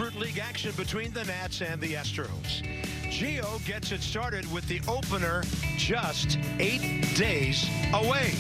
Grapefruit League action between the Nats and the Astros. Gio gets it started with the opener just 8 days away.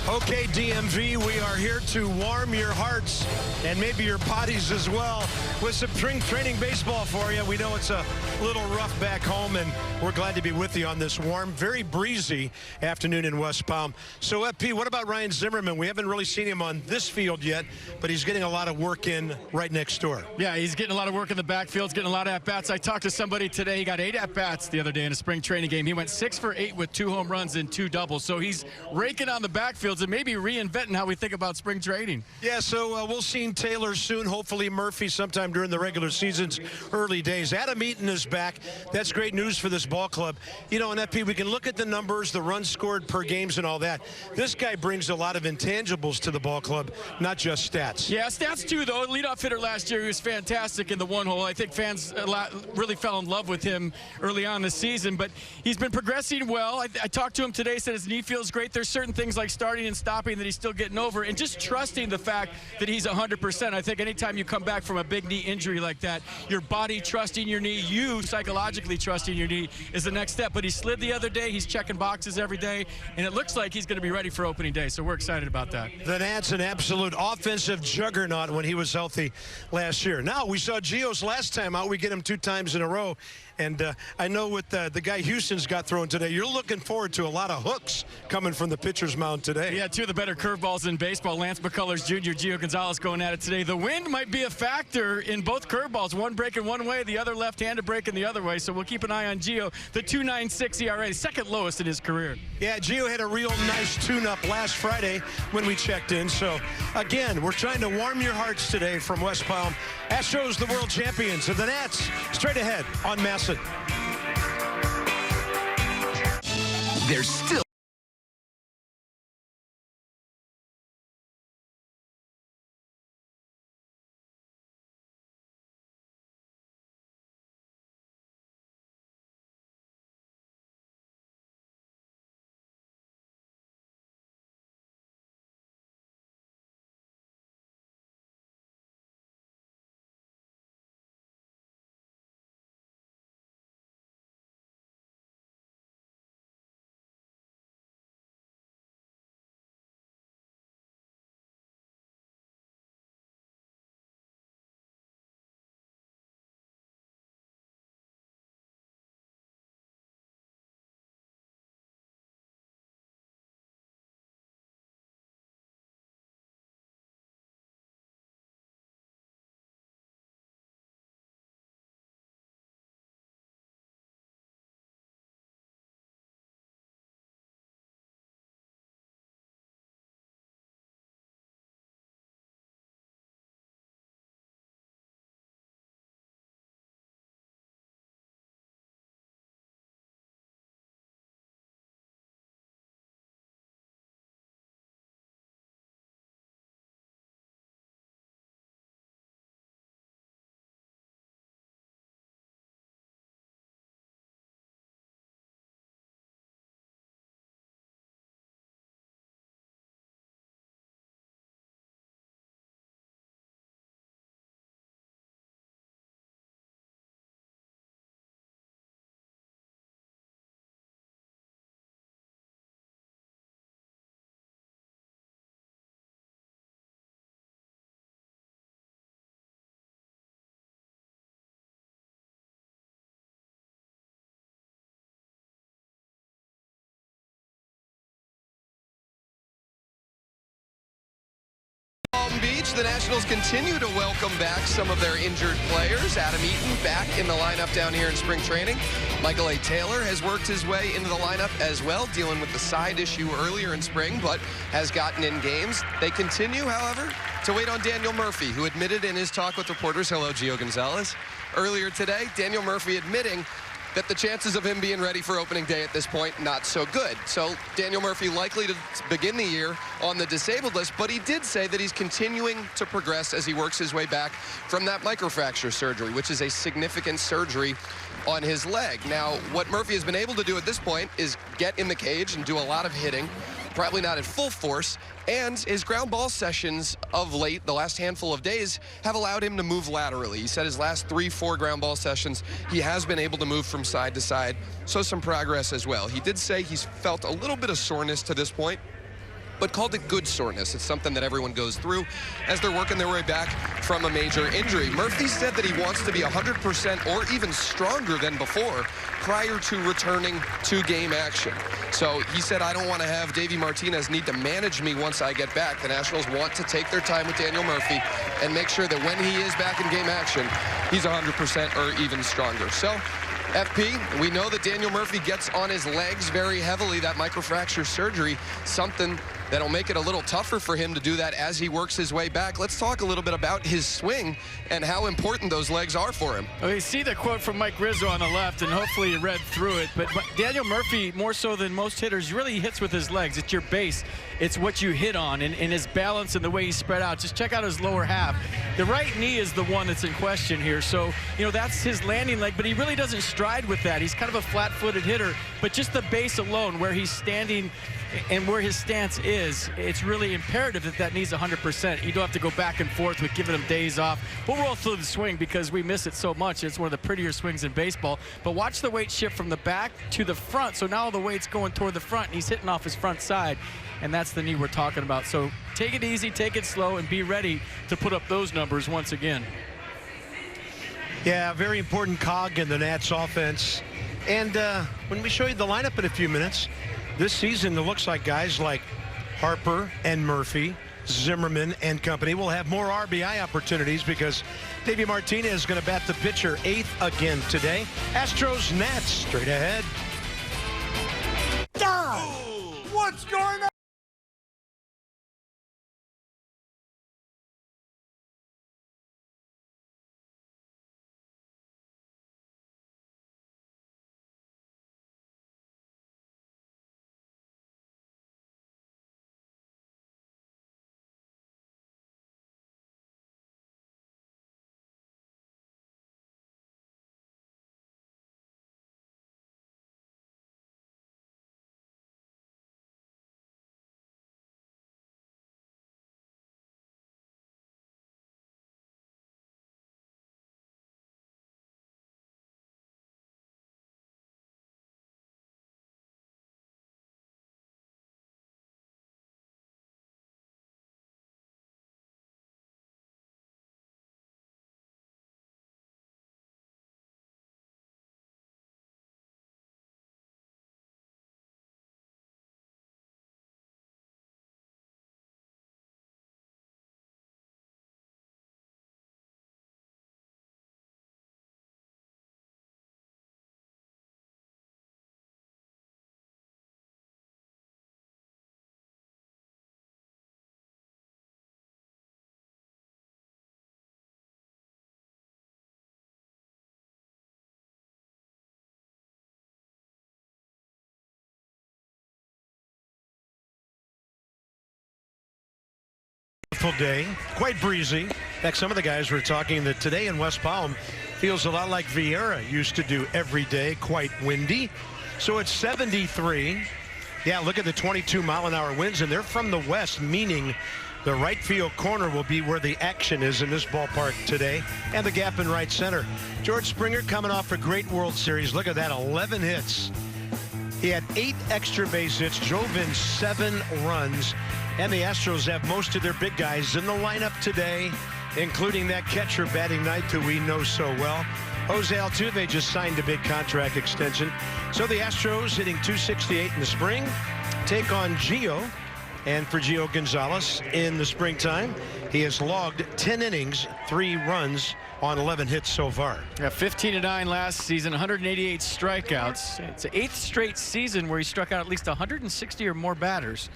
Okay, DMV, we are here to warm your hearts and maybe your bodies as well with some spring training baseball for you. We know it's a little rough back home, and we're glad to be with you on this warm, very breezy afternoon in West Palm. So, FP, what about Ryan Zimmerman? We haven't really seen him on this field yet, but he's getting a lot of work in right next door. Yeah, he's getting a lot of work in the backfield. He's getting a lot of at-bats. I talked to somebody today. He got 8 at-bats the other day in a spring training game. He went 6 for 8 with 2 home runs and 2 doubles. So he's raking on the backfields and maybe reinventing how we think about spring training. Yeah, so we'll see Taylor soon, hopefully Murphy sometime during the regular season's early days. Adam Eaton is back. That's great news for this ball club. You know, in FP, we can look at the numbers, the runs scored per games and all that. This guy brings a lot of intangibles to the ball club, not just stats. Yeah, stats too, though. Leadoff hitter last year, he was fantastic in the one hole. I think fans really fell in love with him early on this season, but he's been progressing well. I talked to him today, said his knee feels great. There's certain things like starting and stopping that he's still getting over, and just trusting the fact that he's 100%. I think anytime you come back from a big knee injury like that, your body trusting your knee, you psychologically trusting your knee is the next step. But he slid the other day. He's checking boxes every day, and it looks like he's going to be ready for opening day, so we're excited about that. The Nats an absolute offensive juggernaut when he was healthy last year. Now, we saw Gio's last time out. We get him 2 times in a row. And I know with the guy Houston's got thrown today, you're looking forward to a lot of hooks coming from the pitcher's mound today. Yeah, 2 of the better curveballs in baseball. Lance McCullers Jr., Gio Gonzalez going at it today. The wind might be a factor in both curveballs. One breaking one way, the other left-handed breaking the other way. So we'll keep an eye on Gio. The 2.96 ERA, second lowest in his career. Yeah, Gio had a real nice tune-up last Friday when we checked in. So, again, we're trying to warm your hearts today from West Palm. Astros, the world champions, and the Nats straight ahead on Massett. There's still Beach, the Nationals continue to welcome back some of their injured players. Adam Eaton back in the lineup down here in spring training. Michael A. Taylor has worked his way into the lineup as well, dealing with the side issue earlier in spring, but has gotten in games. They continue, however, to wait on Daniel Murphy, who admitted in his talk with reporters, hello, Gio Gonzalez, earlier today, Daniel Murphy admitting that the chances of him being ready for opening day at this point, not so good. So Daniel Murphy likely to begin the year on the disabled list, but he did say that he's continuing to progress as he works his way back from that microfracture surgery, which is a significant surgery on his leg. Now, what Murphy has been able to do at this point is get in the cage and do a lot of hitting, probably not at full force, and his ground ball sessions of late, the last handful of days, have allowed him to move laterally. He said his last 3-4 ground ball sessions, he has been able to move from side to side, so some progress as well. He did say he's felt a little bit of soreness to this point, but called it good soreness. It's something that everyone goes through as they're working their way back from a major injury. Murphy said that he wants to be 100% or even stronger than before prior to returning to game action. So he said, I don't want to have Davey Martinez need to manage me once I get back. The Nationals want to take their time with Daniel Murphy and make sure that when he is back in game action, he's 100% or even stronger. So FP, we know that Daniel Murphy gets on his legs very heavily, that microfracture surgery, something that'll make it a little tougher for him to do that as he works his way back. Let's talk a little bit about his swing and how important those legs are for him. Well, you see the quote from Mike Rizzo on the left, and hopefully you read through it, but Daniel Murphy, more so than most hitters, really hits with his legs. It's your base. It's what you hit on, and his balance and the way he's spread out. Just check out his lower half. The right knee is the one that's in question here, so, you know, that's his landing leg, but he really doesn't stride with that. He's kind of a flat-footed hitter, but just the base alone, where he's standing and where his stance is, it's really imperative that that knee's 100%. You don't have to go back and forth with giving him days off. We'll roll through the swing because we miss it so much. It's one of the prettier swings in baseball. But watch the weight shift from the back to the front. So now the weight's going toward the front, and he's hitting off his front side. And that's the knee we're talking about. So take it easy, take it slow, and be ready to put up those numbers once again. Yeah, very important cog in the Nats offense. And when we show you the lineup in a few minutes, this season, it looks like guys like Harper and Murphy, Zimmerman and company will have more RBI opportunities because Davey Martinez is going to bat the pitcher 8th again today. Astros Nats straight ahead. What's going on? Day, quite breezy. In fact, some of the guys were talking that today in West Palm feels a lot like Vieira used to do every day, quite windy. So it's 73. Yeah, look at the 22-mile-an-hour winds, and they're from the west, meaning the right field corner will be where the action is in this ballpark today, and the gap in right center. George Springer coming off a great World Series. Look at that, 11 hits. He had 8 extra base hits, drove in 7 runs. And the Astros have most of their big guys in the lineup today, including that catcher batting ninth who we know so well. Jose Altuve just signed a big contract extension. So the Astros hitting .268 in the spring take on Gio. And for Gio Gonzalez in the springtime, he has logged 10 innings, 3 runs on 11 hits so far. Yeah, 15-9 last season, 188 strikeouts. It's the 8th straight season where he struck out at least 160 or more batters.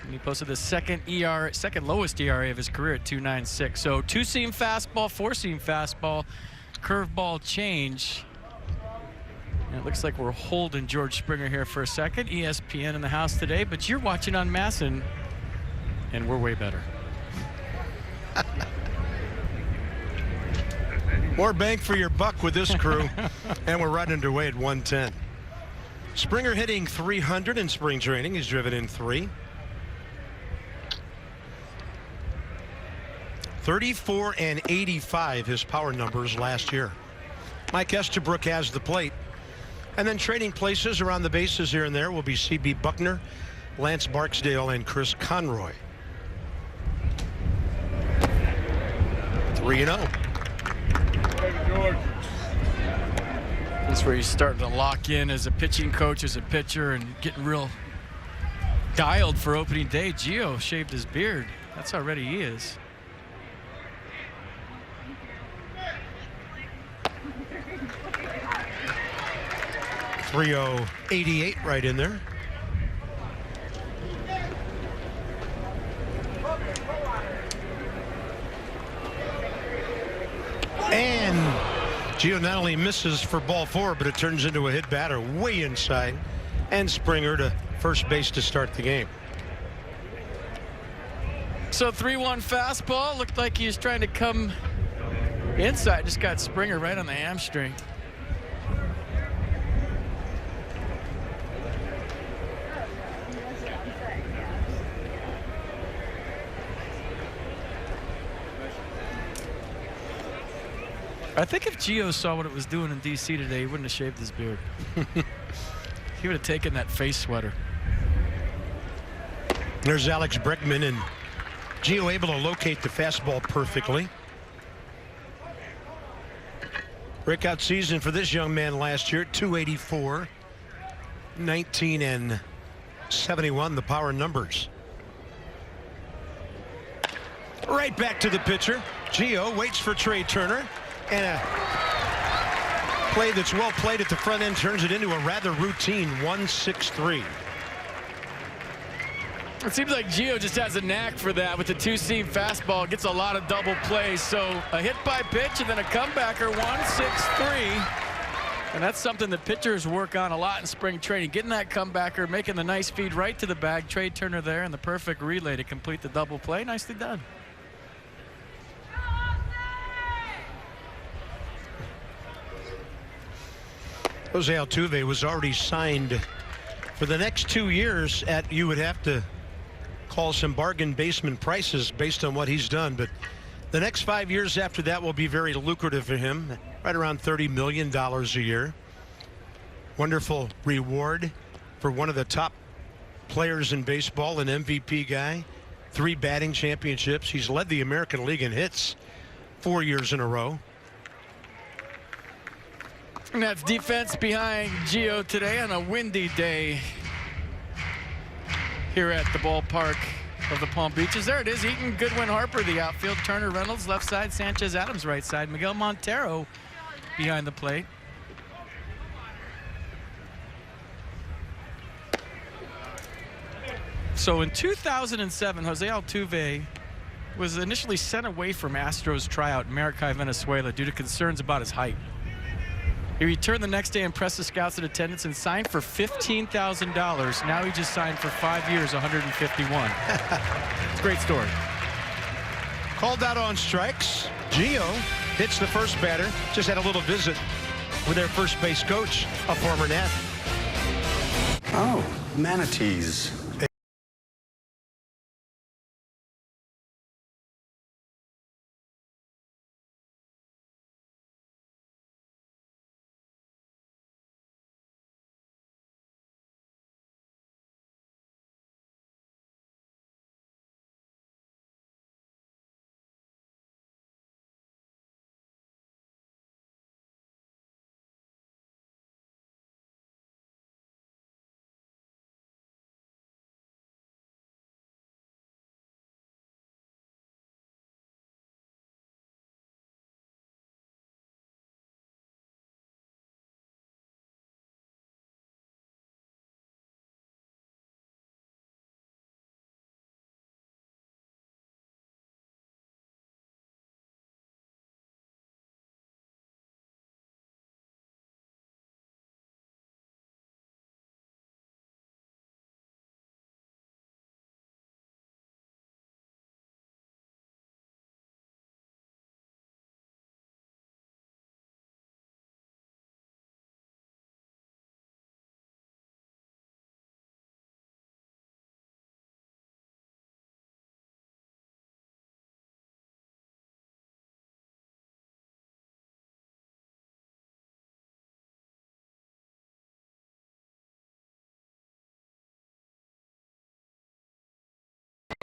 And he posted the second lowest ERA of his career at 2.96. So 2-seam fastball, 4-seam fastball, curveball change. And it looks like we're holding George Springer here for a second. ESPN in the house today, but you're watching on Masson, and we're way better. More bang for your buck with this crew, and we're right underway at 110. Springer hitting 300 in spring training. He's driven in 3. 34 and 85 his power numbers last year. Mike Estabrook has the plate. And then trading places around the bases here and there will be C.B. Buckner, Lance Barksdale, and Chris Conroy. 3-0. That's where he's starting to lock in as a pitching coach, as a pitcher, and getting real dialed for opening day. Gio shaved his beard. That's how ready he is. .308 right in there. And Gio not only misses for ball 4, but it turns into a hit batter way inside. And Springer to first base to start the game. So 3-1 fastball. Looked like he was trying to come inside. Just got Springer right on the hamstring. I think if Gio saw what it was doing in D.C. today, he wouldn't have shaved his beard. He would have taken that face sweater. There's Alex Bregman, and Gio able to locate the fastball perfectly. Breakout season for this young man last year, 284, 19 and 71, the power numbers. Right back to the pitcher. Gio waits for Trey Turner. And a play that's well played at the front end turns it into a rather routine 1-6-3. It seems like Gio just has a knack for that with the two-seam fastball. Gets a lot of double plays. So a hit by pitch and then a comebacker, 1-6-3. And that's something that pitchers work on a lot in spring training. Getting that comebacker, making the nice feed right to the bag. Trey Turner there and the perfect relay to complete the double play. Nicely done. Jose Altuve was already signed for the next 2 years at, you would have to call some bargain basement prices based on what he's done, but the next 5 years after that will be very lucrative for him, right around $30 million a year. Wonderful reward for one of the top players in baseball, an MVP guy, 3 batting championships. He's led the American League in hits 4 years in a row. And that's defense behind Gio today on a windy day here at the ballpark of the Palm Beaches. There it is, Eaton, Goodwin, Harper, the outfield. Turner, Reynolds, left side. Sanchez, Adams, right side. Miguel Montero behind the plate. So in 2007, Jose Altuve was initially sent away from Astros tryout in Maracay, Venezuela due to concerns about his height. He returned the next day, impressed the scouts in attendance, and signed for $15,000. Now he just signed for 5 years, $151. It's a great story. Called out on strikes. Gio hits the first batter. Just had a little visit with their first base coach, a former Nat. Oh, manatees.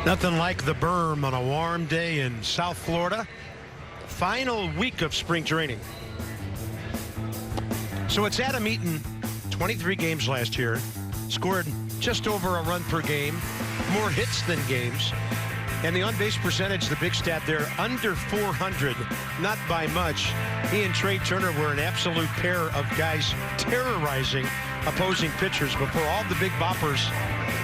Nothing like the berm on a warm day in South Florida. Final week of spring training. So it's Adam Eaton, 23 games last year, scored just over a run per game, more hits than games. And the on-base percentage, the big stat there, under 400, not by much. He and Trey Turner were an absolute pair of guys terrorizing opposing pitchers before all the big boppers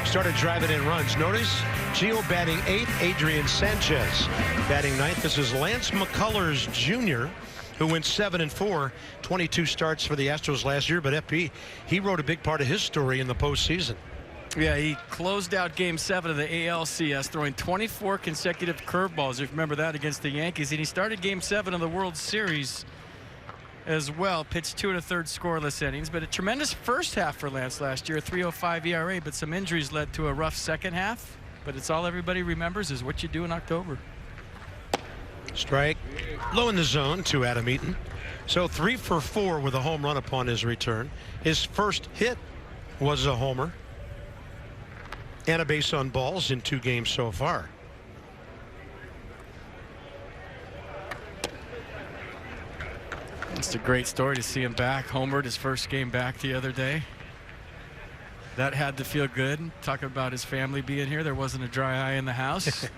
started driving in runs. Notice Gio batting 8th, Adrian Sanchez batting 9th. This is Lance McCullers Jr., who went 7-4, 22 starts for the Astros last year. But FP, he wrote a big part of his story in the postseason. Yeah, he closed out Game 7 of the ALCS, throwing 24 consecutive curveballs, if you remember that, against the Yankees. And he started Game 7 of the World Series as well, pitched 2 1/3 scoreless innings. But a tremendous first half for Lance last year, a 3.05 ERA. But some injuries led to a rough second half. But it's all everybody remembers is what you do in October. Strike low in the zone to Adam Eaton. So 3 for 4 with a home run upon his return. His first hit was a homer and a base on balls in 2 games so far. It's a great story to see him back. Homered his first game back the other day. That had to feel good. Talking about his family being here, there wasn't a dry eye in the house.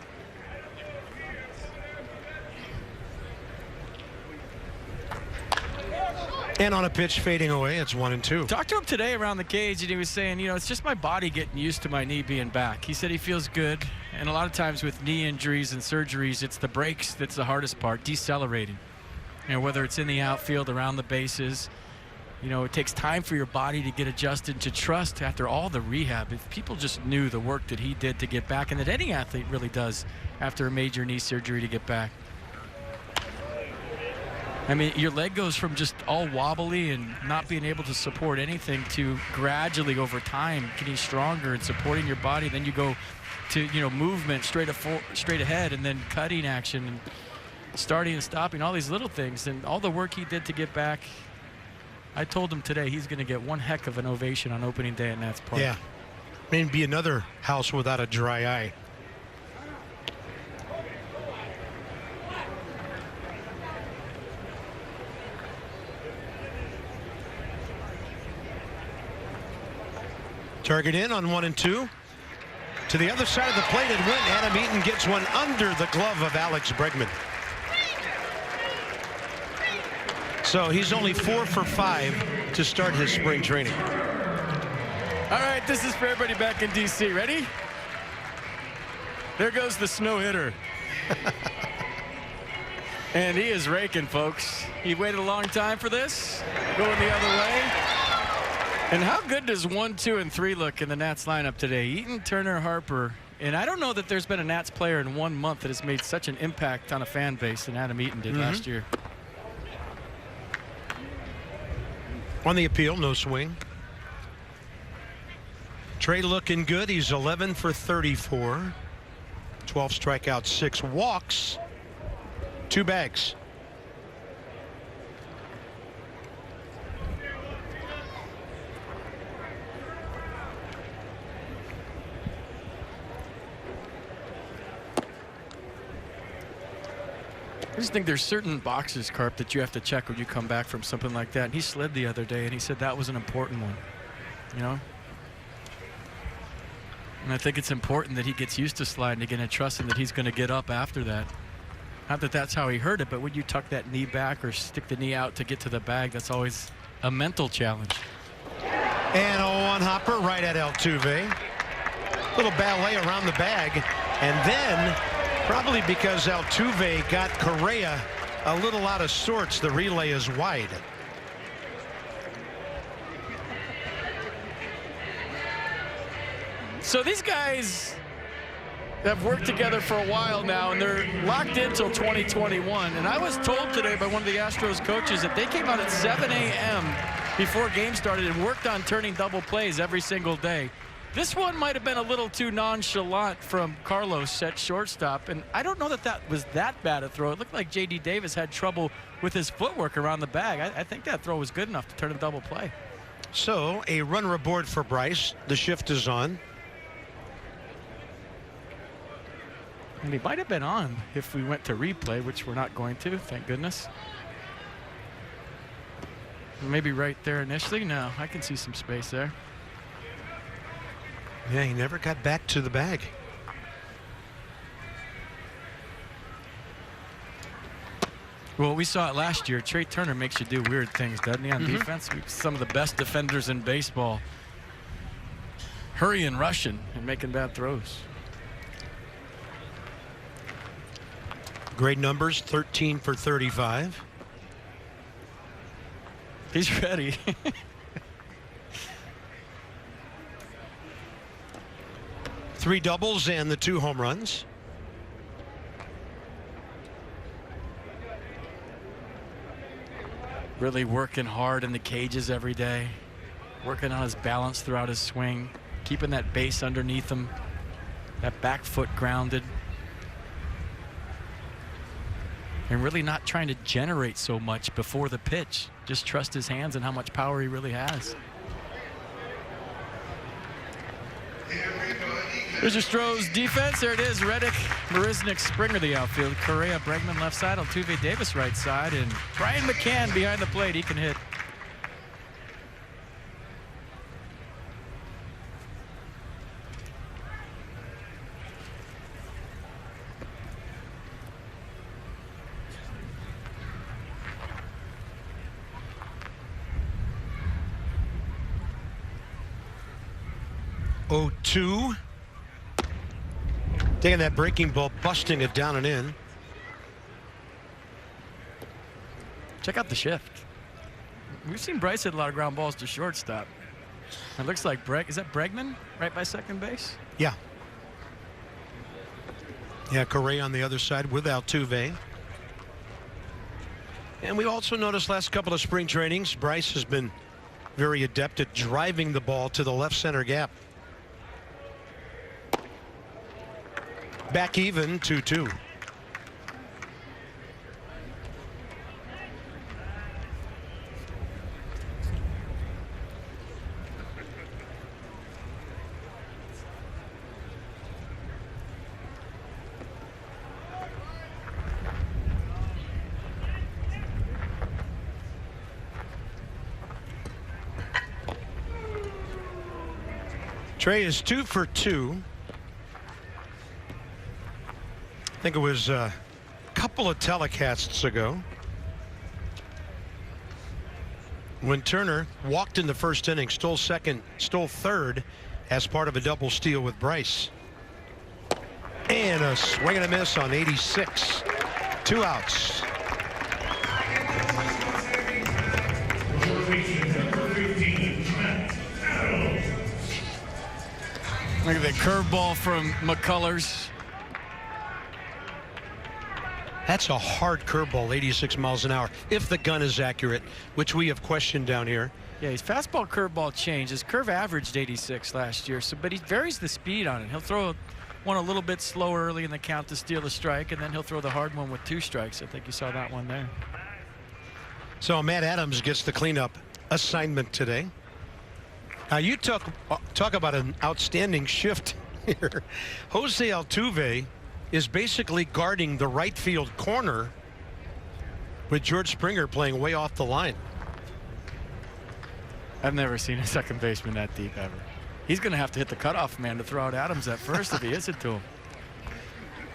And on a pitch fading away, it's 1-2. Talked to him today around the cage, and he was saying, you know, it's just my body getting used to my knee being back. He said he feels good, and a lot of times with knee injuries and surgeries, it's the breaks that's the hardest part, decelerating. You know, whether it's in the outfield, around the bases, you know, it takes time for your body to get adjusted to trust after all the rehab. If people just knew the work that he did to get back, and that any athlete really does after a major knee surgery to get back. I mean, your leg goes from just all wobbly and not being able to support anything to gradually over time getting stronger and supporting your body. Then you go to, you know, movement straight ahead, and then cutting action and starting and stopping, all these little things. And all the work he did to get back, I told him today he's going to get one heck of an ovation on opening day at Nats Park. Yeah, maybe another house without a dry eye. Target in on 1-2. To the other side of the plate it went. Adam Eaton gets one under the glove of Alex Bregman. So he's only 4 for 5 to start his spring training. All right, this is for everybody back in D.C. Ready? There goes the snow hitter. And he is raking, folks. He waited a long time for this. Going the other way. And how good does 1, 2, and 3 look in the Nats lineup today? Eaton, Turner, Harper. And I don't know that there's been a Nats player in 1 month that has made such an impact on a fan base than Adam Eaton did last year. On the appeal, no swing. Trey looking good. He's 11 for 34. 12 strikeouts, 6 walks, 2 bags. I just think there's certain boxes, Carp, that you have to check when you come back from something like that. And he slid the other day, and he said that was an important one, you know? And I think it's important that he gets used to sliding again and trusting that he's going to get up after that. Not that that's how he heard it, but when you tuck that knee back or stick the knee out to get to the bag, that's always a mental challenge. And a one-hopper right at Altuve. Little ballet around the bag. And then, probably because Altuve got Correa a little out of sorts, the relay is wide. So these guys have worked together for a while now, and they're locked in until 2021. And I was told today by one of the Astros coaches that they came out at 7 a.m. before game started and worked on turning double plays every single day. This one might have been a little too nonchalant from Carlos at shortstop, and I don't know that that was that bad a throw. It looked like J.D. Davis had trouble with his footwork around the bag. I think that throw was good enough to turn a double play. So a runner aboard for Bryce. The shift is on. And he might have been on if we went to replay, which we're not going to, thank goodness. Maybe right there initially. No, I can see some space there. Yeah, he never got back to the bag. Well, we saw it last year. Trey Turner makes you do weird things, doesn't he, on defense? Some of the best defenders in baseball hurrying, rushing, and making bad throws. Great numbers, 13 for 35. He's ready. Three doubles and the 2 home runs. Really working hard in the cages every day. Working on his balance throughout his swing. Keeping that base underneath him. That back foot grounded. And really not trying to generate so much before the pitch. Just trust his hands and how much power he really has. There's your Stroh's defense. There it is. Reddick, Marisnik, Springer the outfield. Correa, Bregman left side. Altuve, Davis right side. And Brian McCann behind the plate. He can hit. Oh-2. Taking that breaking ball, busting it down and in. Check out the shift. We've seen Bryce hit a lot of ground balls to shortstop. It looks like is that Bregman right by second base? Yeah. Yeah, Correa on the other side with Altuve. And we also noticed last couple of spring trainings, Bryce has been very adept at driving the ball to the left center gap. Back even, 2-2. Trey is 2 for 2. I think it was a couple of telecasts ago when Turner walked in the first inning, stole second, stole third as part of a double steal with Bryce. And a swing and a miss on 86. 2 outs. Look at that curveball from McCullers. That's a hard curveball, 86 miles an hour, if the gun is accurate, which we have questioned down here. Yeah, his fastball curveball changed. His curve averaged 86 last year, but he varies the speed on it. He'll throw one a little bit slower early in the count to steal a strike, and then he'll throw the hard one with 2 strikes. I think you saw that one there. So Matt Adams gets the cleanup assignment today. Now you talk about an outstanding shift here. Jose Altuve is basically guarding the right field corner with George Springer playing way off the line. I've never seen a second baseman that deep ever. He's going to have to hit the cutoff man to throw out Adams at first if he hits it to him.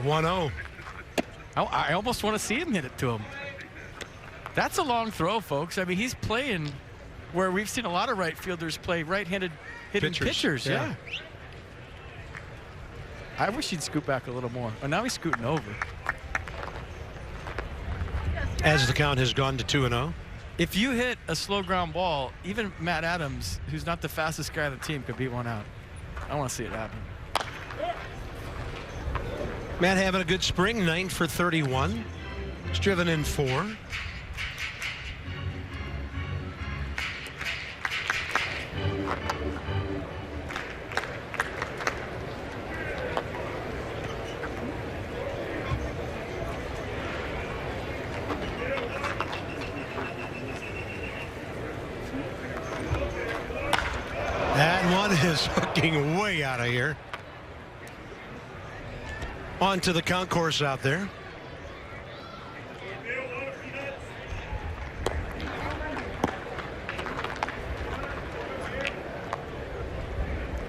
1-0. I almost want to see him hit it to him. That's a long throw, folks. I mean, he's playing where we've seen a lot of right fielders play right-handed hitting pitchers. Yeah. I wish he'd scoot back a little more. Oh, now he's scooting over. As the count has gone to 2-0. If you hit a slow ground ball, even Matt Adams, who's not the fastest guy on the team, could beat one out. I want to see it happen. Matt having a good spring, 9 for 31. He's driven in 4. That one is hooking way out of here. onto the concourse out there.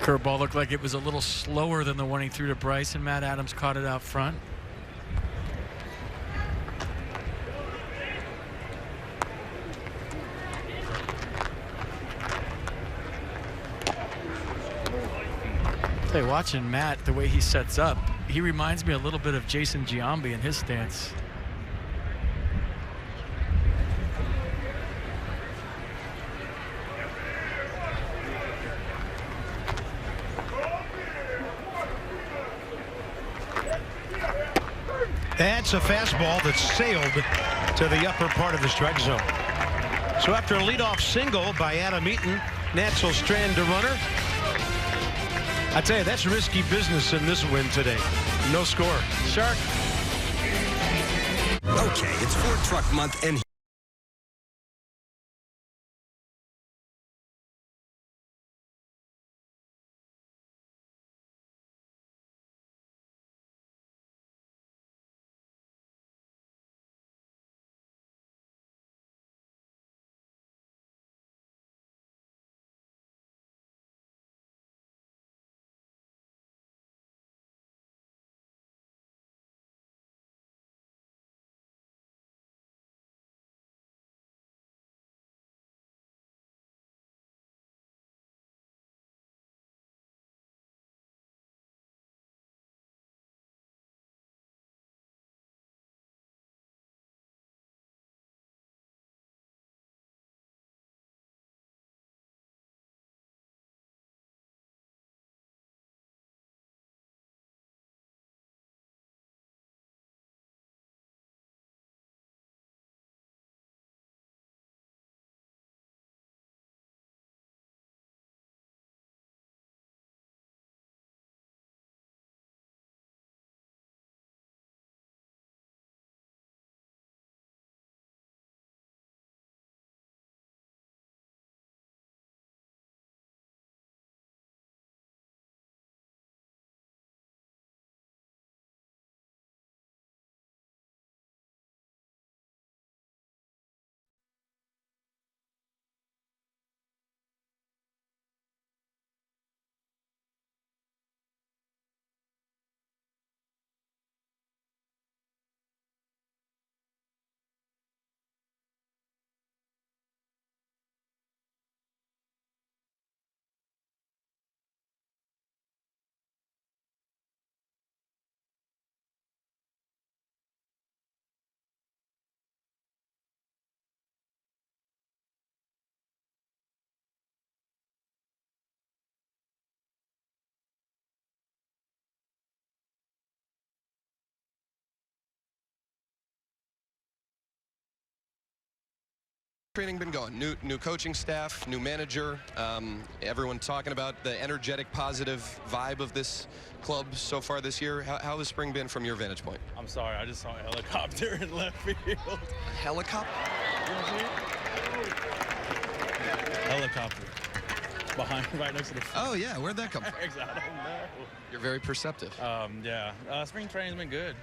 Curveball looked like it was a little slower than the one he threw to Bryce, and Matt Adams caught it out front. Hey, watching Matt, the way he sets up, he reminds me a little bit of Jason Giambi in his stance. That's a fastball that sailed to the upper part of the strike zone. So after a leadoff single by Adam Eaton, Nats will strand a runner. I tell you, that's risky business in this win today. No score. Shark. Okay, it's Ford Truck Month, and training been going? New coaching staff, new manager, everyone talking about the energetic, positive vibe of this club so far this year. How has spring been from your vantage point? I'm sorry, I just saw a helicopter in left field. Helicopter? Helicopter. Behind, right next to the Oh, yeah. Where'd that come from? flags. I don't know. You're very perceptive. Yeah, spring training's been good.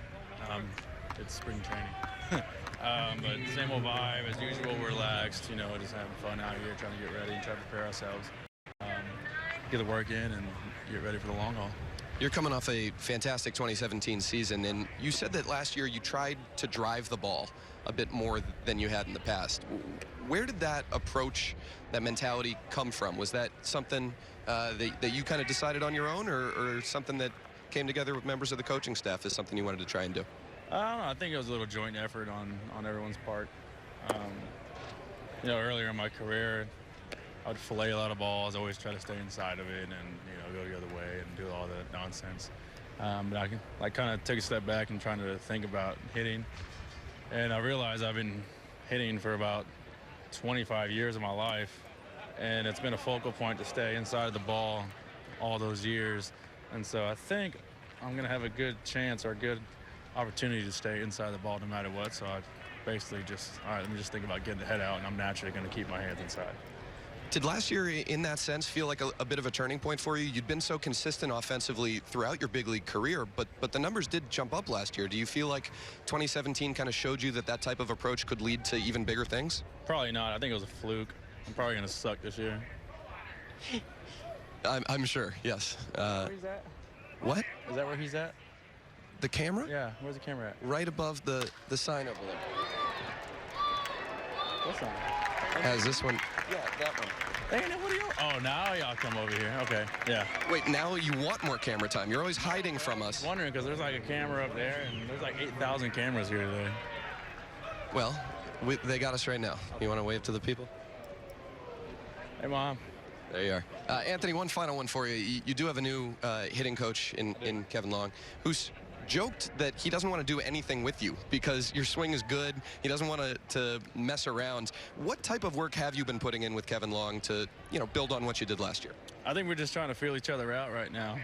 It's spring training. But same old vibe as usual, relaxed, you know, just having fun out here, trying to get ready, try to prepare ourselves, get the work in and get ready for the long haul. You're coming off a fantastic 2017 season, and you said that last year you tried to drive the ball a bit more than you had in the past. Where did that approach, that mentality come from? Was that something that you kind of decided on your own, or something that came together with members of the coaching staff as something you wanted to try and do? I don't know, I think it was a little joint effort on everyone's part. You know, earlier in my career, I would fillet a lot of balls, always try to stay inside of it and, you know, go the other way and do all the nonsense. But I kind of took a step back and trying to think about hitting. And I realized I've been hitting for about 25 years of my life, and it's been a focal point to stay inside of the ball all those years. And so I think I'm going to have a good chance or a good opportunity to stay inside the ball no matter what. So I basically just, all right, let me just think about getting the head out, and I'm naturally going to keep my hands inside. Did last year, in that sense, feel like a bit of a turning point for you? You'd been so consistent offensively throughout your big league career, but the numbers did jump up last year. Do you feel like 2017 kind of showed you that that type of approach could lead to even bigger things? Probably not. I think it was a fluke. I'm probably going to suck this year. I'm sure, yes. Where's that? What? Is that where he's at? The camera? Yeah, where's the camera at? Right above the sign over there. What's on? Has this one? Yeah, that one. Hey, what are you? Oh, now y'all come over here. Okay, yeah. Wait, now you want more camera time. You're always hiding from us. I was wondering because there's like a camera up there, and there's like 8,000 cameras here today. Well, they got us right now. You want to wave to the people? Hey, Mom. There you are. Anthony, one final one for you. You do have a new hitting coach in Kevin Long, who's joked that he doesn't want to do anything with you because your swing is good. He doesn't want to mess around. What type of work have you been putting in with Kevin Long to, build on what you did last year? I think we're just trying to feel each other out right now.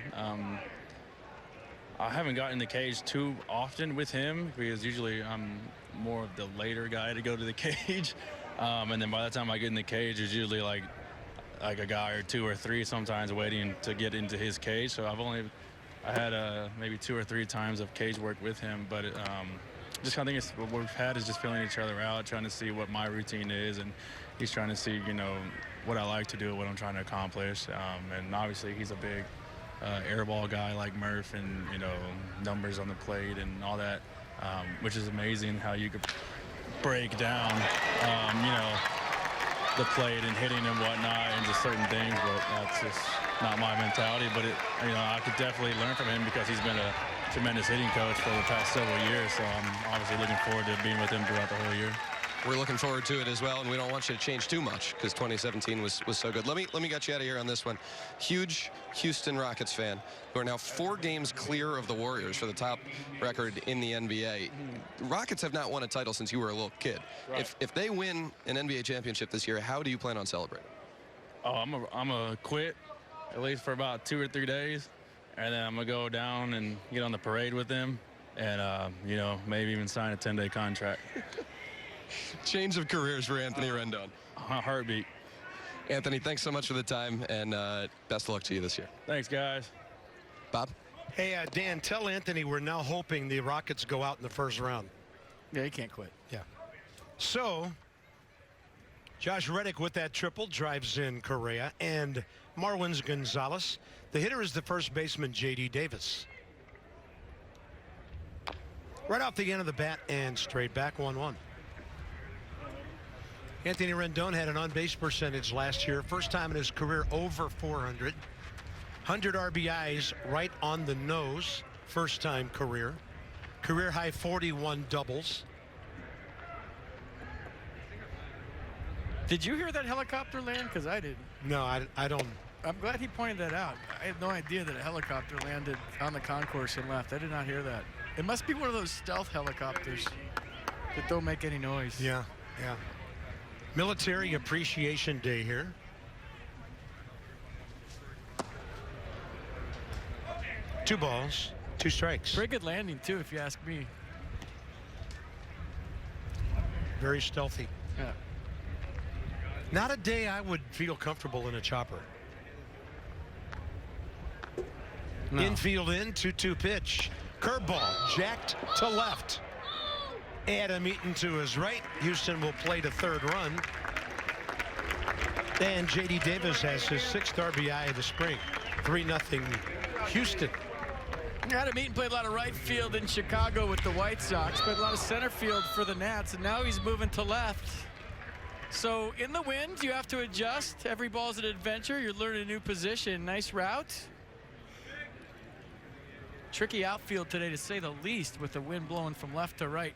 I haven't gotten in the cage too often with him because usually I'm more of the later guy to go to the cage. And then by the time I get in the cage, it's usually like a guy or two or three sometimes waiting to get into his cage. So I had maybe 2 or 3 times of cage work with him, but just kind of think what we've had is just feeling each other out, trying to see what my routine is, and he's trying to see, what I like to do, what I'm trying to accomplish. And obviously he's a big air ball guy like Murph and, numbers on the plate and all that, which is amazing how you could break down, the plate and hitting and whatnot and just certain things, but that's just not my mentality. But I could definitely learn from him because he's been a tremendous hitting coach for the past several years. So I'm obviously looking forward to being with him throughout the whole year. We're looking forward to it as well, and we don't want you to change too much because 2017 was so good. Let me get you out of here on this one. Huge Houston Rockets fan who are now 4 games clear of the Warriors for the top record in the NBA. Rockets have not won a title since you were a little kid. Right. If they win an NBA championship this year, how do you plan on celebrating? Oh, I'm a quit at least for about 2 or 3 days, and then I'm gonna go down and get on the parade with them, and maybe even sign a 10-day contract. Change of careers for Anthony Rendon. A heartbeat. Anthony, thanks so much for the time, and best of luck to you this year. Thanks, guys. Bob? Hey, Dan, tell Anthony we're now hoping the Rockets go out in the first round. Yeah, he can't quit. Yeah. So, Josh Reddick with that triple drives in Correa and Marwin Gonzalez. The hitter is the first baseman, J.D. Davis. Right off the end of the bat and straight back 1-1. Anthony Rendon had an on-base percentage last year. First time in his career over 400. 100 RBIs right on the nose. First time career. Career high 41 doubles. Did you hear that helicopter land? Because I didn't. No, I don't. I'm glad he pointed that out. I had no idea that a helicopter landed on the concourse and left. I did not hear that. It must be one of those stealth helicopters that don't make any noise. Yeah. Military Appreciation Day here. Two balls, 2 strikes. Pretty good landing, too, if you ask me. Very stealthy. Yeah. Not a day I would feel comfortable in a chopper. No. Infield in, 2-2 pitch. Curveball, jacked to left. Adam Eaton to his right. Houston will play to third run. And J.D. Davis has his 6th RBI of the spring. 3-0 Houston. Adam Eaton played a lot of right field in Chicago with the White Sox, played a lot of center field for the Nats, and now he's moving to left. So in the wind, you have to adjust. Every ball's an adventure. You're learning a new position. Nice route. Tricky outfield today, to say the least, with the wind blowing from left to right.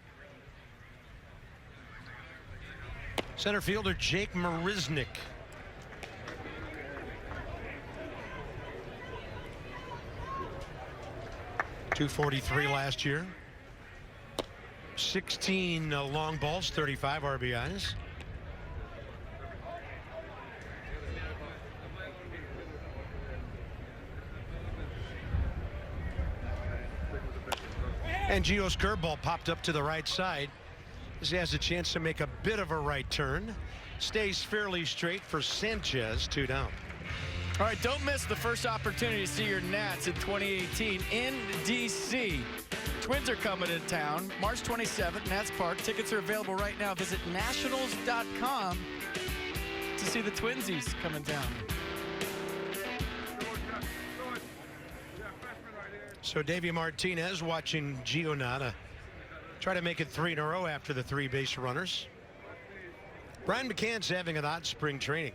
Center fielder Jake Marisnick. .243 last year. 16 long balls, 35 RBIs. And Gio's curveball popped up to the right side. He has a chance to make a bit of a right turn. stays fairly straight for Sanchez. 2 down. All right, don't miss the first opportunity to see your Nats in 2018 in D.C. Twins are coming to town March 27th, Nats Park. Tickets are available right now. Visit nationals.com to see the Twinsies coming down. So Davey Martinez watching Gio try to make it 3 in a row after the 3 base runners. Brian McCann's having an odd spring training.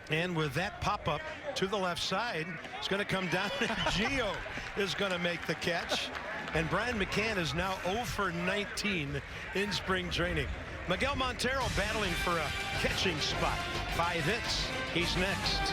And with that pop-up to the left side, it's going to come down, and Gio is going to make the catch. And Brian McCann is now 0 for 19 in spring training. Miguel Montero battling for a catching spot. 5 hits. He's next.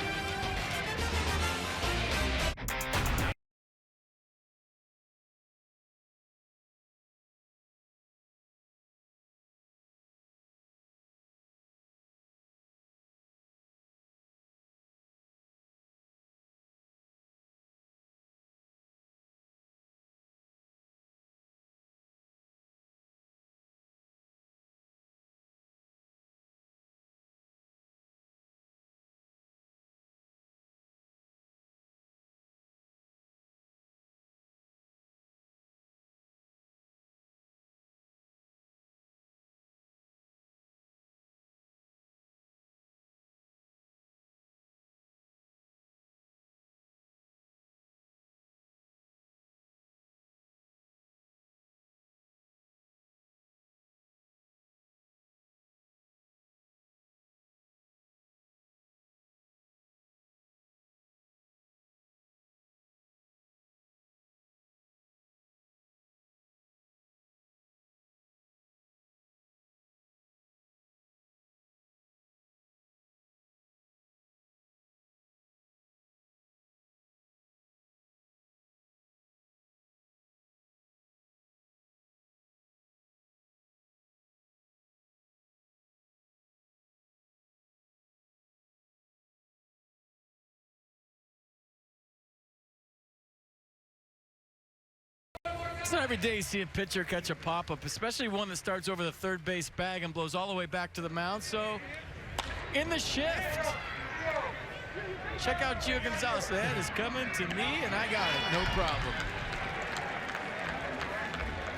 It's not every day you see a pitcher catch a pop-up, especially one that starts over the third base bag and blows all the way back to the mound. So, in the shift, check out Gio Gonzalez. That is coming to me, and I got it. No problem.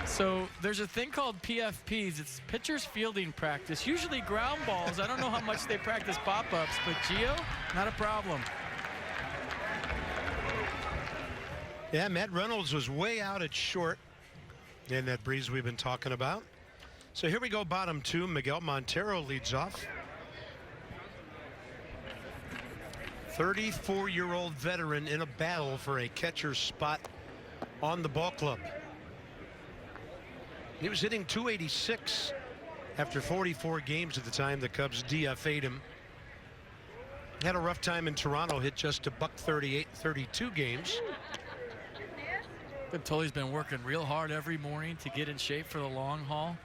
So, there's a thing called PFPs. It's pitcher's fielding practice. Usually ground balls. I don't know how much they practice pop-ups, but Gio, not a problem. Yeah, Matt Reynolds was way out at short in that breeze we've been talking about. So here we go, bottom 2. Miguel Montero leads off. 34-year-old veteran in a battle for a catcher's spot on the ball club. He was hitting .286 after 44 games at the time the Cubs DFA'd him. Had a rough time in Toronto, hit just a .138 32 games. Tully's been working real hard every morning to get in shape for the long haul.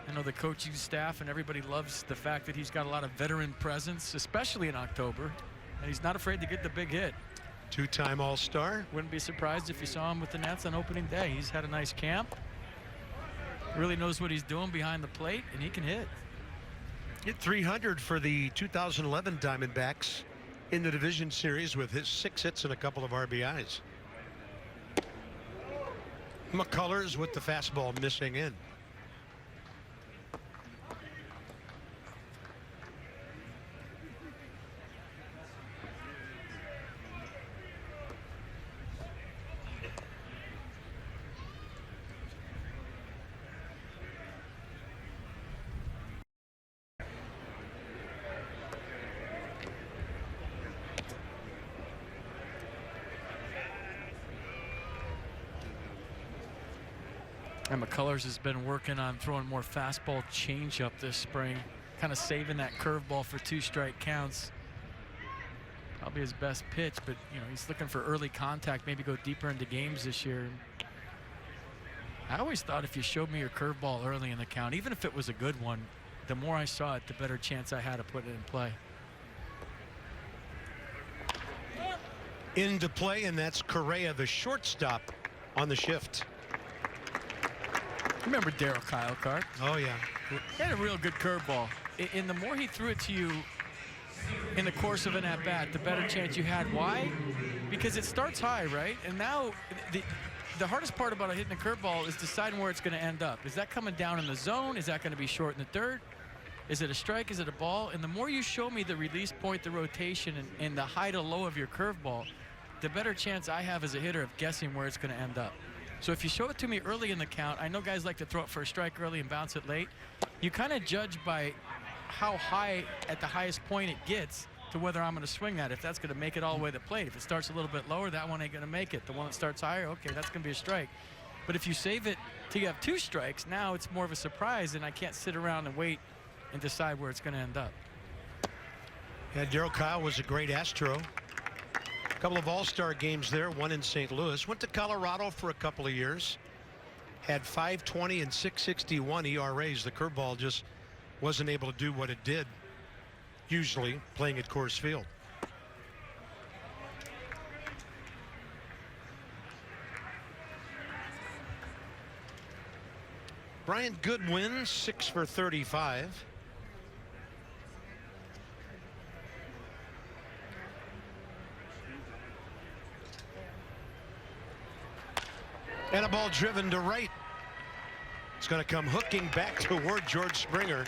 I know the coaching staff and everybody loves the fact that he's got a lot of veteran presence, especially in October. And he's not afraid to get the big hit. 2-time All-Star. Wouldn't be surprised if you saw him with the Nats on opening day. He's had a nice camp. Really knows what he's doing behind the plate, and he can hit. Hit 300 for the 2011 Diamondbacks in the division series with his 6 hits and a couple of RBIs. McCullers with the fastball missing in. And McCullers has been working on throwing more fastball changeup this spring, kind of saving that curveball for 2-strike counts. Probably his best pitch, but you know he's looking for early contact, maybe go deeper into games this year. I always thought if you showed me your curveball early in the count, even if it was a good one, the more I saw it, the better chance I had to put it in play. Into play, and that's Correa, the shortstop, on the shift. Remember Daryl Kyle-Cart? Oh, yeah. He had a real good curveball. And the more he threw it to you in the course of an at-bat, the better chance you had. Why? Because it starts high, right? And now the hardest part about hitting a curveball is deciding where it's going to end up. Is that coming down in the zone? Is that going to be short in the dirt? Is it a strike? Is it a ball? And the more you show me the release point, the rotation, and the high to low of your curveball, the better chance I have as a hitter of guessing where it's going to end up. So if you show it to me early in the count, I know guys like to throw it for a strike early and bounce it late. You kind of judge by how high at the highest point it gets to whether I'm going to swing that, if that's going to make it all the way to the plate. If it starts a little bit lower, that one ain't going to make it. The one that starts higher, okay, that's going to be a strike. But if you save it till you have 2 strikes, now it's more of a surprise, and I can't sit around and wait and decide where it's going to end up. Yeah, Daryl Kyle was a great Astro. A couple of all-star games there, one in St. Louis. Went to Colorado for a couple of years. Had 5.20 and 6.61 ERAs. The curveball just wasn't able to do what it did, usually playing at Coors Field. Brian Goodwin, 6 for 35. And a ball driven to right. It's going to come hooking back toward George Springer.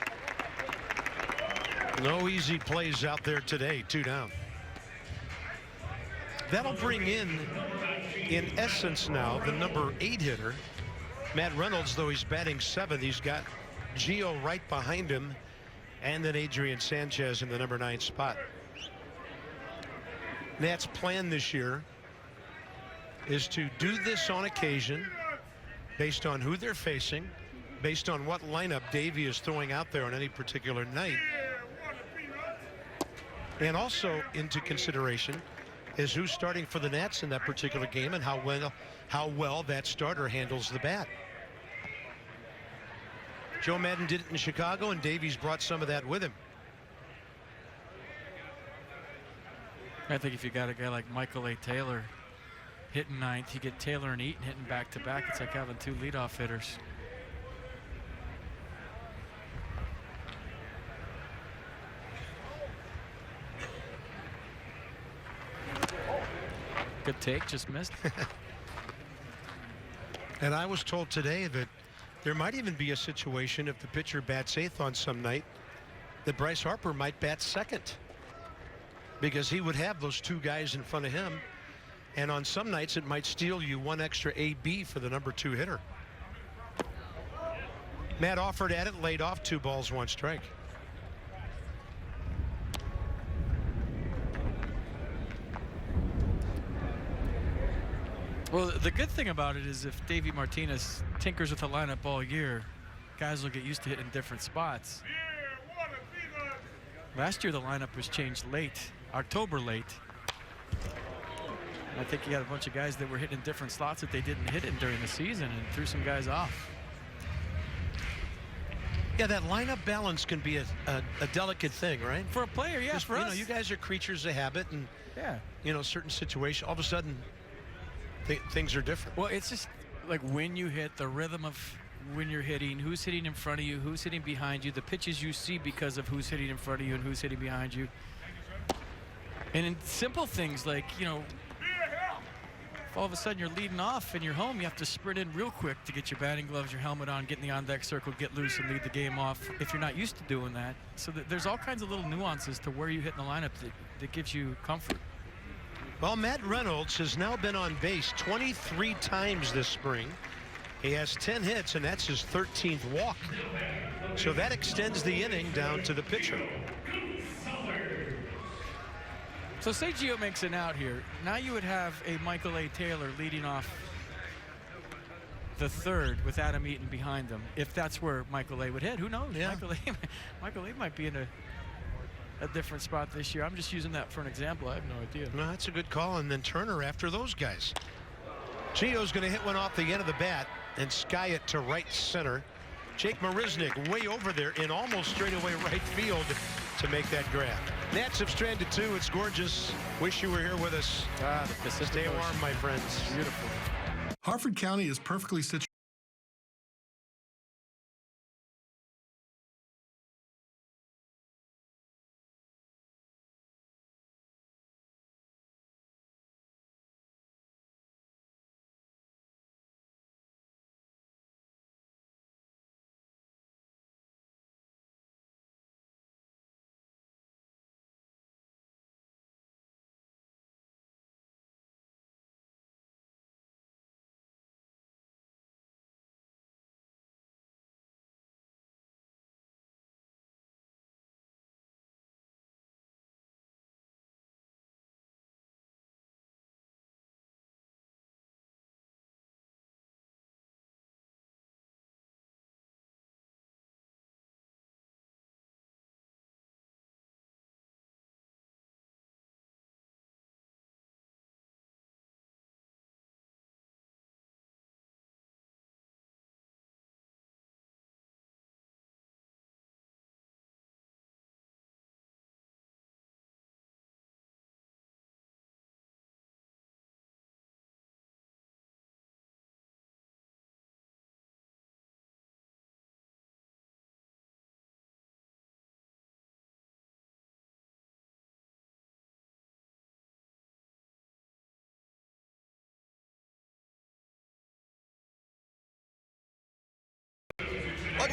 No easy plays out there today. 2 down. That'll bring in essence now, the number 8 hitter. Matt Reynolds, though he's batting 7th, he's got Gio right behind him, and then Adrian Sanchez in the number 9 spot. Nats' plan this year is to do this on occasion based on who they're facing, based on what lineup Davey is throwing out there on any particular night, and also into consideration is who's starting for the Nats in that particular game and how well that starter handles the bat. Joe Madden did it in Chicago, and Davies brought some of that with him. I think if you got a guy like Michael A. Taylor hitting 9th, you get Taylor and Eaton hitting back-to-back. It's like having 2 leadoff hitters. Good take, just missed. And I was told today that there might even be a situation if the pitcher bats 8th on some night that Bryce Harper might bat 2nd, because he would have those 2 guys in front of him. And on some nights, it might steal you 1 extra AB for the number 2 hitter. Matt offered at it, laid off, 2 balls, 1 strike. Well, the good thing about it is if Davey Martinez tinkers with the lineup all year, guys will get used to hitting different spots. Last year, the lineup was changed late, October late. I think you had a bunch of guys that were hitting different slots that they didn't hit in during the season and threw some guys off. Yeah, that lineup balance can be a delicate thing, right? For a player, yeah, for us. You guys are creatures of habit, and yeah, certain situations, all of a sudden, things are different. Well, it's just like when you hit, the rhythm of when you're hitting, who's hitting in front of you, who's hitting behind you, the pitches you see because of who's hitting in front of you and who's hitting behind you. And in simple things like, if all of a sudden you're leading off and you're home, you have to sprint in real quick to get your batting gloves, your helmet on, get in the on-deck circle, get loose and lead the game off if you're not used to doing that. So there's all kinds of little nuances to where you hit in the lineup that gives you comfort. Well, Matt Reynolds has now been on base 23 times this spring. He has 10 hits, and that's his 13th walk. So that extends the inning down to the pitcher. So say Gio makes an out here. Now you would have a Michael A. Taylor leading off the 3rd with Adam Eaton behind him. If that's where Michael A. would hit, who knows? Yeah. Michael A. might be in a different spot this year. I'm just using that for an example. I have no idea. No, that's a good call. And then Turner after those guys. Gio's going to hit one off the end of the bat and sky it to right center. Jake Marisnick way over there in almost straightaway right field to make that grab. Nats have stranded 2. It's gorgeous. Wish you were here with us. The Pacific Stay Ocean. warm, my friends. Beautiful. Harford County is perfectly situated.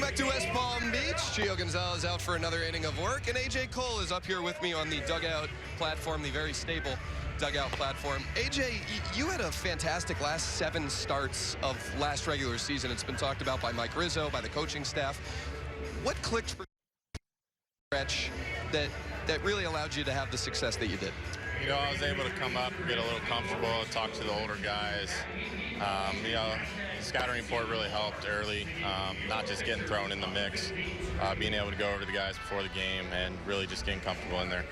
Welcome back to West Palm Beach. Gio Gonzalez out for another inning of work, and AJ Cole is up here with me on the dugout platform, the very stable dugout platform. AJ, you had a fantastic last 7 starts of last regular season. It's been talked about by Mike Rizzo, by the coaching staff. What clicked for stretch that really allowed you to have the success that you did? You know, I was able to come up, get a little comfortable, talk to the older guys. You know, the scouting report really helped early, not just getting thrown in the mix, being able to go over to the guys before the game and really just getting comfortable in there.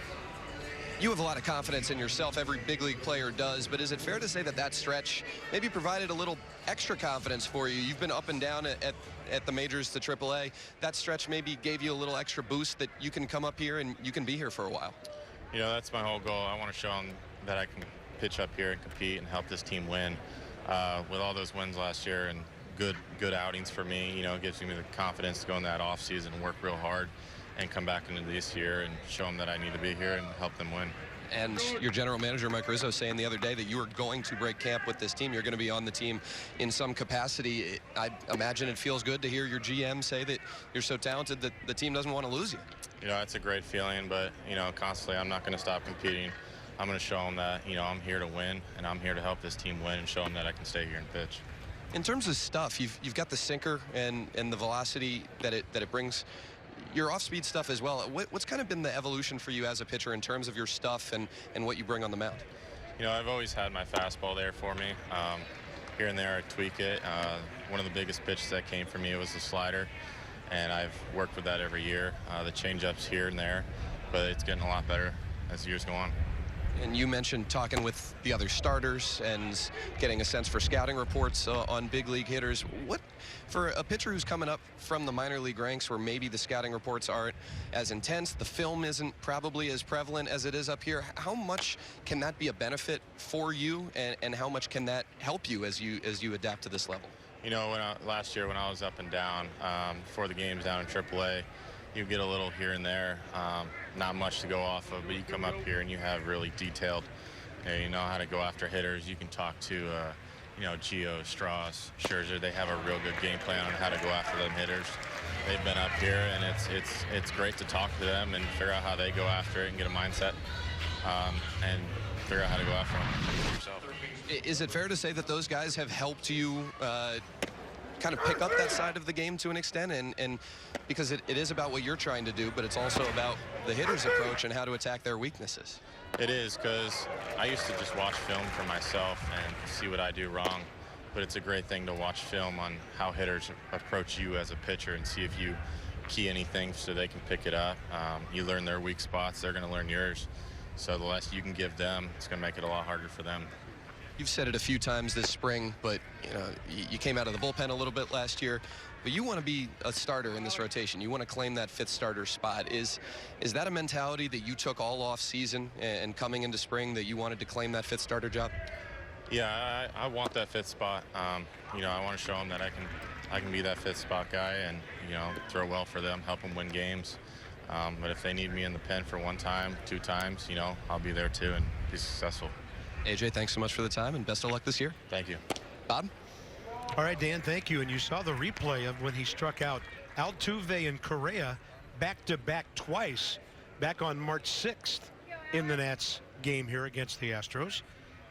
You have a lot of confidence in yourself. Every big league player does, but is it fair to say that that stretch maybe provided a little extra confidence for you? You've been up and down at the majors to AAA. That stretch maybe gave you a little extra boost that you can come up here and you can be here for a while. You know, that's my whole goal. I want to show them that I can pitch up here and compete and help this team win. With all those wins last year and good outings for me, you know, it gives me the confidence to go in that off season and work real hard and come back into this year and show them that I need to be here and help them win. And your general manager, Mike Rizzo, saying the other day that you are going to break camp with this team. You're going to be on the team in some capacity. I imagine it feels good to hear your GM say that you're so talented that the team doesn't want to lose you. You know, it's a great feeling, but, you know, constantly I'm not going to stop competing. I'm going to show them that, you know, I'm here to win, and I'm here to help this team win and show them that I can stay here and pitch. In terms of stuff, you've got the sinker and the velocity that it brings. Your off-speed stuff as well. What's kind of been the evolution for you as a pitcher in terms of your stuff and what you bring on the mound? You know, I've always had my fastball there for me. Here and there, I tweak it. One of the biggest pitches that came for me was the slider, and I've worked with that every year. The change-ups here and there, but it's getting a lot better as years go on. And you mentioned talking with the other starters and getting a sense for scouting reports on big league hitters. What, for a pitcher who's coming up from the minor league ranks where maybe the scouting reports aren't as intense, the film isn't probably as prevalent as it is up here, how much can that be a benefit for you, and how much can that help you as you adapt to this level? You know, last year when I was up and down before the games down in AAA, you get a little here and there, not much to go off of, but you come up here and you have really detailed, you know how to go after hitters. You can talk to, you know, Gio, Strauss, Scherzer. They have a real good game plan on how to go after them hitters. They've been up here, and it's great to talk to them and figure out how they go after it and get a mindset and figure out how to go after them yourself. Is it fair to say that those guys have helped you kind of pick up that side of the game to an extent, and because it is about what you're trying to do, but it's also about the hitter's approach and how to attack their weaknesses? It is, because I used to just watch film for myself and see what I do wrong, but it's a great thing to watch film on how hitters approach you as a pitcher and see if you key anything so they can pick it up. You learn their weak spots, they're going to learn yours, so the less you can give them, it's going to make it a lot harder for them. You've said it a few times this spring, but you know, you came out of the bullpen a little bit last year, but you want to be a starter in this rotation. You want to claim that 5th starter spot. Is that a mentality that you took all off season and coming into spring, that you wanted to claim that 5th starter job? Yeah, I want that 5th spot. You know, I want to show them that I can be that 5th spot guy and, you know, throw well for them, help them win games. But if they need me in the pen for 1 time, 2 times, you know, I'll be there too and be successful. AJ, thanks so much for the time, and best of luck this year. Thank you. Bob? All right, Dan, thank you. And you saw the replay of when he struck out Altuve and Correa back-to-back twice back on March 6th in the Nats game here against the Astros.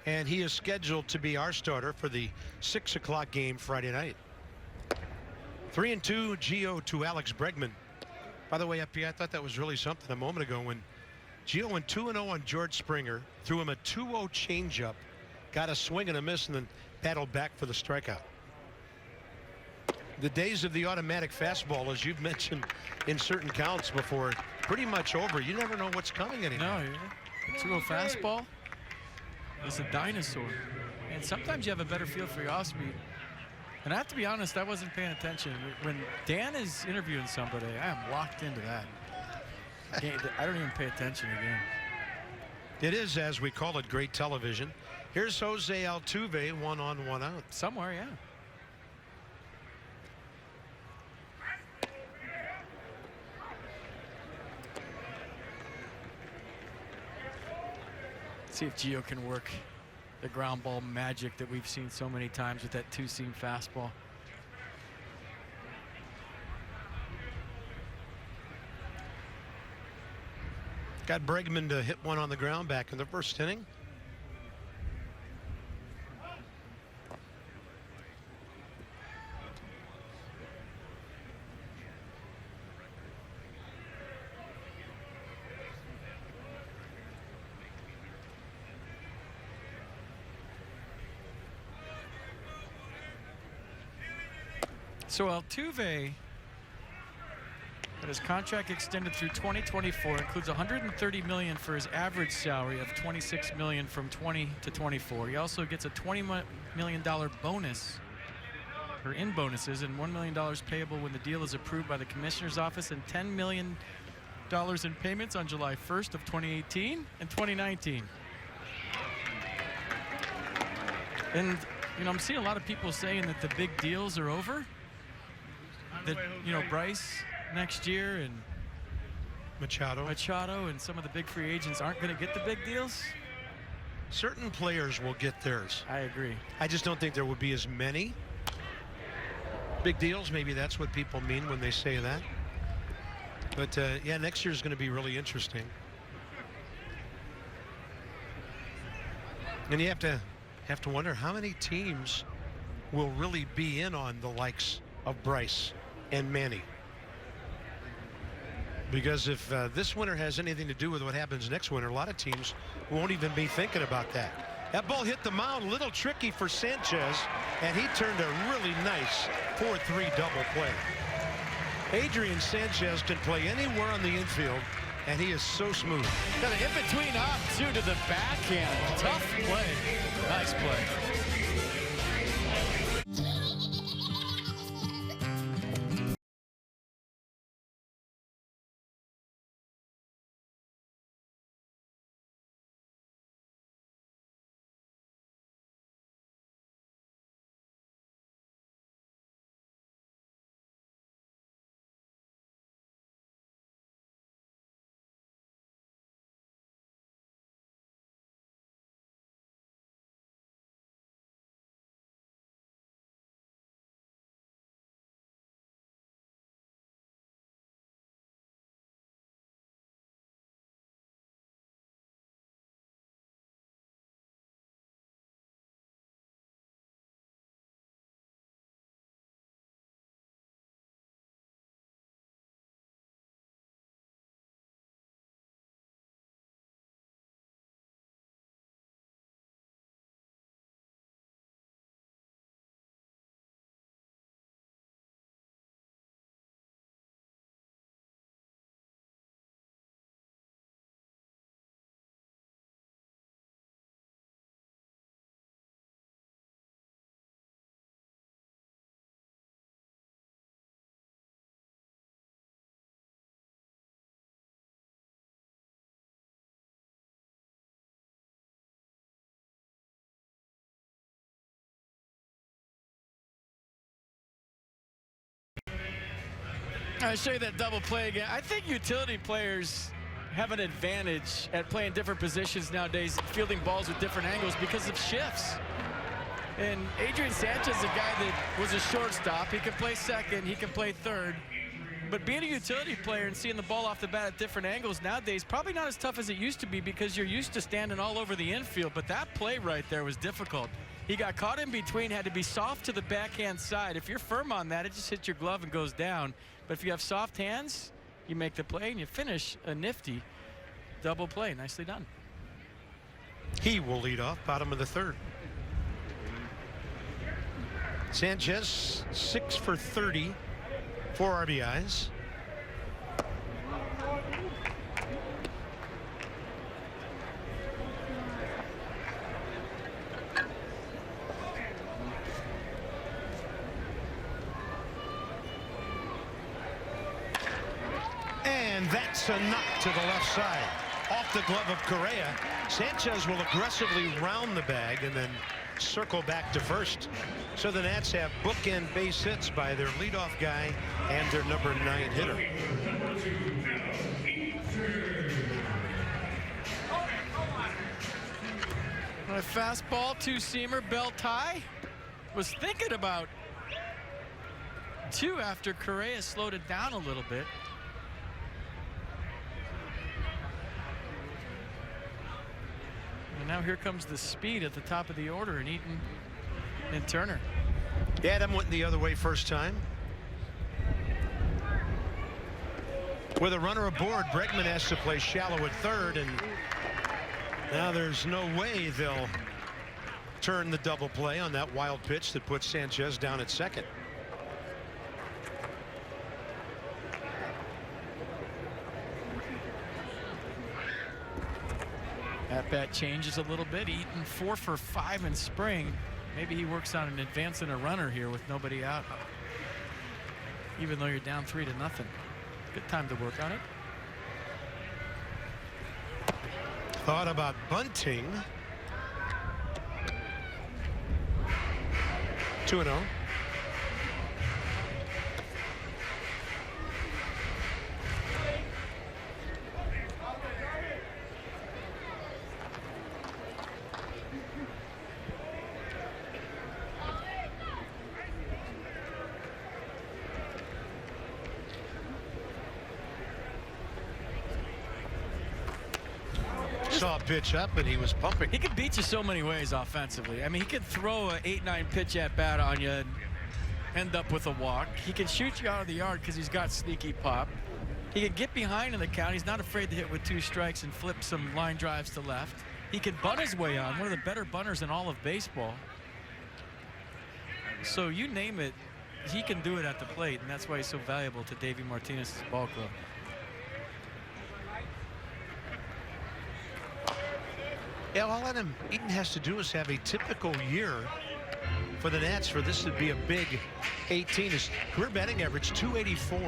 And he is scheduled to be our starter for the 6 o'clock game Friday night. 3-2, Gio to Alex Bregman. By the way, FP, I thought that was really something a moment ago when Gio went 2-0 on George Springer, threw him a 2-0 changeup, got a swing and a miss, and then paddled back for the strikeout. The days of the automatic fastball, as you've mentioned in certain counts before, pretty much over. You never know what's coming anymore. No, 2-0 fastball. It's a dinosaur. And sometimes you have a better feel for your off speed. And I have to be honest, I wasn't paying attention. When Dan is interviewing somebody, I am locked into that. I don't even pay attention again. It is, as we call it, great television. Here's Jose Altuve, 1 on, 1 out. Somewhere, yeah. See if Gio can work the ground ball magic that we've seen so many times with that 2-seam fastball. Got Bregman to hit one on the ground back in the first inning. So Altuve, but his contract extended through 2024, includes $130 million for his average salary of $26 million from 20 to 24. He also gets a $20 million bonus, or in bonuses, and $1 million payable when the deal is approved by the commissioner's office, and $10 million in payments on July 1st of 2018 and 2019. And you know, I'm seeing a lot of people saying that the big deals are over. That, you know, Bryce next year and Machado and some of the big free agents aren't going to get the big deals. Certain players will get theirs. I agree. I just don't think there will be as many big deals. Maybe that's what people mean when they say that. But yeah, next year is going to be really interesting. And you have to wonder how many teams will really be in on the likes of Bryce and Manny. Because if this winter has anything to do with what happens next winter, a lot of teams won't even be thinking about that. That ball hit the mound, a little tricky for Sanchez, and he turned a really nice 4-3 double play. Adrian Sanchez can play anywhere on the infield, and he is so smooth. Got an in-between up, too, to the backhand. Tough play. Nice play. I'll show you that double play again. I think utility players have an advantage at playing different positions nowadays, fielding balls with different angles because of shifts. And Adrian Sanchez is a guy that was a shortstop. He can play second, he can play third. But being a utility player and seeing the ball off the bat at different angles nowadays, probably not as tough as it used to be because you're used to standing all over the infield. But that play right there was difficult. He got caught in between, had to be soft to the backhand side. If you're firm on that, it just hits your glove and goes down. But if you have soft hands, you make the play and you finish a nifty double play. Nicely done. He will lead off, bottom of the third. Sanchez, 6 for 30, 4 RBIs. And that's a knock to the left side. Off the glove of Correa. Sanchez will aggressively round the bag and then circle back to first. So the Nats have bookend base hits by their leadoff guy and their number 9 hitter. A fastball, two-seamer, belt high. Was thinking about 2 after Correa slowed it down a little bit. And now here comes the speed at the top of the order in Eaton and Turner. Adam went the other way first time. With a runner aboard, Bregman has to play shallow at third, and now there's no way they'll turn the double play on that wild pitch that puts Sanchez down at second. At bat changes a little bit. Eaton 4 for 5 in spring. Maybe he works on an advance and a runner here with nobody out, even though you're down 3-0. Good time to work on it. Thought about bunting. 2-0. Saw a pitch up and he was pumping. He can beat you so many ways offensively. I mean, he can throw a 8-9 pitch at bat on you and end up with a walk. He can shoot you out of the yard because he's got sneaky pop. He can get behind in the count. He's not afraid to hit with 2 strikes and flip some line drives to left. He can bunt his way on, one of the better bunters in all of baseball. So you name it, he can do it at the plate, and that's why he's so valuable to Davey Martinez's ball club. Yeah, all Adam Eaton has to do is have a typical year for the Nats for this to be a big 18. His career batting average 284,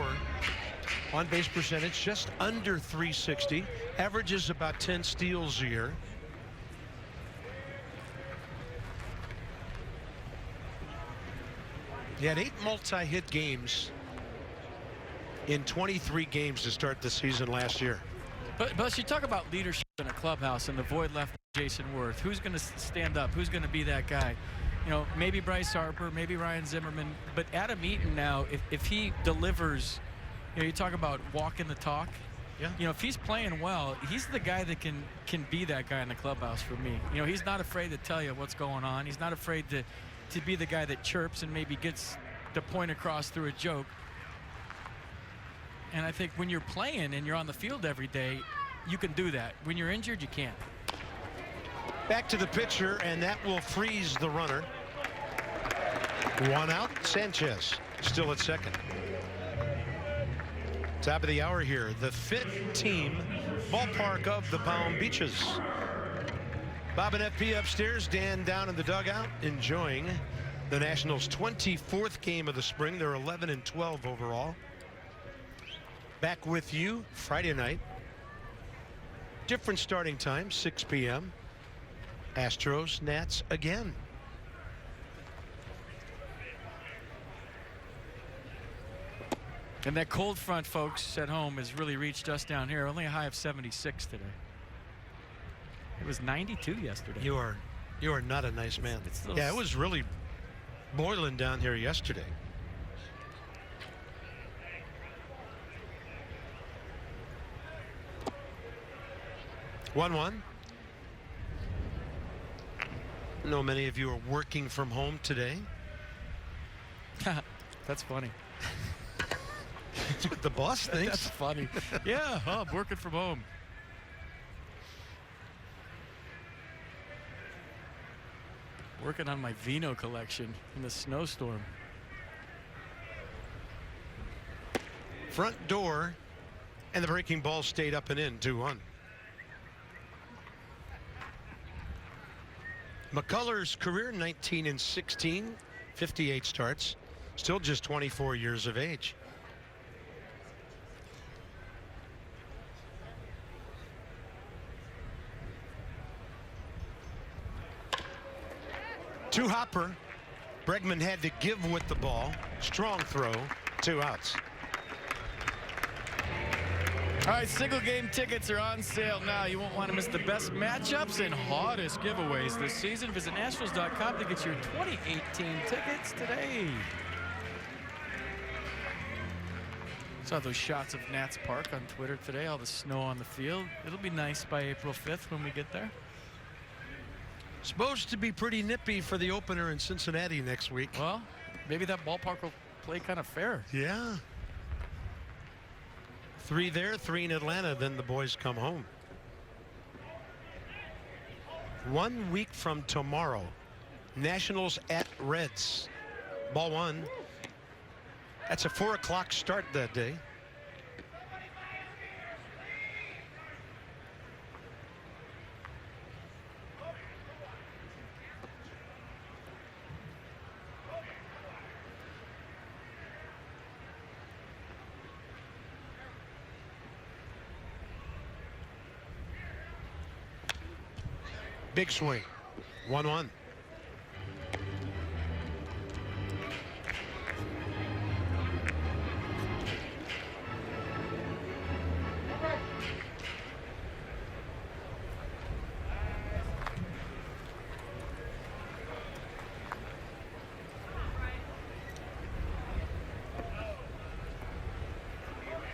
on base percentage just under 360, averages about 10 steals a year. He had 8 multi-hit games in 23 games to start the season last year. But you talk about leadership in a clubhouse and the void left by Jason Worth. Who's going to stand up? Who's going to be that guy? You know, maybe Bryce Harper, maybe Ryan Zimmerman, but Adam Eaton now, if he delivers, you know, you talk about walking the talk. Yeah. You know, if he's playing well, he's the guy that can be that guy in the clubhouse for me. You know, he's not afraid to tell you what's going on. He's not afraid to be the guy that chirps and maybe gets the point across through a joke. And I think when you're playing and you're on the field every day, you can do that. When you're injured, you can't. Back to the pitcher, and that will freeze the runner. 1 out. Sanchez still at second. Top of the hour here. The Fit Team ballpark of the Palm Beaches. Bob and FP upstairs, Dan down in the dugout, enjoying the Nationals' 24th game of the spring. They're 11-12 overall. Back with you Friday night. Different starting time, 6 p.m. Astros, Nats again. And that cold front, folks, at home has really reached us down here. Only a high of 76 today. It was 92 yesterday. You are not a nice man. Yeah, it was really boiling down here yesterday. One. I know many of you are working from home today. That's funny. That's what the boss thinks. That's funny. Yeah, I'm working from home. Working on my vino collection in the snowstorm. Front door, and the breaking ball stayed up and in, 2-1. McCullers' career, 19-16, 58 starts, still just 24 years of age. To Hopper. Bregman had to give with the ball. Strong throw, 2 outs. All right, single game tickets are on sale now. You won't want to miss the best matchups and hottest giveaways this season. Visit Nationals.com to get your 2018 tickets today. Saw those shots of Nats Park on Twitter today, all the snow on the field. It'll be nice by April 5th when we get there. Supposed to be pretty nippy for the opener in Cincinnati next week. Well, maybe that ballpark will play kind of fair. Yeah. 3 there, 3 in Atlanta, then the boys come home. 1 week from tomorrow, Nationals at Reds. Ball 1. That's a 4 o'clock start that day. Big swing. 1-1.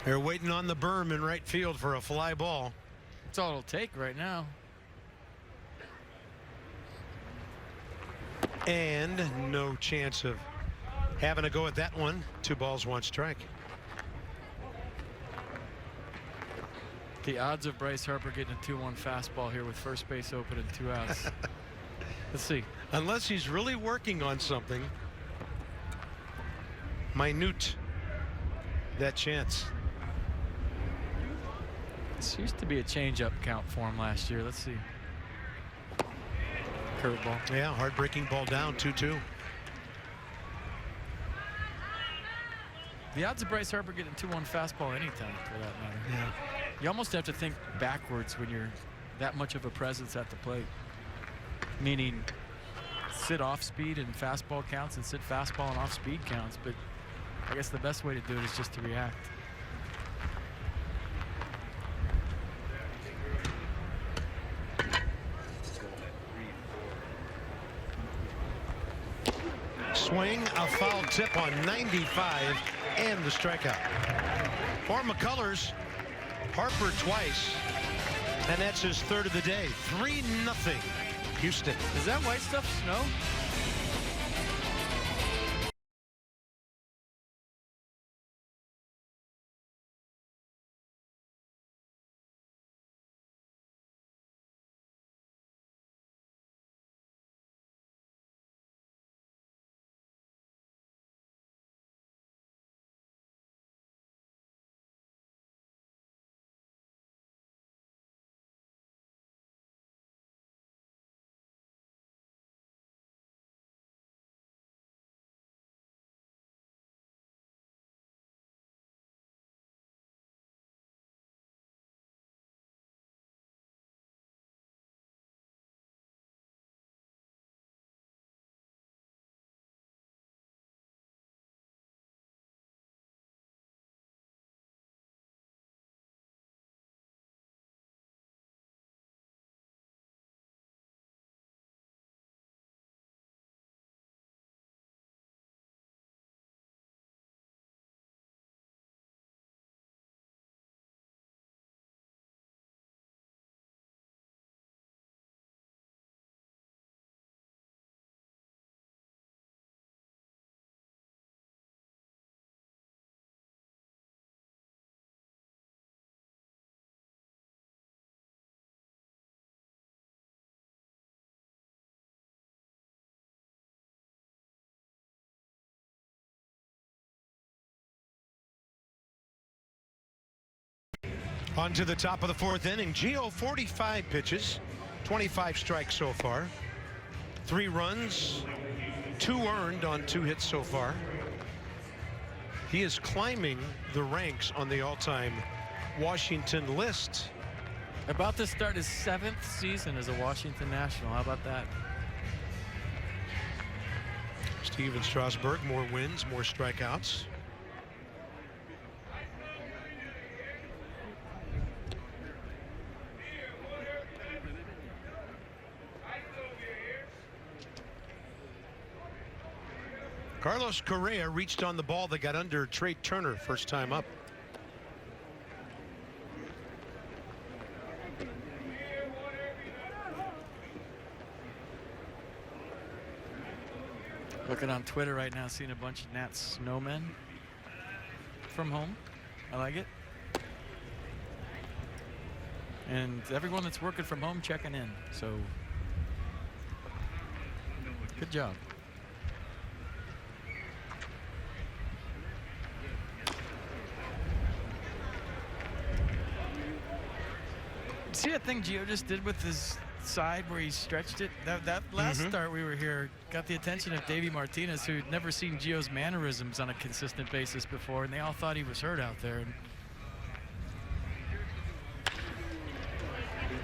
They're waiting on the berm in right field for a fly ball. That's all it'll take right now. And no chance of having to go at that one. 2 balls, 1 strike. The odds of Bryce Harper getting a 2-1 fastball here with first base open and 2 outs. Let's see. Unless he's really working on something. Minute, that chance. This used to be a changeup count for him last year. Let's see. Curveball. Yeah, hard-breaking ball down, 2-2. The odds of Bryce Harper getting a 2-1 fastball anytime, for that matter. Yeah. You almost have to think backwards when you're that much of a presence at the plate. Meaning sit off speed and fastball counts and sit fastball and off speed counts. But I guess the best way to do it is just to react. Swing, a foul tip on 95, and the strikeout. For McCullers, Harper twice, and that's his 3rd of the day. 3-0, Houston. Is that white stuff snow? On to the top of the 4th inning. Gio, 45 pitches, 25 strikes so far. 3 runs, 2 earned on 2 hits so far. He is climbing the ranks on the all-time Washington list. About to start his 7th season as a Washington National. How about that? Steven Strasburg, more wins, more strikeouts. Carlos Correa reached on the ball that got under Trey Turner first time up. Looking on Twitter right now, seeing a bunch of Nats snowmen from home. I like it. And everyone that's working from home checking in. So good job. See that thing Gio just did with his side where he stretched it? That last start we were here got the attention of Davey Martinez, who'd never seen Gio's mannerisms on a consistent basis before, and they all thought he was hurt out there. And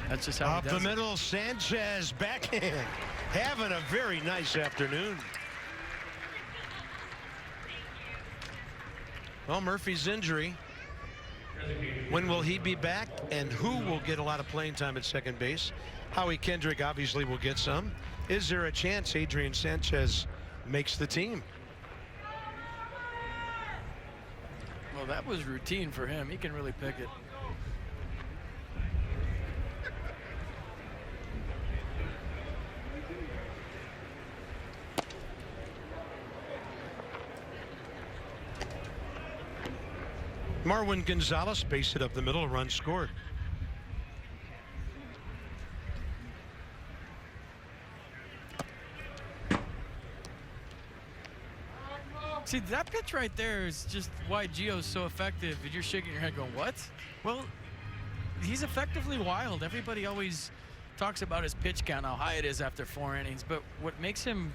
that's just how up he does the middle, Sanchez backhand, having a very nice afternoon. Well, Murphy's injury. When will he be back, and who will get a lot of playing time at second base? Howie Kendrick obviously will get some. Is there a chance Adrian Sanchez makes the team? Well, that was routine for him. He can really pick it. Marwin Gonzalez based it up the middle, a run scored. See, that pitch right there is just why Gio's so effective. And you're shaking your head going, what? Well, he's effectively wild. Everybody always talks about his pitch count, how high it is after 4 innings. But what makes him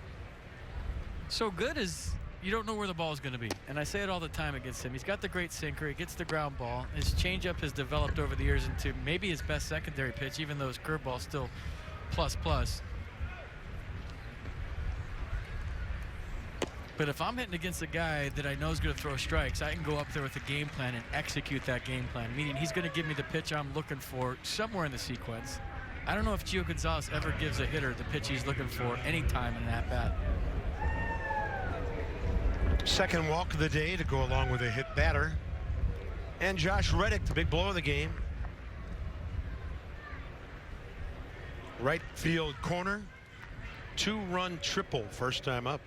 so good is you don't know where the ball is going to be. And I say it all the time against him. He's got the great sinker. He gets the ground ball. His changeup has developed over the years into maybe his best secondary pitch, even though his curveball's still plus. But if I'm hitting against a guy that I know is going to throw strikes, I can go up there with a game plan and execute that game plan, meaning he's going to give me the pitch I'm looking for somewhere in the sequence. I don't know if Gio Gonzalez ever gives a hitter the pitch he's looking for any time in that bat. Second walk of the day to go along with a hit batter. And Josh Reddick, the big blow of the game. Right field corner. 2-run triple, first time up.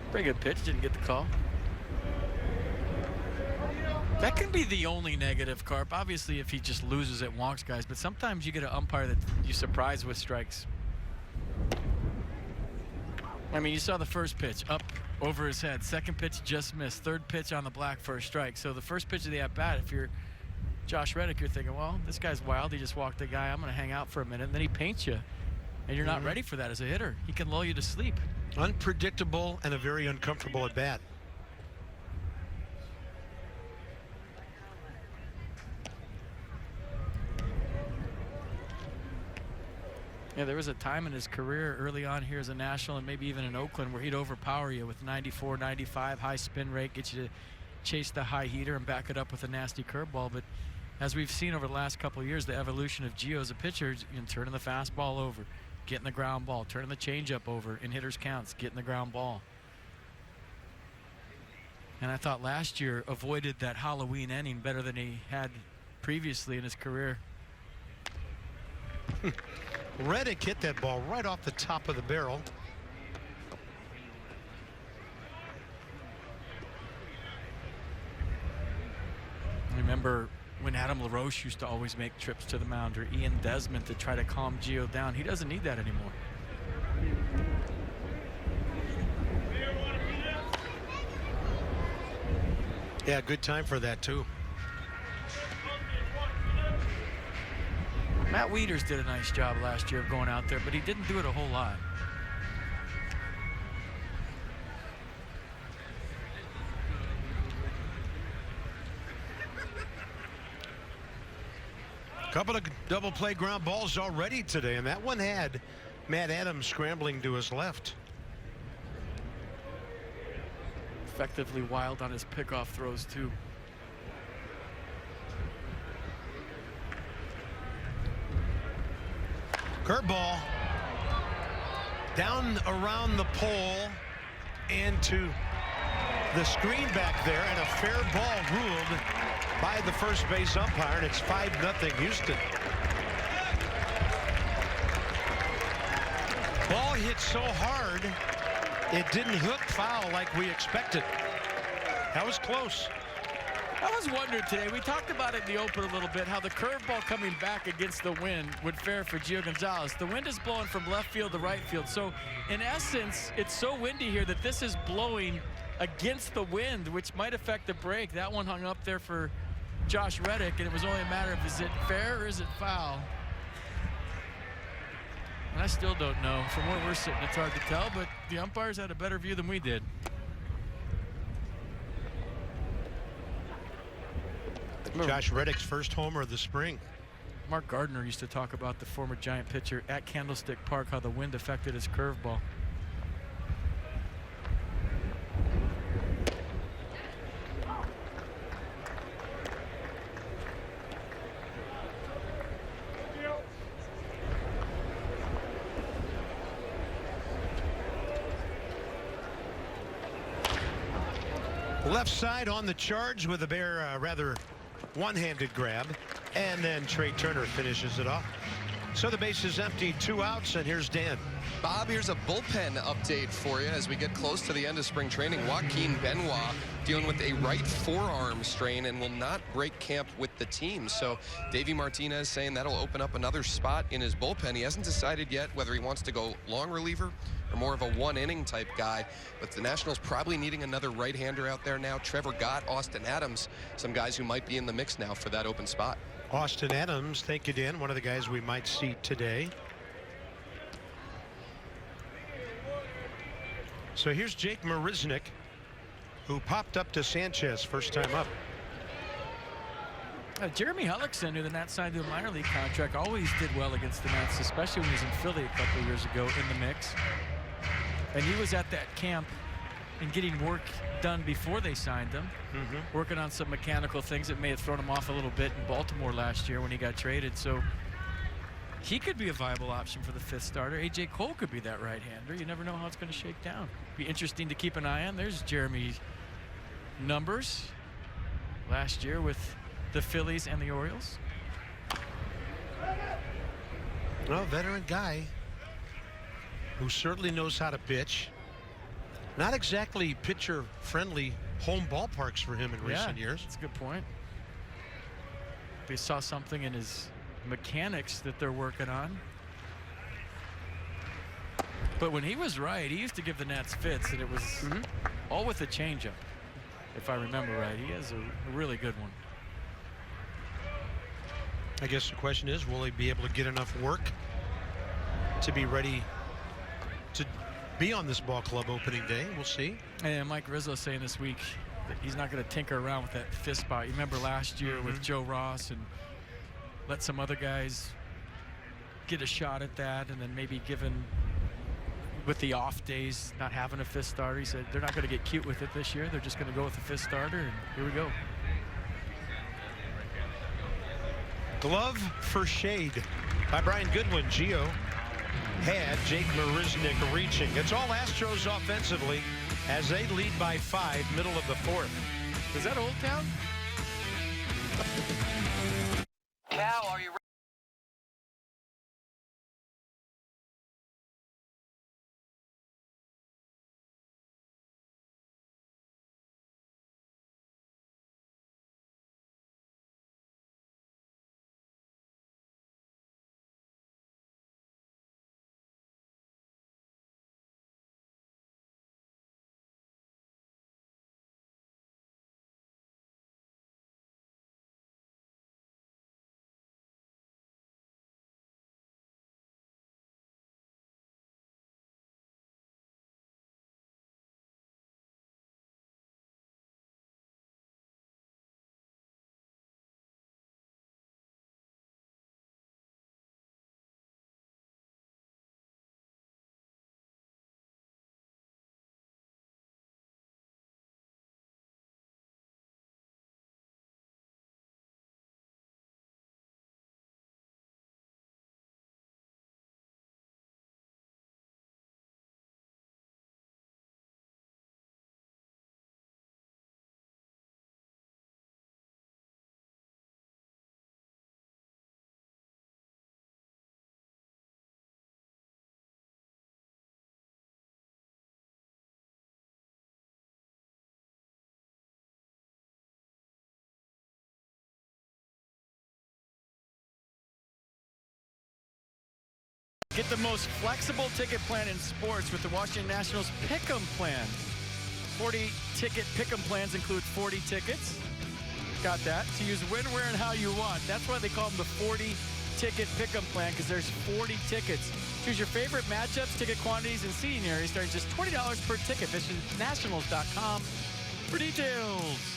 Pretty good pitch, didn't get the call. That can be the only negative, Carp. Obviously, if he just loses it, wonks guys, but sometimes you get an umpire that you surprise with strikes. I mean, you saw the first pitch up over his head. Second pitch just missed. Third pitch on the black for a strike. So the first pitch of the at-bat, if you're Josh Reddick, you're thinking, well, this guy's wild. He just walked the guy. I'm going to hang out for a minute. And then he paints you, and you're not ready for that as a hitter. He can lull you to sleep. Unpredictable and a very uncomfortable at bat. Yeah, there was a time in his career early on here as a National and maybe even in Oakland where he'd overpower you with 94, 95, high spin rate, get you to chase the high heater and back it up with a nasty curveball. But as we've seen over the last couple of years, the evolution of Gio as a pitcher, turning the fastball over, getting the ground ball, turning the changeup over in hitters' counts, getting the ground ball. And I thought last year avoided that Halloween inning better than he had previously in his career. Reddick hit that ball right off the top of the barrel. Remember when Adam LaRoche used to always make trips to the mound, or Ian Desmond to try to calm Gio down. He doesn't need that anymore. Yeah, good time for that too. Matt Wieters did a nice job last year of going out there, but he didn't do it a whole lot. Couple of double play ground balls already today, and that one had Matt Adams scrambling to his left. Effectively wild on his pickoff throws too. Curveball down around the pole and to the screen back there, and a fair ball ruled by the first base umpire, and it's 5-0 Houston. Ball hit so hard it didn't hook foul like we expected. That was close. I was wondering today, we talked about it in the open a little bit, how the curveball coming back against the wind would fare for Gio Gonzalez. The wind is blowing from left field to right field. So in essence, it's so windy here that this is blowing against the wind, which might affect the break. That one hung up there for Josh Reddick, and it was only a matter of, is it fair or is it foul? And I still don't know. From where we're sitting, it's hard to tell, but the umpires had a better view than we did. Josh Reddick's first homer of the spring. Mark Gardner used to talk about the former Giant pitcher at Candlestick Park, how the wind affected his curveball. Left side on the charge with a rather one-handed grab, and then Trey Turner finishes it off. So the base is empty, 2 outs, and here's Dan. Bob, here's a bullpen update for you as we get close to the end of spring training. Joaquin Benoit dealing with a right forearm strain and will not break camp with the team. So Davey Martinez saying that'll open up another spot in his bullpen. He hasn't decided yet whether he wants to go long reliever or more of a one-inning type guy. But the Nationals probably needing another right-hander out there now. Trevor Gott, Austin Adams, some guys who might be in the mix now for that open spot. Austin Adams, thank you, Dan. One of the guys we might see today. So here's Jake Marisnick, who popped up to Sanchez first time up. Jeremy Hellickson, who the Nats signed to a minor league contract, always did well against the Nats, especially when he was in Philly a couple of years ago in the mix. And he was at that camp and getting work done before they signed him, working on some mechanical things that may have thrown him off a little bit in Baltimore last year when he got traded. So he could be a viable option for the 5th starter. A.J. Cole could be that right-hander. You never know how it's going to shake down. Be interesting to keep an eye on. There's Jeremy's numbers last year with the Phillies and the Orioles. Well, veteran guy who certainly knows how to pitch. Not exactly pitcher-friendly home ballparks for him in recent years. That's a good point. They saw something in his mechanics that they're working on. But when he was right, he used to give the Nats fits, and it was all with a changeup, if I remember right. He has a really good one. I guess the question is, will he be able to get enough work to be ready to be on this ball club opening day? We'll see. And Mike Rizzo saying this week that he's not going to tinker around with that fifth spot. You remember last year with Joe Ross, and let some other guys get a shot at that, and then maybe given with the off days not having a fifth starter, he said they're not going to get cute with it this year. They're just going to go with the fifth starter, and here we go. Glove for shade by Brian Goodwin. Gio had Jake Marisnick reaching. It's all Astros offensively as they lead by 5, middle of the 4th. Is that Old Town? Cal, are you ready? Get the most flexible ticket plan in sports with the Washington Nationals Pick'em plan. 40 ticket Pick'em plans include 40 tickets. Got that. To use when, where, and how you want. That's why they call them the 40 ticket Pick'em plan, because there's 40 tickets. Choose your favorite matchups, ticket quantities, and seating areas starting just $20 per ticket. Visit nationals.com for details.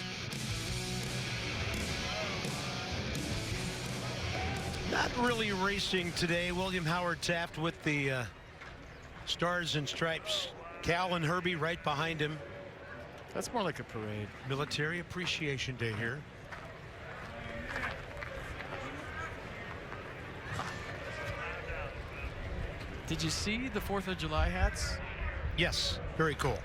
Not really racing today. William Howard Taft with the Stars and Stripes. Cal and Herbie right behind him. That's more like a parade. Military Appreciation Day here. Did you see the 4th of July hats? Yes, very cool.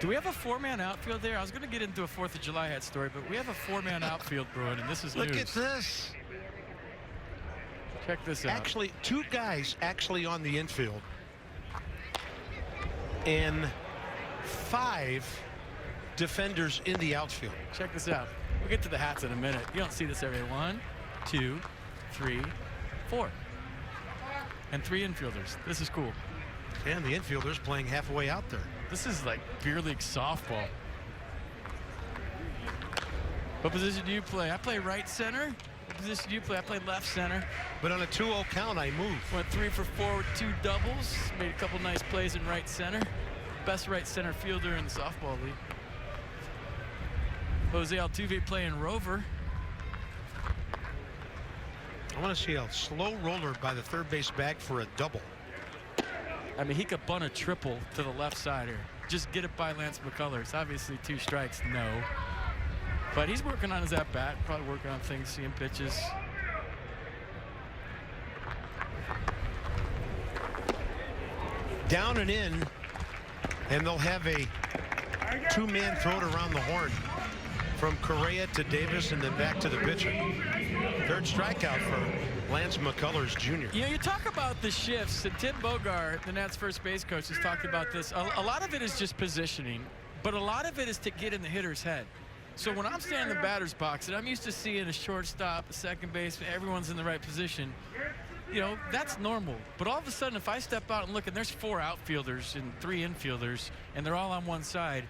Do we have a 4-man outfield there? I was going to get into a 4th of July hat story, but we have a 4-man outfield, Bruin, and this is Look news. at this. Check this out. Actually, 2 guys actually on the infield. And 5 defenders in the outfield. Check this out. We'll get to the hats in a minute. You don't see this every day. 1, 2, 3, 4. And 3 infielders. This is cool. And the infielders playing halfway out there. This is like beer league softball. What position do you play? I play right center. What position do you play? I play left center. But on a 2-0 count, I move. Went 3 for 4 with 2 doubles. Made a couple nice plays in right center. Best right center fielder in the softball league. Jose Altuve playing rover. I want to see a slow roller by the third base bag for a double. I mean, he could bunt a triple to the left side here. Just get it by Lance McCullers. Obviously, 2 strikes, no. But he's working on his at-bat, probably working on things, seeing pitches. Down and in, and they'll have a 2-man throw it around the horn from Correa to Davis and then back to the pitcher. 3rd strikeout for Lance McCullers Jr. You know, you talk about the shifts, and Tim Bogart, the Nats first base coach, has talked about this. A lot of it is just positioning, but a lot of it is to get in the hitter's head. So when I'm standing in the batter's box and I'm used to seeing a shortstop, a second baseman, everyone's in the right position, you know, that's normal. But all of a sudden, if I step out and look and there's 4 outfielders and 3 infielders and they're all on one side,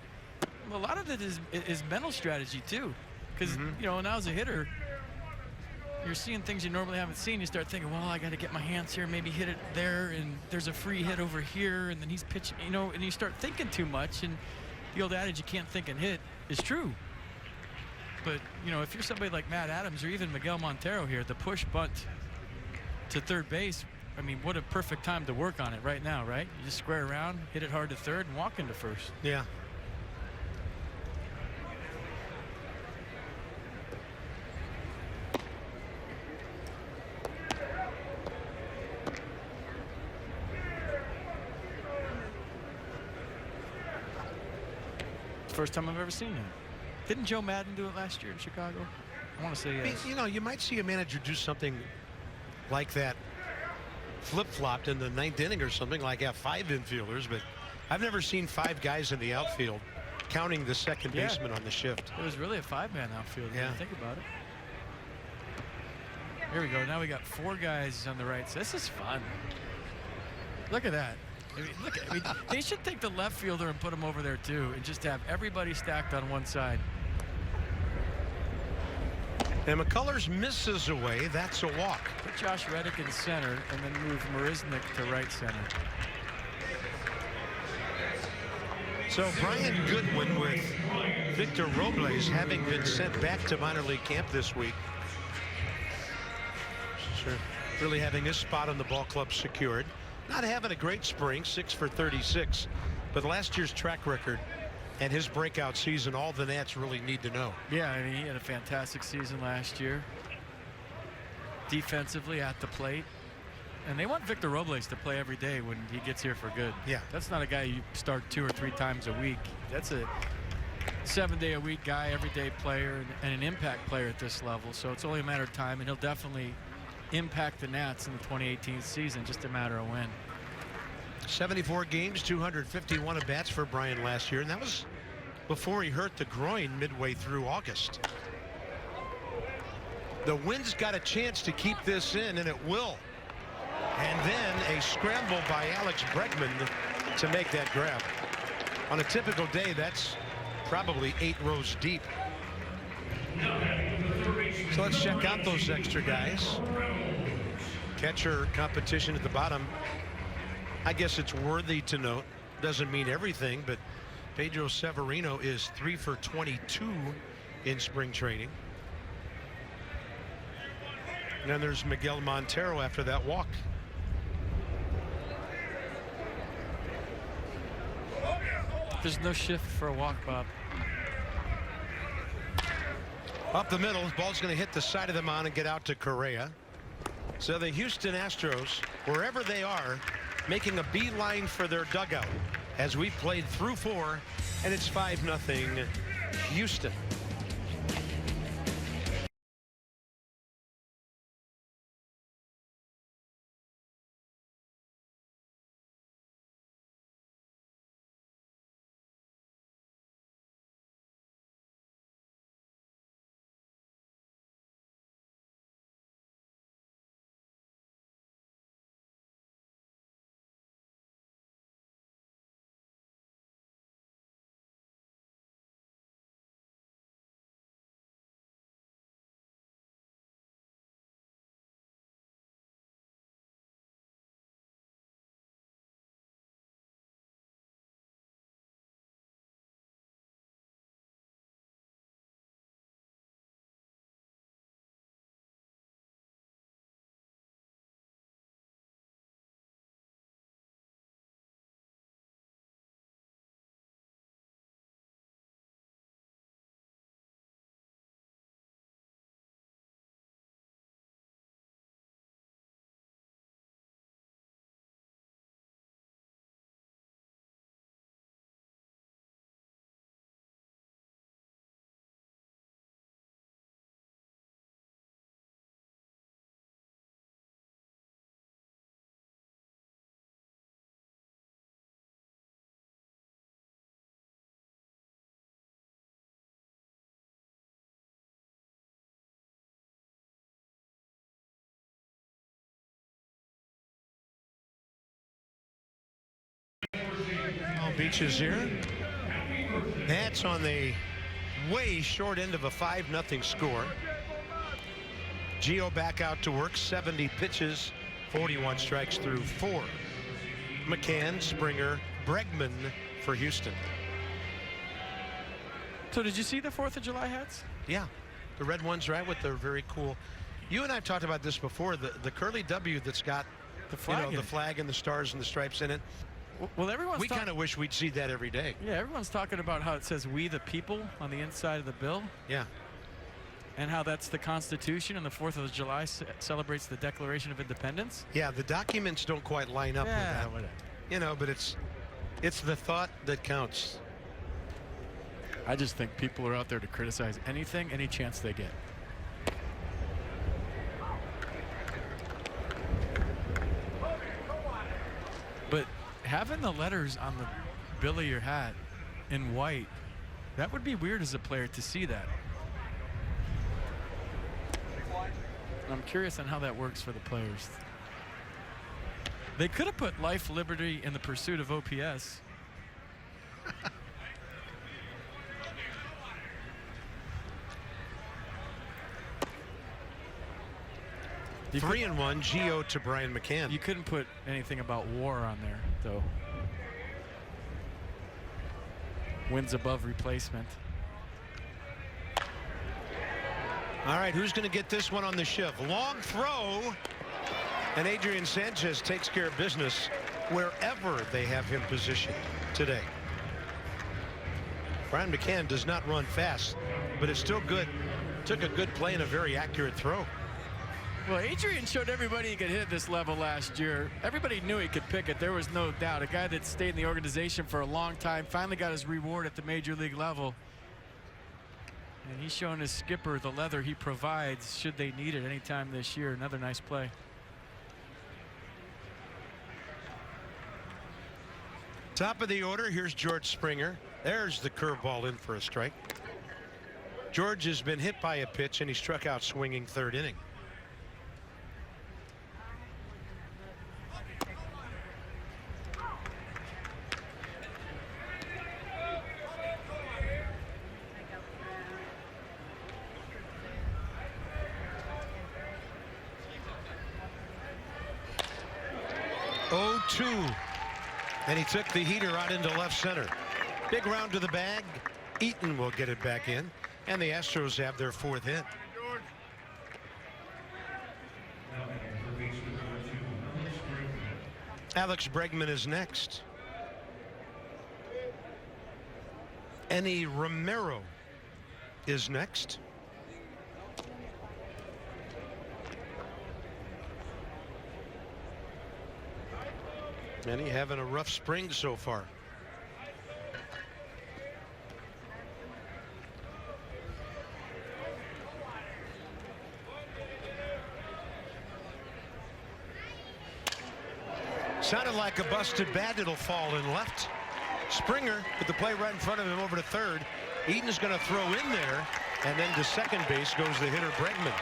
well, a lot of it is mental strategy too. Because, you know, now as a hitter, you're seeing things you normally haven't seen. You start thinking, well, I got to get my hands here, maybe hit it there, and there's a free hit over here, and then he's pitching, you know, and you start thinking too much. And the old adage, you can't think and hit, is true. But, you know, if you're somebody like Matt Adams or even Miguel Montero here, the push bunt to third base, I mean, what a perfect time to work on it right now, right? You just square around, hit it hard to third, and walk into first. Yeah. First time I've ever seen it. Didn't Joe Madden do it last year in Chicago? I want to say yes. You know, you might see a manager do something like that, flip-flopped in the 9th inning or something, like have 5 infielders, but I've never seen 5 guys in the outfield, counting the second baseman on the shift. It was really a 5-man outfield when you think about it. Here we go. Now we got 4 guys on the right. So this is fun. Look at that. I mean, they should take the left fielder and put him over there too, and just have everybody stacked on one side. And McCullers misses away. That's a walk. Put Josh Reddick in center and then move Marisnik to right center. So Brian Goodwin with Victor Robles having been sent back to minor league camp this week. Sure. Really having his spot on the ball club secured. Not having a great spring, 6 for 36, but last year's track record and his breakout season, all the Nats really need to know. Yeah, I mean, he had a fantastic season last year. Defensively at the plate. And they want Victor Robles to play every day when he gets here for good. Yeah. That's not a guy you start 2 or 3 times a week. That's a 7-day-a-week guy, everyday player, and an impact player at this level. So it's only a matter of time, and he'll definitely impact the Nats in the 2018 season, just a matter of when. 74 games, 251 at bats for Brian last year, and that was before he hurt the groin midway through August. The wind's got a chance to keep this in, and it will. And then a scramble by Alex Bregman to make that grab. On a typical day, that's probably 8 rows deep. So let's check out those extra guys. Catcher competition at the bottom. I guess it's worthy to note. Doesn't mean everything, but Pedro Severino is 3 for 22 in spring training. And then there's Miguel Montero after that walk. There's no shift for a walk, Bob. Up the middle, ball's going to hit the side of the mound and get out to Correa. So the Houston Astros, wherever they are, making a beeline for their dugout as we played through 4, and it's 5-0 Houston. Beach is here. That's on the way short end of a 5-0 score. Gio back out to work. 70 pitches, 41 strikes through 4. McCann, Springer, Bregman for Houston. So did you see the 4th of July hats? Yeah, the red ones, right, with the very cool. You and I have talked about this before. The curly W that's got The flag, the flag and the stars and the stripes in it. Well, everyone's We kind of wish we'd see that every day. Yeah, everyone's talking about how it says "We the People" on the inside of the bill. Yeah. And how that's the Constitution, and the 4th of July celebrates the Declaration of Independence. Yeah, the documents don't quite line up with that. Whatever. You know, but it's the thought that counts. I just think people are out there to criticize anything, any chance they get. But having the letters on the bill of your hat in white, that would be weird as a player to see that. I'm curious on how that works for the players. They could have put life, liberty, in the pursuit of OPS. 3-1, Gio to Brian McCann. You couldn't put anything about war on there, though. Wins above replacement. All right, who's going to get this one on the shift? Long throw, and Adrian Sanchez takes care of business wherever they have him positioned today. Brian McCann does not run fast, but it's still good. Took a good play and a very accurate throw. Well, Adrian showed everybody he could hit this level last year. Everybody knew he could pick it. There was no doubt. A guy that stayed in the organization for a long time, finally got his reward at the major league level. And he's showing his skipper the leather he provides should they need it anytime this year. Another nice play. Top of the order, here's George Springer. There's the curveball in for a strike. George has been hit by a pitch and he struck out swinging third inning. Oh, 2. And he took the heater out into left center. Big round to the bag. Eaton will get it back in. And the Astros have their 4th hit. Alex Bregman is next. Enny Romero is next. Enny having a rough spring so far. Sounded like a busted bat. It'll fall in left. Springer with the play right in front of him over to third. Eaton's going to throw in there, and then to second base goes the hitter Bregman.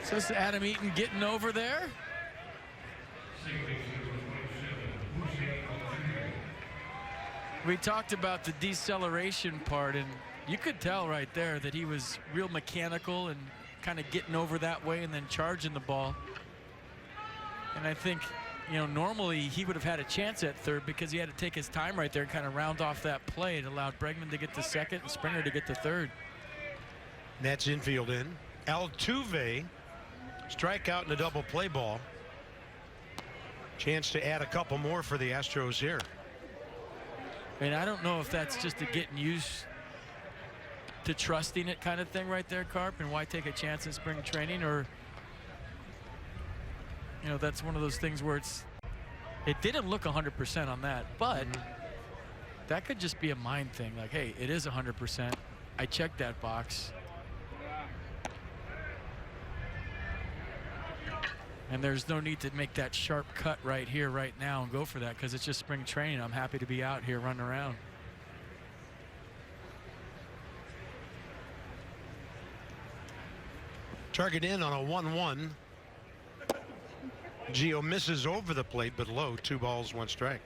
So this is Adam Eaton getting over there. We talked about the deceleration part, and you could tell right there that he was real mechanical and kind of getting over that way and then charging the ball. And I think, you know, normally he would have had a chance at third because he had to take his time right there and kind of round off that play. It allowed Bregman to get to second and Springer to get to third. That's infield in. Altuve, strikeout and a double play ball. Chance to add a couple more for the Astros here. And I don't know if that's just a getting used to trusting it kind of thing right there, Carp, and why take a chance in spring training, or, you know, that's one of those things where it didn't look 100% on that, but that could just be a mind thing. Like, hey, it is 100%. I checked that box. And there's no need to make that sharp cut right here, right now, and go for that because it's just spring training. I'm happy to be out here running around. Target in on a 1-1. Gio misses over the plate, but low. 2 balls, 1 strike.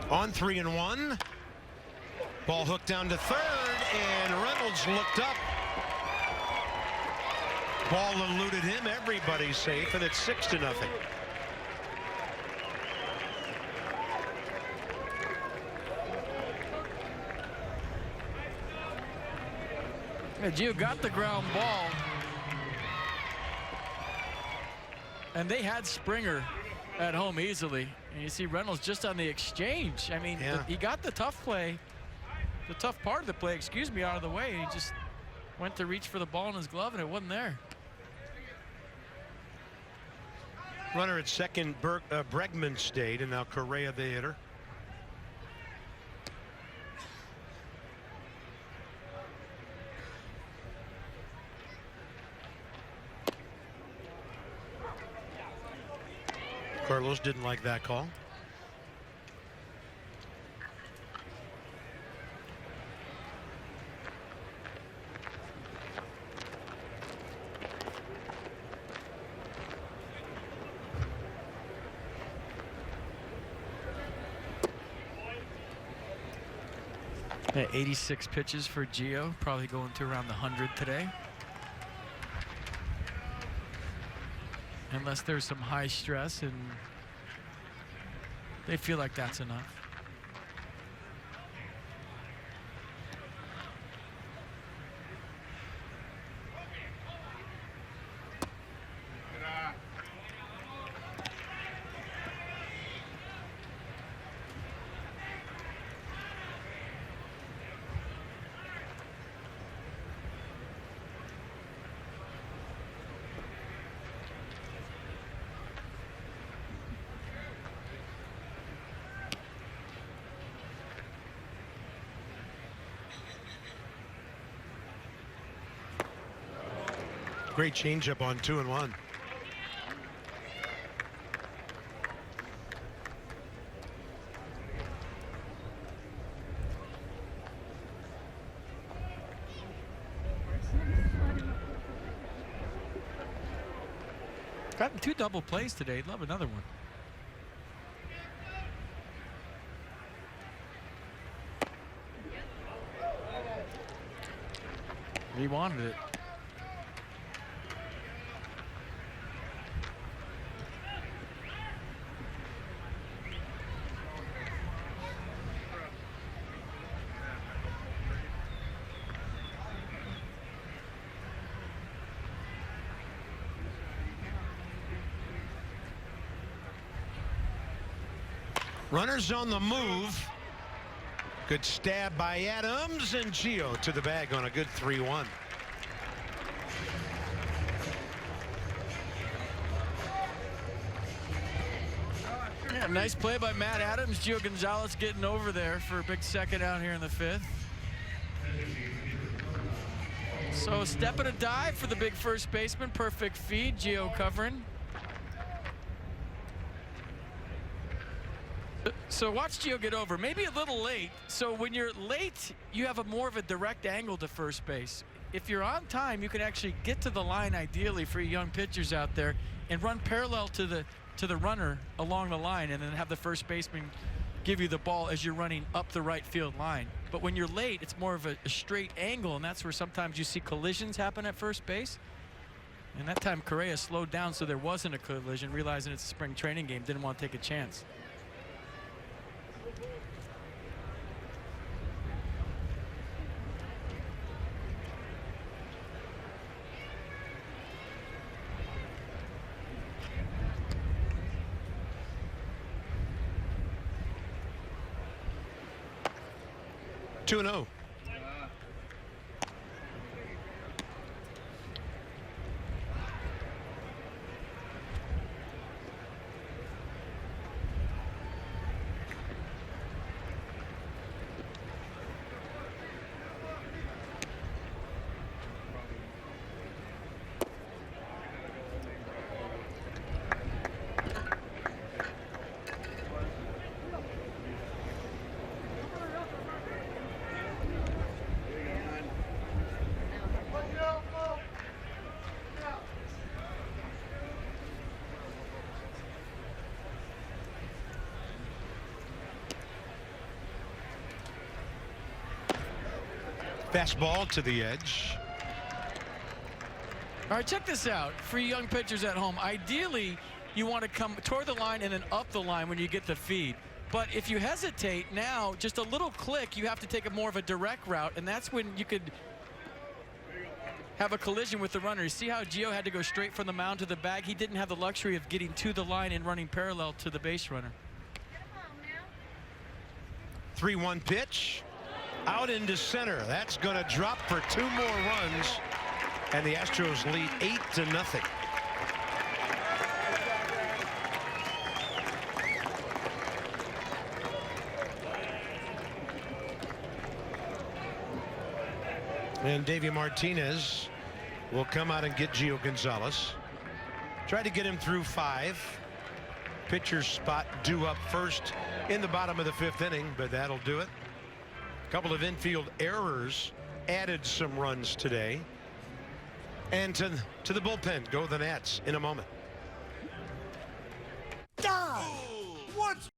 On 3-1. Ball hooked down to third, and Reynolds looked up. Ball eluded him. Everybody's safe, and it's 6-0. Yeah, Gio got the ground ball, and they had Springer at home easily. And you see Reynolds just on the exchange. I mean, yeah. He got the tough play, the tough part of the play, excuse me, out of the way. He just went to reach for the ball in his glove, and it wasn't there. Runner at second, Bregman stayed, and now Correa the hitter. Carlos didn't like that call. Yeah, 86 pitches for Gio, probably going to around the 100 today. Unless there's some high stress and they feel like that's enough. Great changeup on 2-1. Got 2 double plays today. Love another one. He wanted it. Runners on the move. Good stab by Adams, and Gio to the bag on a good 3-1. Yeah, nice play by Matt Adams. Gio Gonzalez getting over there for a big second out here in the 5th. So step and a dive for the big first baseman. Perfect feed. Gio covering. So watch Gio get over, maybe a little late. So when you're late, you have more of a direct angle to first base. If you're on time, you can actually get to the line ideally for young pitchers out there and run parallel to the runner along the line, and then have the first baseman give you the ball as you're running up the right field line. But when you're late, it's more of a straight angle, and that's where sometimes you see collisions happen at first base. And that time Correa slowed down so there wasn't a collision, realizing it's a spring training game, didn't want to take a chance. Two and 0. Fastball to the edge. All right, check this out. For young pitchers at home, ideally, you want to come toward the line and then up the line when you get the feed. But if you hesitate now, just a little click, you have to take a more of a direct route, and that's when you could have a collision with the runner. You see how Gio had to go straight from the mound to the bag? He didn't have the luxury of getting to the line and running parallel to the base runner. 3-1 pitch. Out into center. That's going to drop for 2 more runs, and the Astros lead 8-0. And Davey Martinez will come out and get Gio Gonzalez. Try to get him through 5. Pitcher's spot due up first in the bottom of the 5th inning, but that'll do it. Couple of infield errors added some runs today. And to the bullpen go the Nats in a moment. What's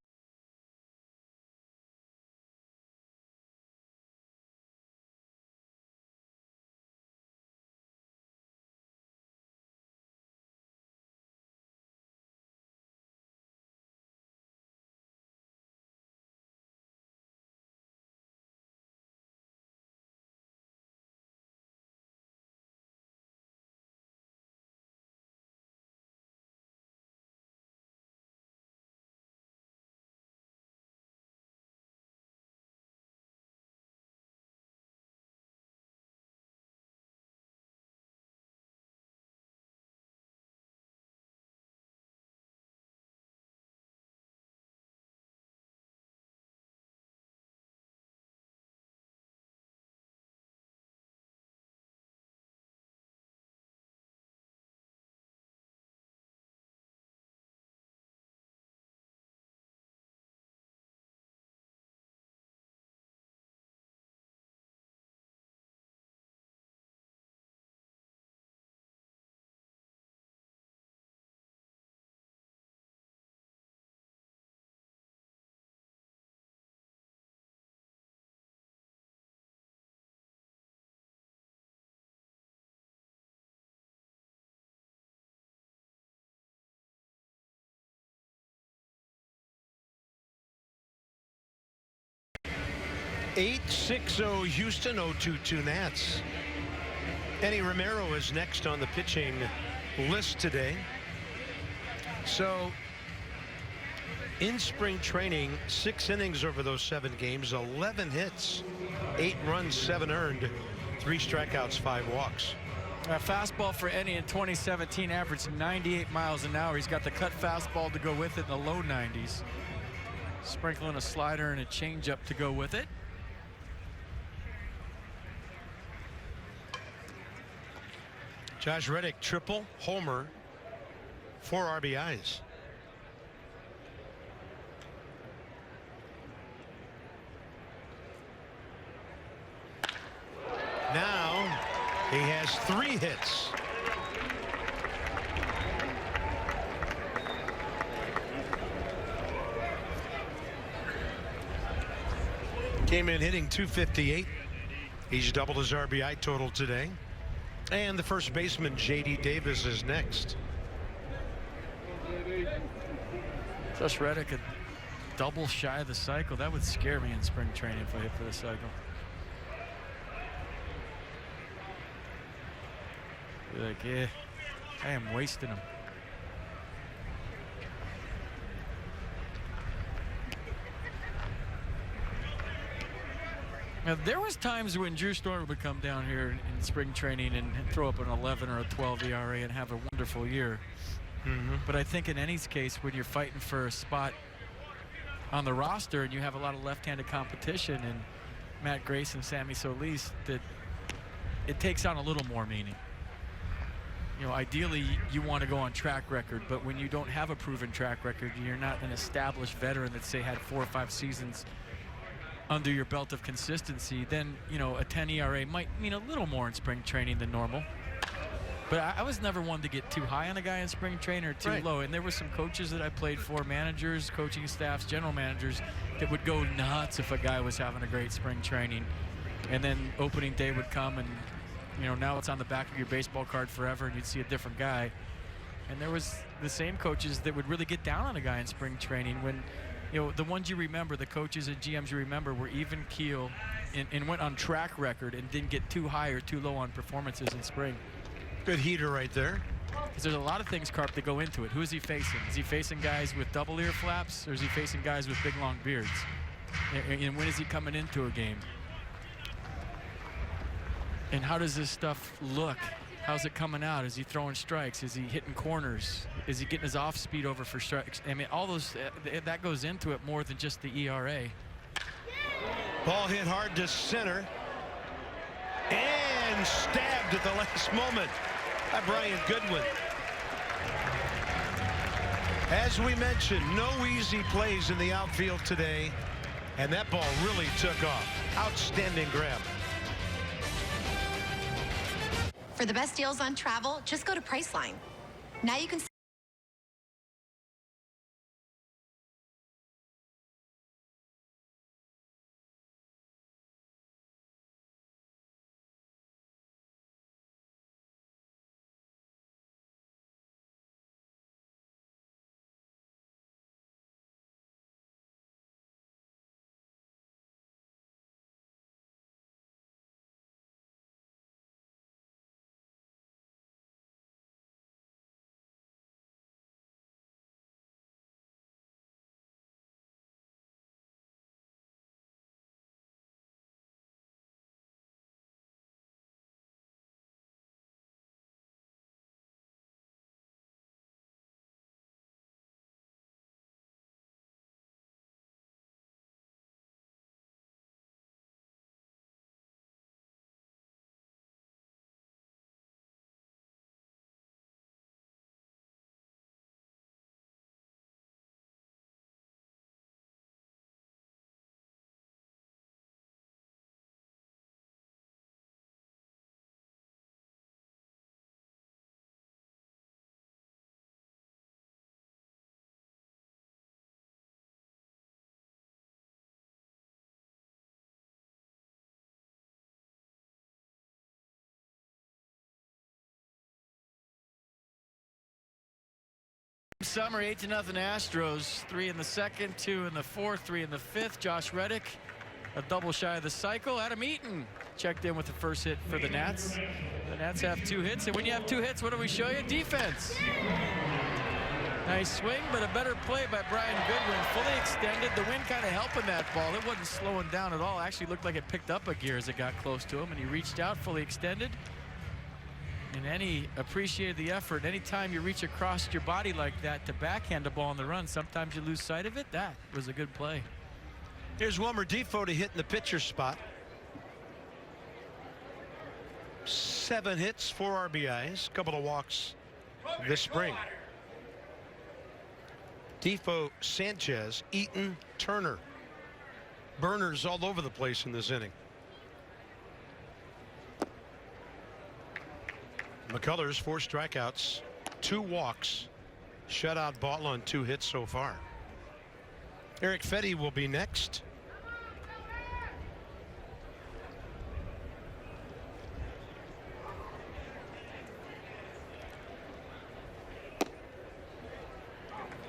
8-6-0 Houston, 0-2-2 Nats. Eddie Romero is next on the pitching list today. So in spring training, 6 innings over those 7 games, 11 hits, 8 runs, 7 earned, 3 strikeouts, 5 walks. Fastball for Eddie in 2017 averaged 98 miles an hour. He's got the cut fastball to go with it in the low 90s. Sprinkling a slider and a changeup to go with it. Josh Reddick, triple, homer, 4 RBIs. Now he has 3 hits. Came in hitting .258. He's doubled his RBI total today. And the first baseman, J.D. Davis, is next. Josh Reddick, a double shy of the cycle. That would scare me in spring training if I hit for the cycle. Be like, yeah, I am wasting him. Now, there was times when Drew Storer would come down here in spring training and throw up an 11 or a 12 ERA and have a wonderful year. But I think in Eddie's case, when you're fighting for a spot on the roster and you have a lot of left-handed competition and Matt Grace and Sammy Solis, that it takes on a little more meaning. You know, ideally you want to go on track record, but when you don't have a proven track record, you're not an established veteran that, say, had 4 or 5 seasons under your belt of consistency, then, you know, a 10 ERA might mean a little more in spring training than normal. But I was never one to get too high on a guy in spring training or too low. And there were some coaches that I played for, managers, coaching staffs, general managers, that would go nuts if a guy was having a great spring training. And then opening day would come and, you know, now it's on the back of your baseball card forever and you'd see a different guy. And there was the same coaches that would really get down on a guy in spring training when, you know, the ones you remember, the coaches and GMs you remember were even keel and went on track record and didn't get too high or too low on performances in spring. Good heater right there. Because there's a lot of things, Carp, that go into it. Who is he facing? Is he facing guys with double ear flaps, or is he facing guys with big, long beards? And when is he coming into a game? And how does this stuff look? How's it coming out? Is he throwing strikes? Is he hitting corners? Is he getting his off speed over for strikes? I mean, all those, that goes into it more than just the ERA. Ball hit hard to center. And stabbed at the last moment by Brian Goodwin. As we mentioned, no easy plays in the outfield today, and that ball really took off. Outstanding grab. For the best deals on travel, just go to Priceline. Now you can Summer 8-0 Astros. 3 in the second, 2 in the fourth, 3 in the fifth. Josh Reddick A double shy of the cycle. Adam Eaton checked in with the first hit for the Nats. The Nats have 2 hits, and when you have 2 hits, what do we show you? Defense. Nice swing, but a better play by Brian Goodwin. Fully extended. The wind kind of helping that ball. It wasn't slowing down at all. Actually looked like it picked up a gear as it got close to him, and he reached out, fully extended. And he appreciated the effort. Anytime you reach across your body like that to backhand the ball on the run, sometimes you lose sight of it. That was a good play. Here's Wilmer Defoe to hit in the pitcher spot. 7 hits, 4 RBIs, couple of walks this spring. Defoe, Sanchez, Eaton, Turner. Burners all over the place in this inning. McCullers, 4 strikeouts, 2 walks, shutout ball on 2 hits so far. Eric Fetty will be next.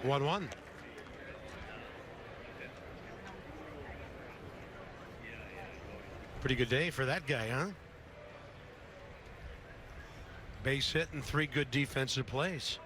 One. Pretty good day for that guy, huh? Base hit and 3 good defensive plays.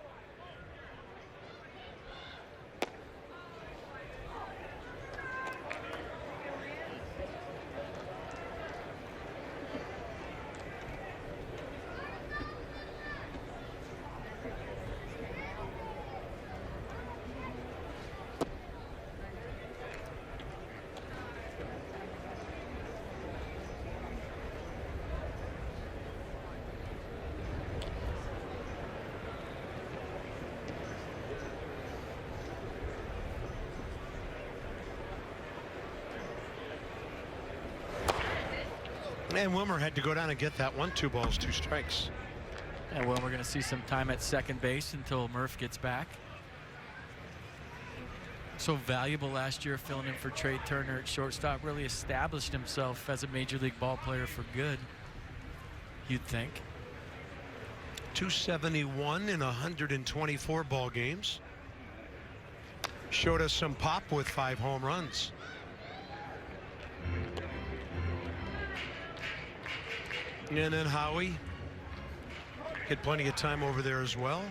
And Wilmer had to go down and get that one. 2 balls, 2 strikes. And well, we're going to see some time at second base until Murph gets back. So valuable last year filling in for Trey Turner at shortstop. Really established himself as a major league ball player for good, you'd think. 271 in 124 ball games. Showed us some pop with 5 home runs. And then Howie had plenty of time over there as well.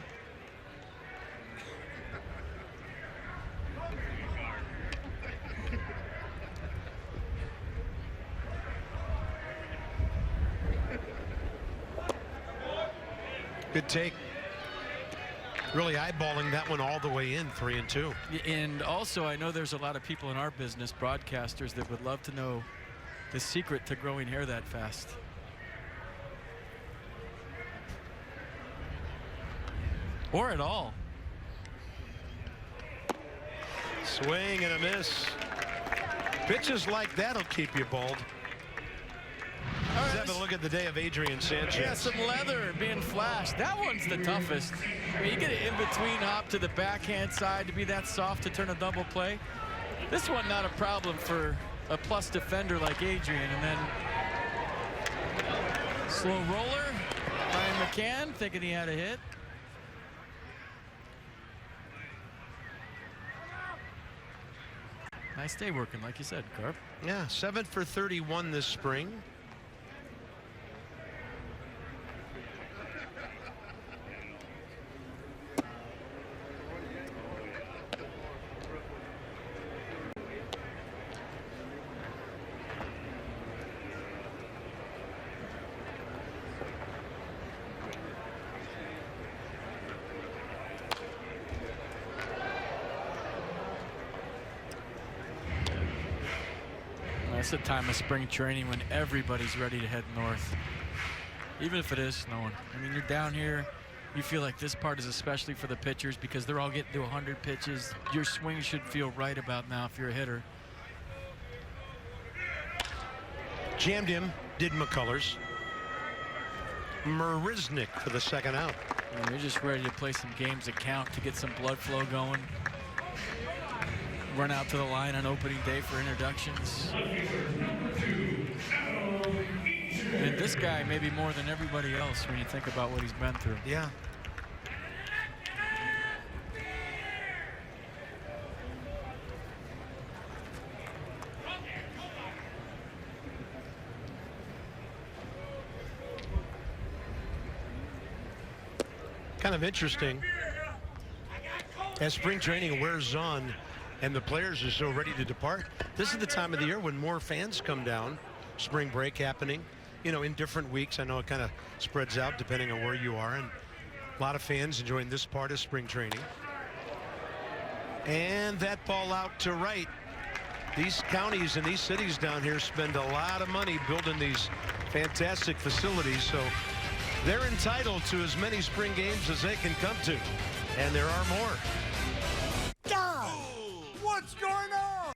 Good take. Really eyeballing that one all the way in, 3-2. And also, I know there's a lot of people in our business, broadcasters, that would love to know the secret to growing hair that fast. Or at all. Swing and a miss. Pitches like that'll keep you bald. Let's have a look at the day of Adrian Sanchez. Yeah, some leather being flashed. That one's the toughest. I mean, you get an in-between hop to the backhand side to be that soft to turn a double play. This one not a problem for a plus defender like Adrian. And then slow roller. Brian McCann thinking he had a hit. Nice day working, like you said, Carp. Yeah, 7 for 31 this spring. It's the time of spring training when everybody's ready to head north, even if it is snowing. I mean, you're down here, you feel like this part is especially for the pitchers because they're all getting to 100 pitches. Your swing should feel right about now if you're a hitter. Jammed him, did McCullers. Marisnik for the second out. And you're just ready to play some games that count to get some blood flow going. Run out to the line on opening day for introductions. And this guy maybe more than everybody else when you think about what he's been through. Yeah. Kind of interesting. As spring training wears on and the players are so ready to depart, this is the time of the year when more fans come down. Spring break happening, you know, in different weeks. I know it kind of spreads out depending on where you are, and a lot of fans enjoying this part of spring training. And that ball out to right. These counties and these cities down here spend a lot of money building these fantastic facilities, so they're entitled to as many spring games as they can come to, and there are more. What's going on?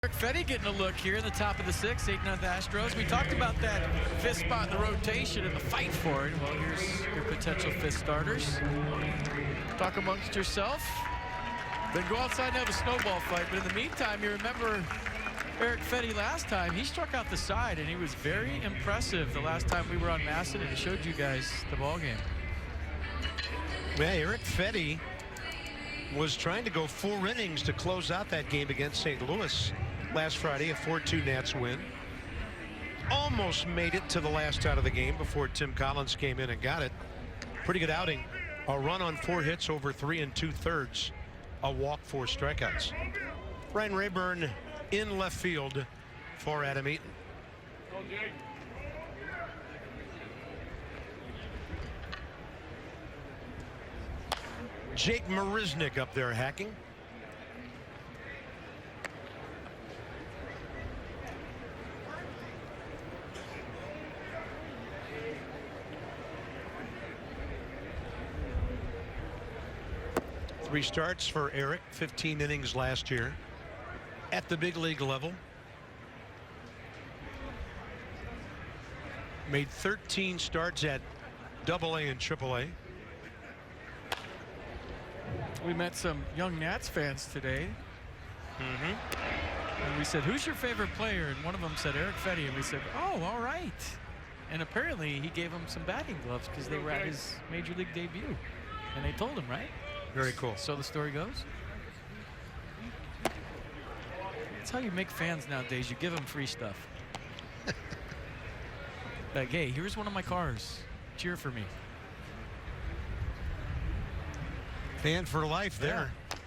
Eric Fetty getting a look here in the top of the sixth, 8-0 Astros. We talked about that fifth spot in the rotation and the fight for it. Well, here's your potential fifth starters. Talk amongst yourself. Then go outside and have a snowball fight. But in the meantime, you remember Eric Fetty last time. He struck out the side, and he was very impressive the last time we were on Masson, and he showed you guys the ball game. Yeah, Eric Fetty was trying to go 4 innings to close out that game against St. Louis last Friday, a 4-2 Nats win. Almost made it to the last out of the game before Tim Collins came in and got it. Pretty good outing. A run on 4 hits over 3 2/3. A walk, 4 strikeouts. Ryan Rayburn in left field for Adam Eaton. Jake Marisnick up there hacking. Three starts for Eric, 15 innings last year at the big league level. Made 13 starts at AA and AAA. We met some young Nats fans today. And we said, who's your favorite player? And one of them said Eric Fetty. And we said, oh, all right. And apparently he gave him some batting gloves because they were at his major league debut. And they told him, right? Very cool. So the story goes. That's how you make fans nowadays. You give them free stuff. Like, hey, here's one of my cars. Cheer for me. Fan for life there. Yeah.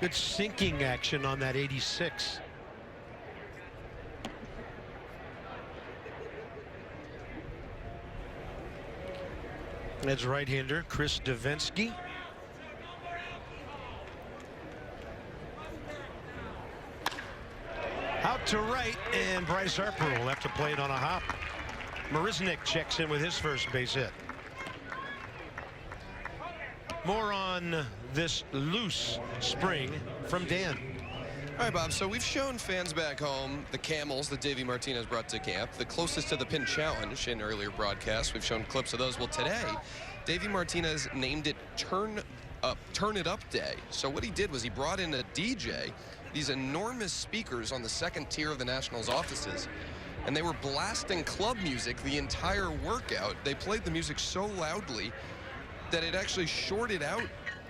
Good sinking action on that 86. That's right-hander Chris Davinsky. Out to right, and Bryce Harper will have to play it on a hop. Marisnick checks in with his first base hit. More on this loose spring from Dan. All right, Bob, so we've shown fans back home the camels that Davey Martinez brought to camp, the closest to the pin challenge in earlier broadcasts. We've shown clips of those. Well, today, Davey Martinez named it Turn It Up Day. So what he did was he brought in a DJ, these enormous speakers on the second tier of the Nationals offices, and they were blasting club music the entire workout. They played the music so loudly that it actually shorted out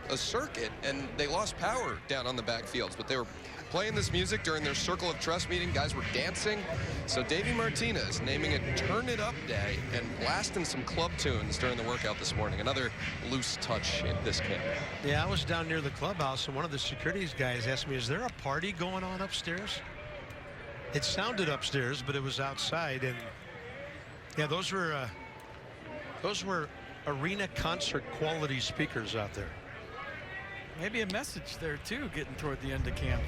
a circuit, and they lost power down on the backfields. But they were playing this music during their Circle of Trust meeting. Guys were dancing. So Davey Martinez naming it Turn It Up Day and blasting some club tunes during the workout this morning. Another loose touch in this camp. Yeah, I was down near the clubhouse, and one of the securities guys asked me, is there a party going on upstairs? It sounded upstairs, but it was outside. And yeah, those were arena concert quality speakers out there. Maybe a message there too, getting toward the end of camp.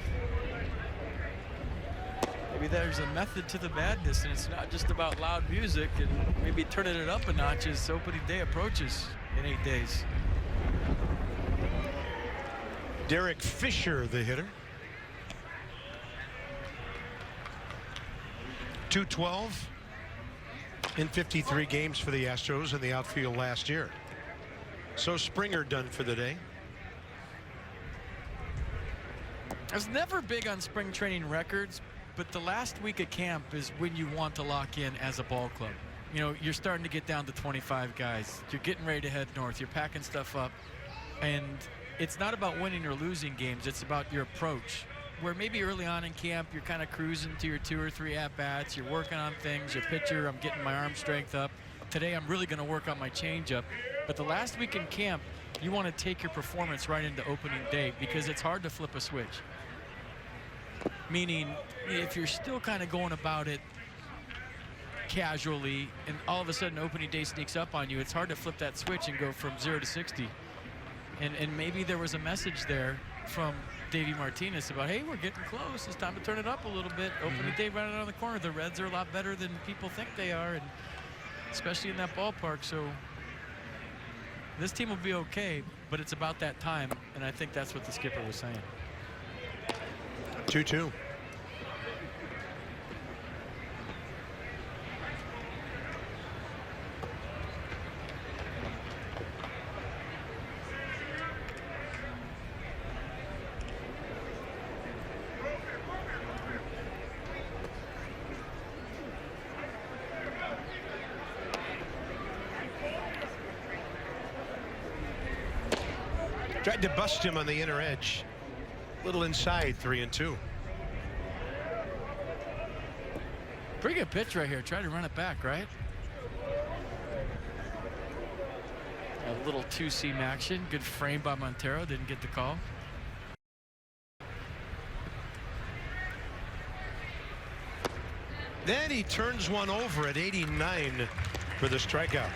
Maybe there's a method to the madness, and it's not just about loud music, and maybe turning it up a notch as opening day approaches in 8 days. Derek Fisher, the hitter. 212 in 53 games for the Astros in the outfield last year. So Springer done for the day. I was never big on spring training records, but the last week of camp is when you want to lock in as a ball club. You know, you're starting to get down to 25 guys. You're getting ready to head north. You're packing stuff up. And it's not about winning or losing games. It's about your approach. Where maybe early on in camp, you're kind of cruising to your 2 or 3 at-bats. You're working on things. Your pitcher, I'm getting my arm strength up. Today, I'm really going to work on my changeup. But the last week in camp, you want to take your performance right into opening day because it's hard to flip a switch. Meaning, if you're still kind of going about it casually and all of a sudden opening day sneaks up on you, it's hard to flip that switch and go from 0 to 60. And maybe there was a message there from Davey Martinez about, hey, we're getting close. It's time to turn it up a little bit. Opening day right around the corner. The Reds are a lot better than people think they are, and especially in that ballpark. So this team will be okay, but it's about that time, and I think that's what the skipper was saying. 2-2. Tried to bust him on the inner edge. Little inside, 3-2. Pretty good pitch right here. Try to run it back, right? A little two-seam action. Good frame by Montero. Didn't get the call. Then he turns one over at 89 for the strikeout.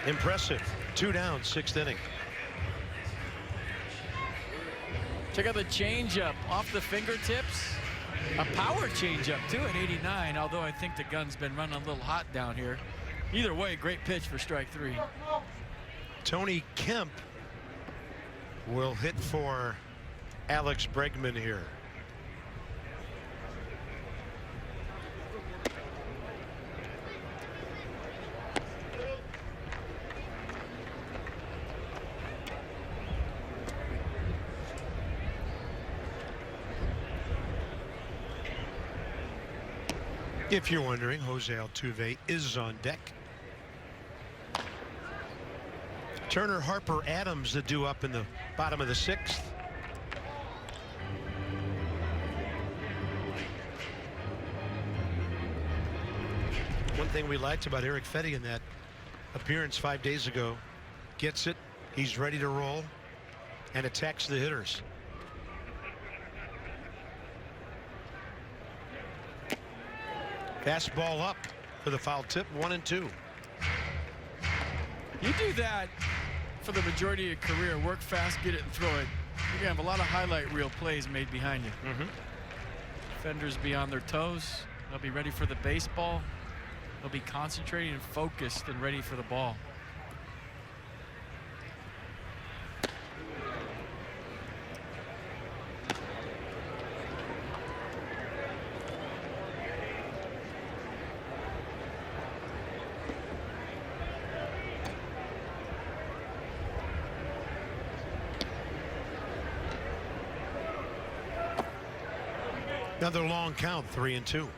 Impressive. 2 down, 6th inning. Check out the changeup off the fingertips. A power changeup too at 89, although I think the gun's been running a little hot down here. Either way, great pitch for strike 3. Tony Kemp will hit for Alex Bregman here. If you're wondering, Jose Altuve is on deck. Turner, Harper, Adams, the due up in the bottom of the 6th. One thing we liked about Eric Fetty in that appearance 5 days ago, gets it, he's ready to roll, and attacks the hitters. Fastball up for the foul tip, 1-2. You do that for the majority of your career, work fast, get it and throw it. You're gonna have a lot of highlight reel plays made behind you. Defenders be on their toes. They'll be ready for the baseball. They'll be concentrating and focused and ready for the ball. Another long count, 3-2.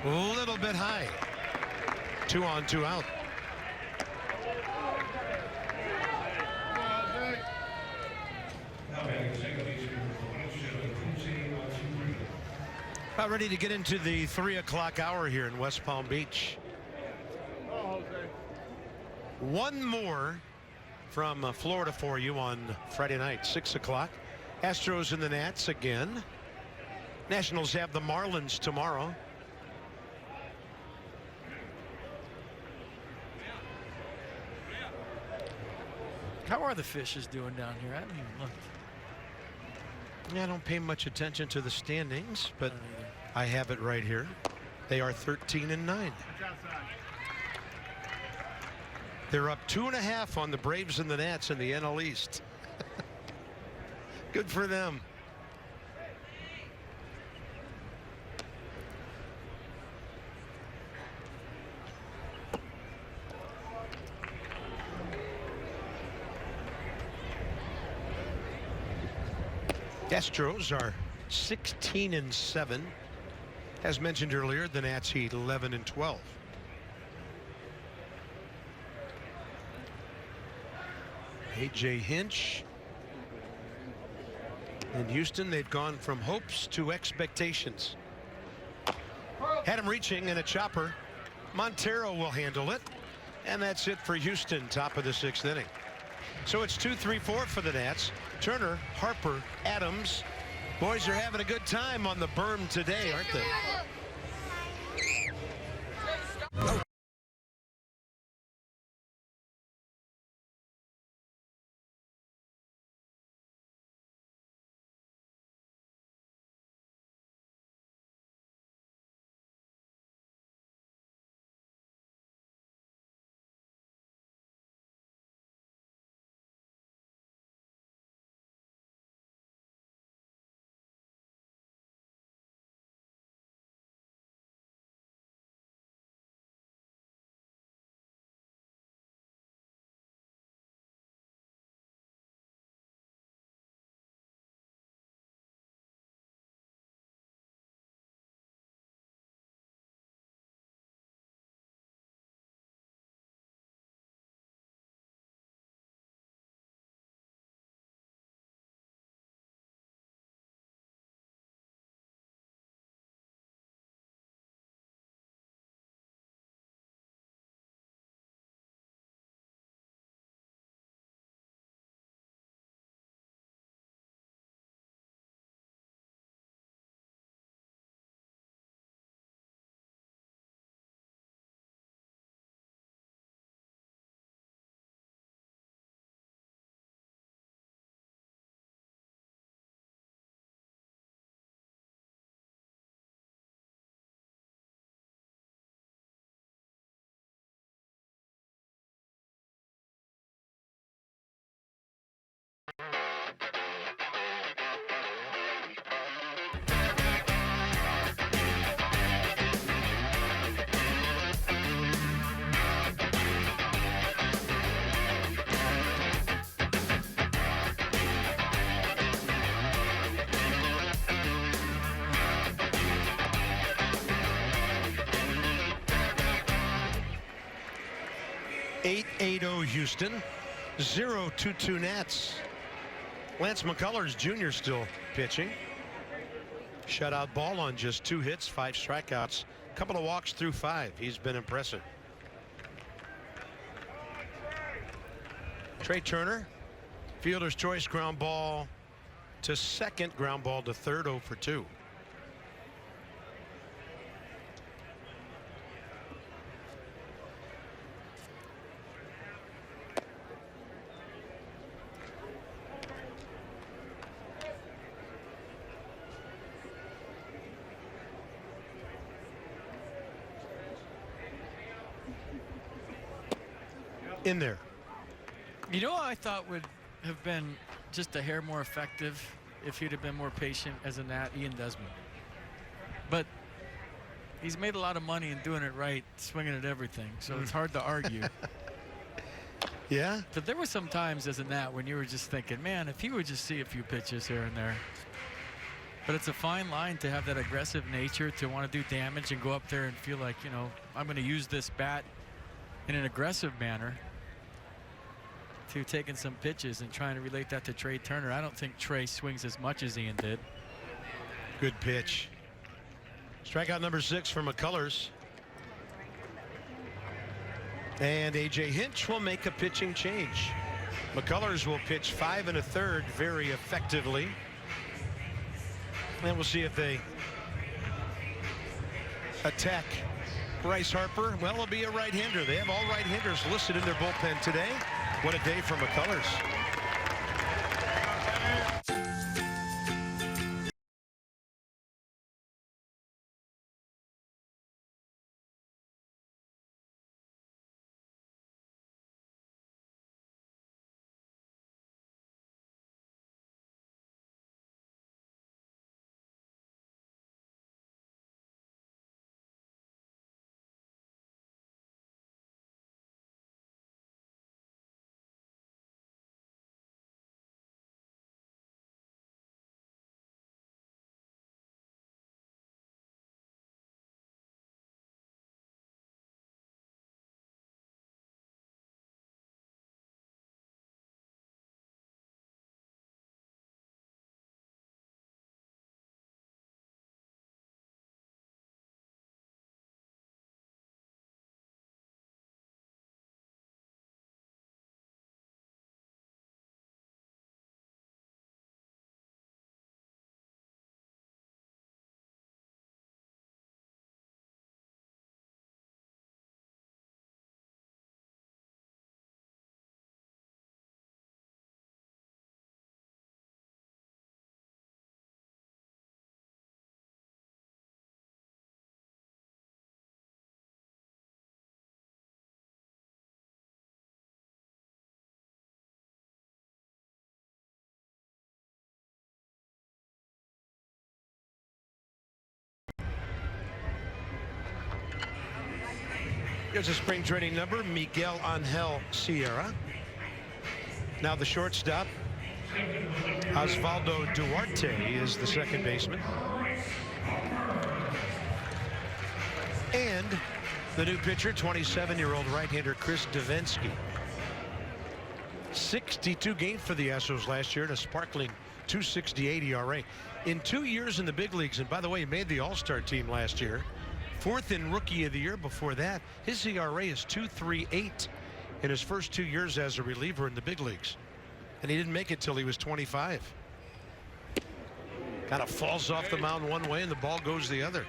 A little bit high. 2 on, 2 out. About ready to get into the 3 o'clock hour here in West Palm Beach. One more from Florida for you on Friday night, 6 o'clock. Astros and the Nats again. Nationals have the Marlins tomorrow. How are the Fishes doing down here? I haven't even looked. Yeah, I don't pay much attention to the standings, but I have it right here. They are 13-9. They're up 2.5 on the Braves and the Nats in the NL East. Good for them. Astros are 16-7. As mentioned earlier, the Nats 11-12. A.J. Hinch. In Houston, they've gone from hopes to expectations. Had him reaching in a chopper. Montero will handle it. And that's it for Houston, top of the 6th inning. So it's 2-3-4 for the Nats. Turner, Harper, Adams. Boys are having a good time on the berm today, aren't they? .880 Houston, 0-2-2 Nats. Lance McCullers Jr. still pitching. Shutout ball on just 2 hits, 5 strikeouts, a couple of walks through 5. He's been impressive. Trey Turner, fielder's choice ground ball to second, ground ball to third, 0 for 2. In there. You know, I thought would have been just a hair more effective if he'd have been more patient as a Nat, Ian Desmond. But he's made a lot of money in doing it right, swinging at everything, so it's hard to argue. Yeah. But there were some times as a Nat when you were just thinking, man, if he would just see a few pitches here and there. But it's a fine line to have that aggressive nature, to want to do damage and go up there and feel like, you know, I'm going to use this bat in an aggressive manner, to taking some pitches and trying to relate that to Trey Turner. I don't think Trey swings as much as Ian did. Good pitch. Strikeout number 6 for McCullers. And A.J. Hinch will make a pitching change. McCullers will pitch 5 1/3 very effectively. And we'll see if they attack Bryce Harper. Well, it'll be a right-hander. They have all right-handers listed in their bullpen today. What a day for McCullers. Here's a spring training number, Miguel Angel Sierra. Now the shortstop, Osvaldo Duarte, is the second baseman. And the new pitcher, 27-year-old right-hander Chris Davinsky. 62 games for the Astros last year and a sparkling 2.68 ERA. In 2 years in the big leagues, and by the way, he made the All-Star team last year. 4th in Rookie of the Year before that. His ERA is 2.38 in his first 2 years as a reliever in the big leagues. And he didn't make it till he was 25. Kind of falls off the mound one way and the ball goes the other.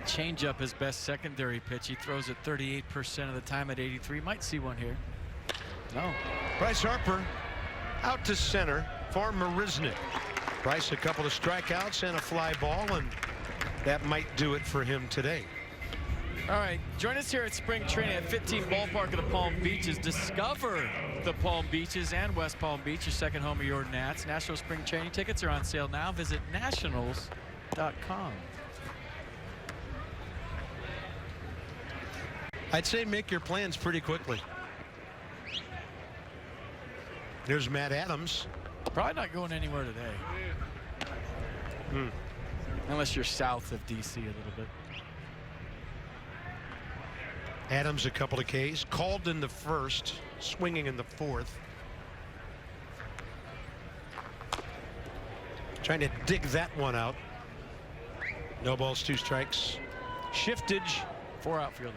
Change-up his best secondary pitch. He throws it 38% of the time at 83. Might see one here. No. Bryce Harper out to center for Marisnik. Bryce, a couple of strikeouts and a fly ball, and that might do it for him today. All right, join us here at spring training at 15 Ballpark of the Palm Beaches. Discover the Palm Beaches and West Palm Beach, your second home of your Nats. National Spring Training tickets are on sale now. Visit nationals.com. I'd say make your plans pretty quickly. There's Matt Adams. Probably not going anywhere today. Unless you're south of DC a little bit. Adams a couple of Ks. Called in the first, swinging in the fourth. Trying to dig that one out. No balls, 2 strikes. Shiftage. 4 outfielders.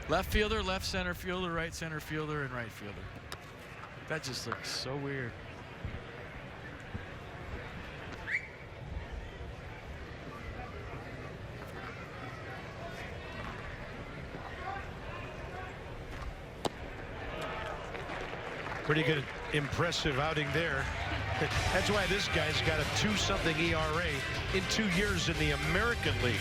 Left fielder, left center fielder, right center fielder, and right fielder. That just looks so weird. Pretty good, impressive outing there. That's why this guy's got a 2-something ERA in 2 years in the American League.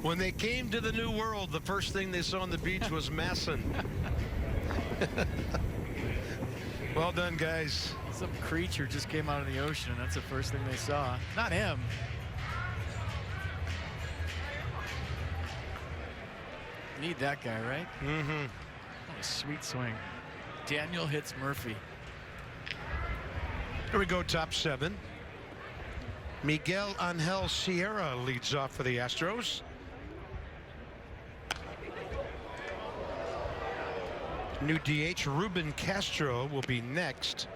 When they came to the New World, the first thing they saw on the beach was Masson. Well done, guys. Some creature just came out of the ocean, and that's the first thing they saw. Not him. Need that guy, right? Mm-hmm. What a sweet swing. Daniel hits Murphy. Here we go, top 7. Miguel Angel Sierra leads off for the Astros. New DH Ruben Castro will be next.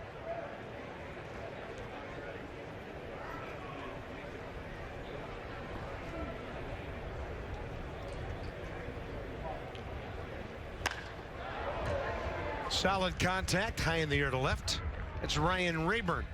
Solid contact, high in the air to left. It's Ryan Rayburn.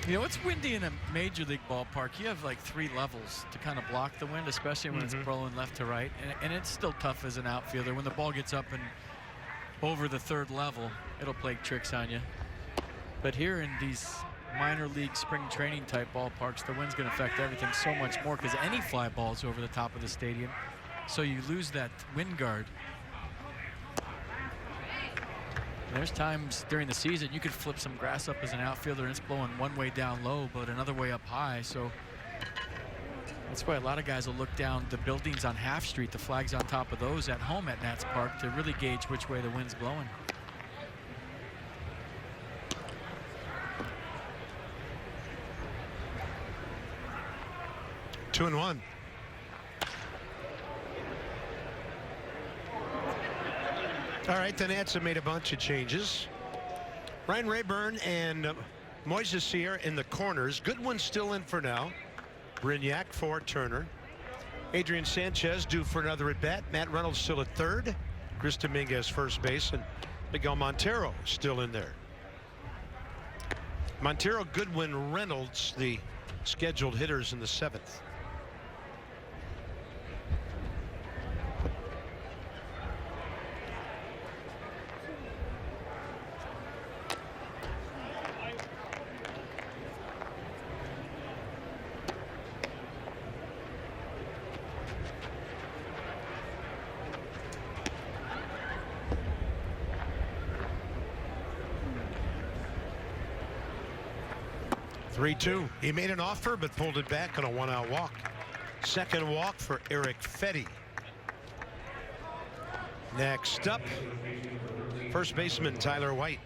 You know, it's windy in a major league ballpark. You have like 3 levels to kind of block the wind, especially when it's blowing left to right. And it's still tough as an outfielder. When the ball gets up and over the 3rd level, it'll play tricks on you. But here in these minor league spring training type ballparks, the wind's going to affect everything so much more because any fly ball's over the top of the stadium. So you lose that wind guard. There's times during the season you could flip some grass up as an outfielder and it's blowing one way down low but another way up high. So that's why a lot of guys will look down the buildings on Half Street, the flags on top of those at home at Nats Park, to really gauge which way the wind's blowing. Two and one. All right, the Nats have made a bunch of changes. Ryan Rayburn and Moises Sierra in the corners. Goodwin still in for now. Brignac for Turner. Adrian Sanchez due for another at bat. Matt Reynolds still at third. Chris Dominguez first base, and Miguel Montero still in there. Montero, Goodwin, Reynolds, the scheduled hitters in the 7th. Three-two. He made an offer but pulled it back on a 1-out walk. Second walk for Eric Fetty. Next up, first baseman Tyler White.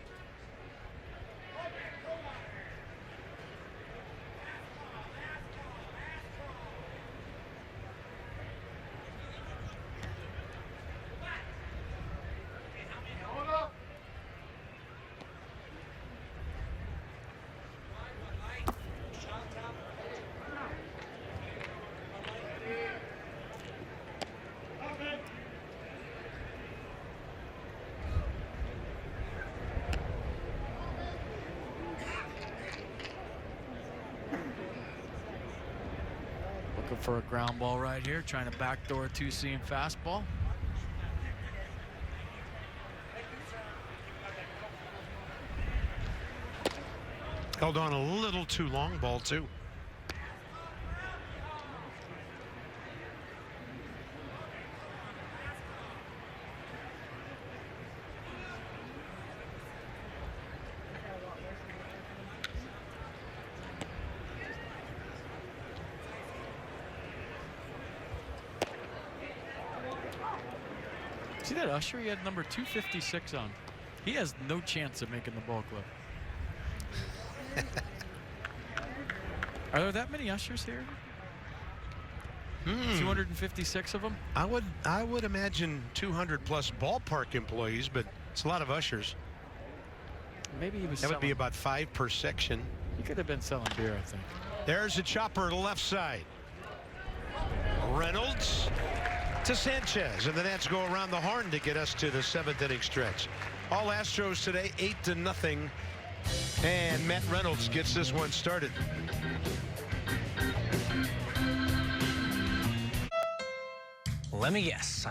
Looking for a ground ball right here, trying to backdoor a 2-seam fastball. Held on a little too long, ball 2. See that usher? He had number 256 on. He has no chance of making the ball club. Are there that many ushers here? 256 of them? I would imagine 200 plus ballpark employees, but it's a lot of ushers. Maybe he was That would be about 5 per section. He could have been selling beer, I think. There's a chopper to left side. Reynolds to Sanchez, and the Nats go around the horn to get us to the 7th inning stretch. All Astros today, 8-0, and Matt Reynolds gets this one started. Let me guess.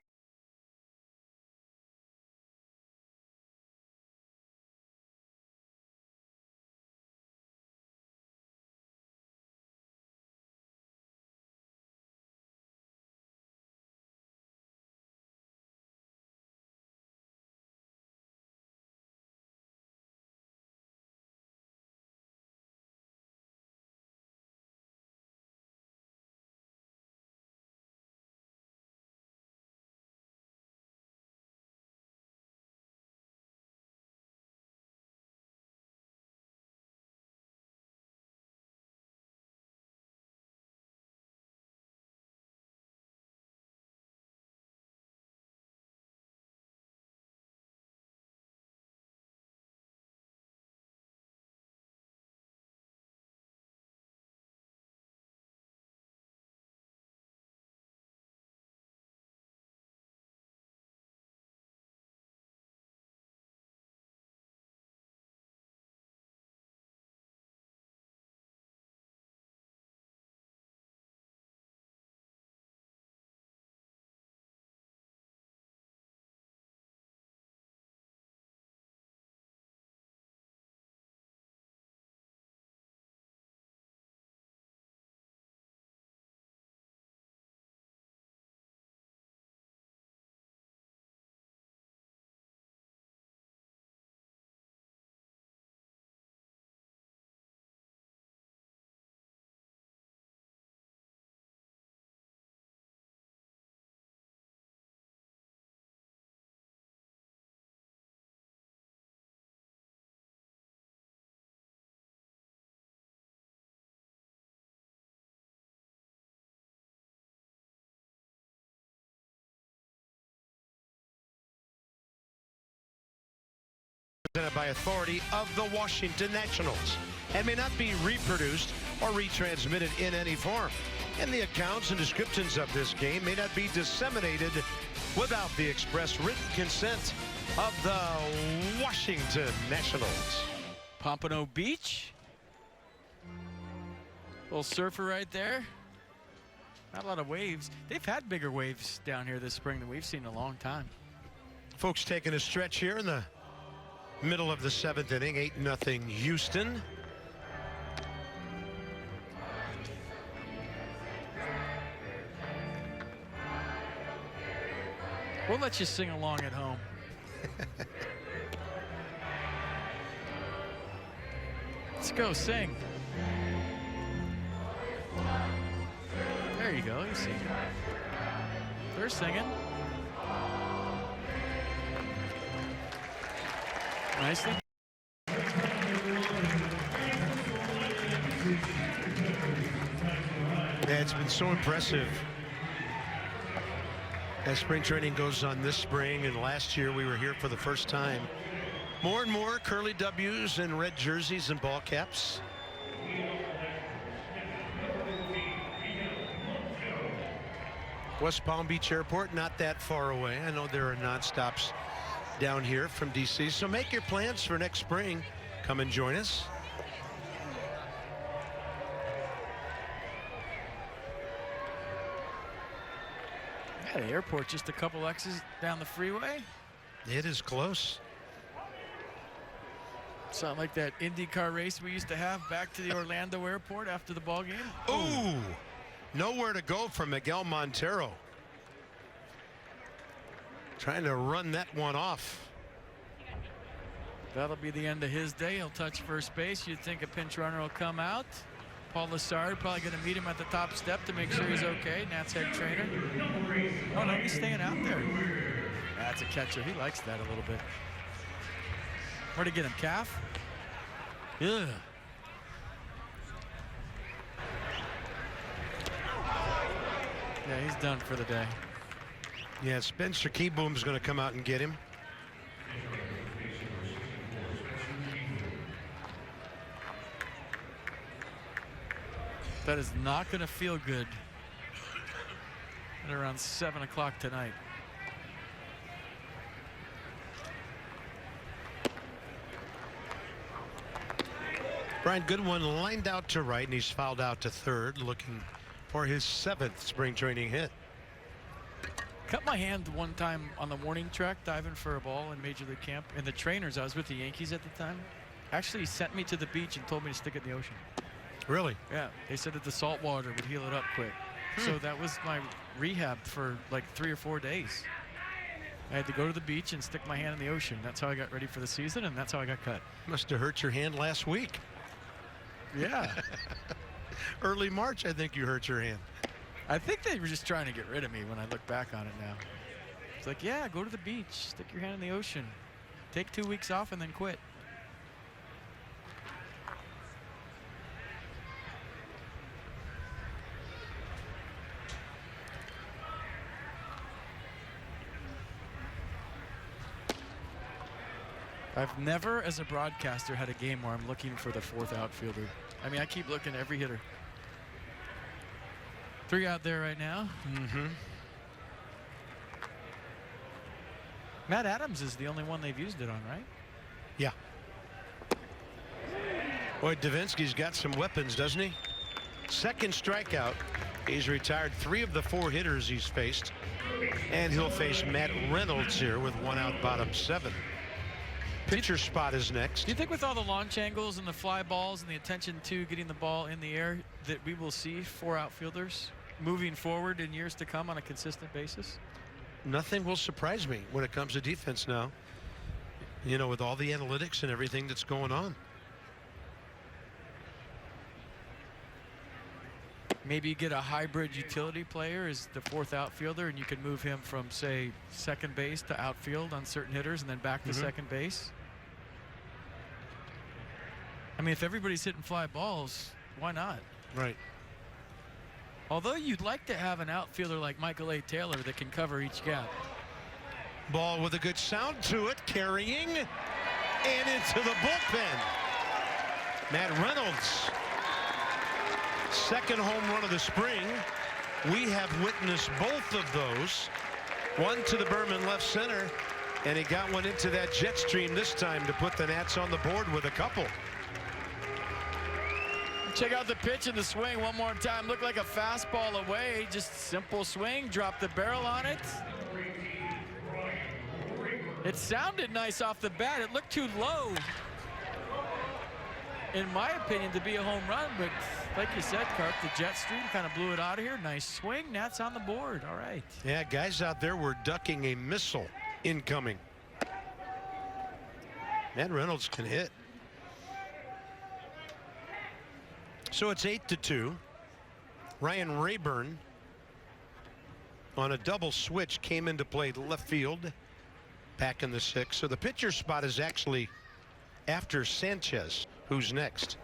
Presented by authority of the Washington Nationals and may not be reproduced or retransmitted in any form. And the accounts and descriptions of this game may not be disseminated without the express written consent of the Washington Nationals. Pompano Beach. Little surfer right there. Not a lot of waves. They've had bigger waves down here this spring than we've seen in a long time. Folks taking a stretch here in the middle of the 7th inning. 8-0 Houston. We'll let you sing along at home. Let's go sing. There you go. You see. They're singing. Nicely. Yeah, it's been so impressive as spring training goes on this spring, and last year we were here for the first time. More and more curly W's and red jerseys and ball caps. West Palm Beach Airport, not that far away. I know there are non-stops down here from DC, so make your plans for next spring. Come and join us. Yeah, the airport just a couple X's down the freeway. It is close. Sound like that IndyCar race we used to have back to the Orlando airport after the ball game. Ooh, nowhere to go for Miguel Montero. Trying to run that one off. That'll be the end of his day. He'll touch first base. You'd think a pinch runner will come out. Paul Lassard probably going to meet him at the top step to make sure he's okay. Nat's head trainer. Oh no, he's staying out there. That's a catcher. He likes that a little bit. Where'd he get him? Calf? Ugh. Yeah, he's done for the day. Yeah, Spencer Keyboom's going to come out and get him. That is not going to feel good at around 7 o'clock tonight. Brian Goodwin lined out to right, and he's fouled out to third, looking for his 7th spring training hit. Cut my hand one time on the warning track diving for a ball in Major League Camp, and the trainers, I was with the Yankees at the time, actually sent me to the beach and told me to stick it in the ocean. Really? Yeah, they said that the salt water would heal it up quick. So that was my rehab for like 3 or 4 days. I had to go to the beach and stick my hand in the ocean. That's how I got ready for the season, and that's how I got cut. Must have hurt your hand last week. Yeah. Early March, I think you hurt your hand. I think they were just trying to get rid of me when I look back on it now. It's like, yeah, go to the beach, stick your hand in the ocean, take 2 weeks off, and then quit. I've never, as a broadcaster, had a game where I'm looking for the 4th outfielder. I mean, I keep looking at every hitter. 3 out there right now. Matt Adams is the only one they've used it on, right? Yeah. Boy, Davinsky's got some weapons, doesn't he? 2nd strikeout. He's retired 3 of the 4 hitters he's faced. And he'll face Matt Reynolds here with 1 out, bottom 7. Pitcher spot is next. Do you think with all the launch angles and the fly balls and the attention to getting the ball in the air that we will see 4 outfielders moving forward in years to come on a consistent basis? Nothing will surprise me when it comes to defense now. You know, with all the analytics and everything that's going on. Maybe you get a hybrid utility player as the 4th outfielder, and you can move him from, say, second base to outfield on certain hitters and then back to second base. I mean, if everybody's hitting fly balls, why not? Right. Although you'd like to have an outfielder like Michael A. Taylor that can cover each gap. Ball with a good sound to it, carrying, and into the bullpen. Matt Reynolds. 2nd home run of the spring. We have witnessed both of those. One to the Berman left center, and he got one into that jet stream this time to put the Nats on the board with a couple. Check out the pitch and the swing one more time. Looked like a fastball away. Just simple swing. Drop the barrel on it. It sounded nice off the bat. It looked too low, in my opinion, to be a home run. But like you said, Carp, the jet stream kind of blew it out of here. Nice swing. Nats on the board. All right. Yeah, guys out there were ducking a missile incoming. Matt Reynolds can hit. So it's 8-2. Ryan Rayburn on a double switch came into play left field back in the 6th. So the pitcher spot is actually after Sanchez, who's next.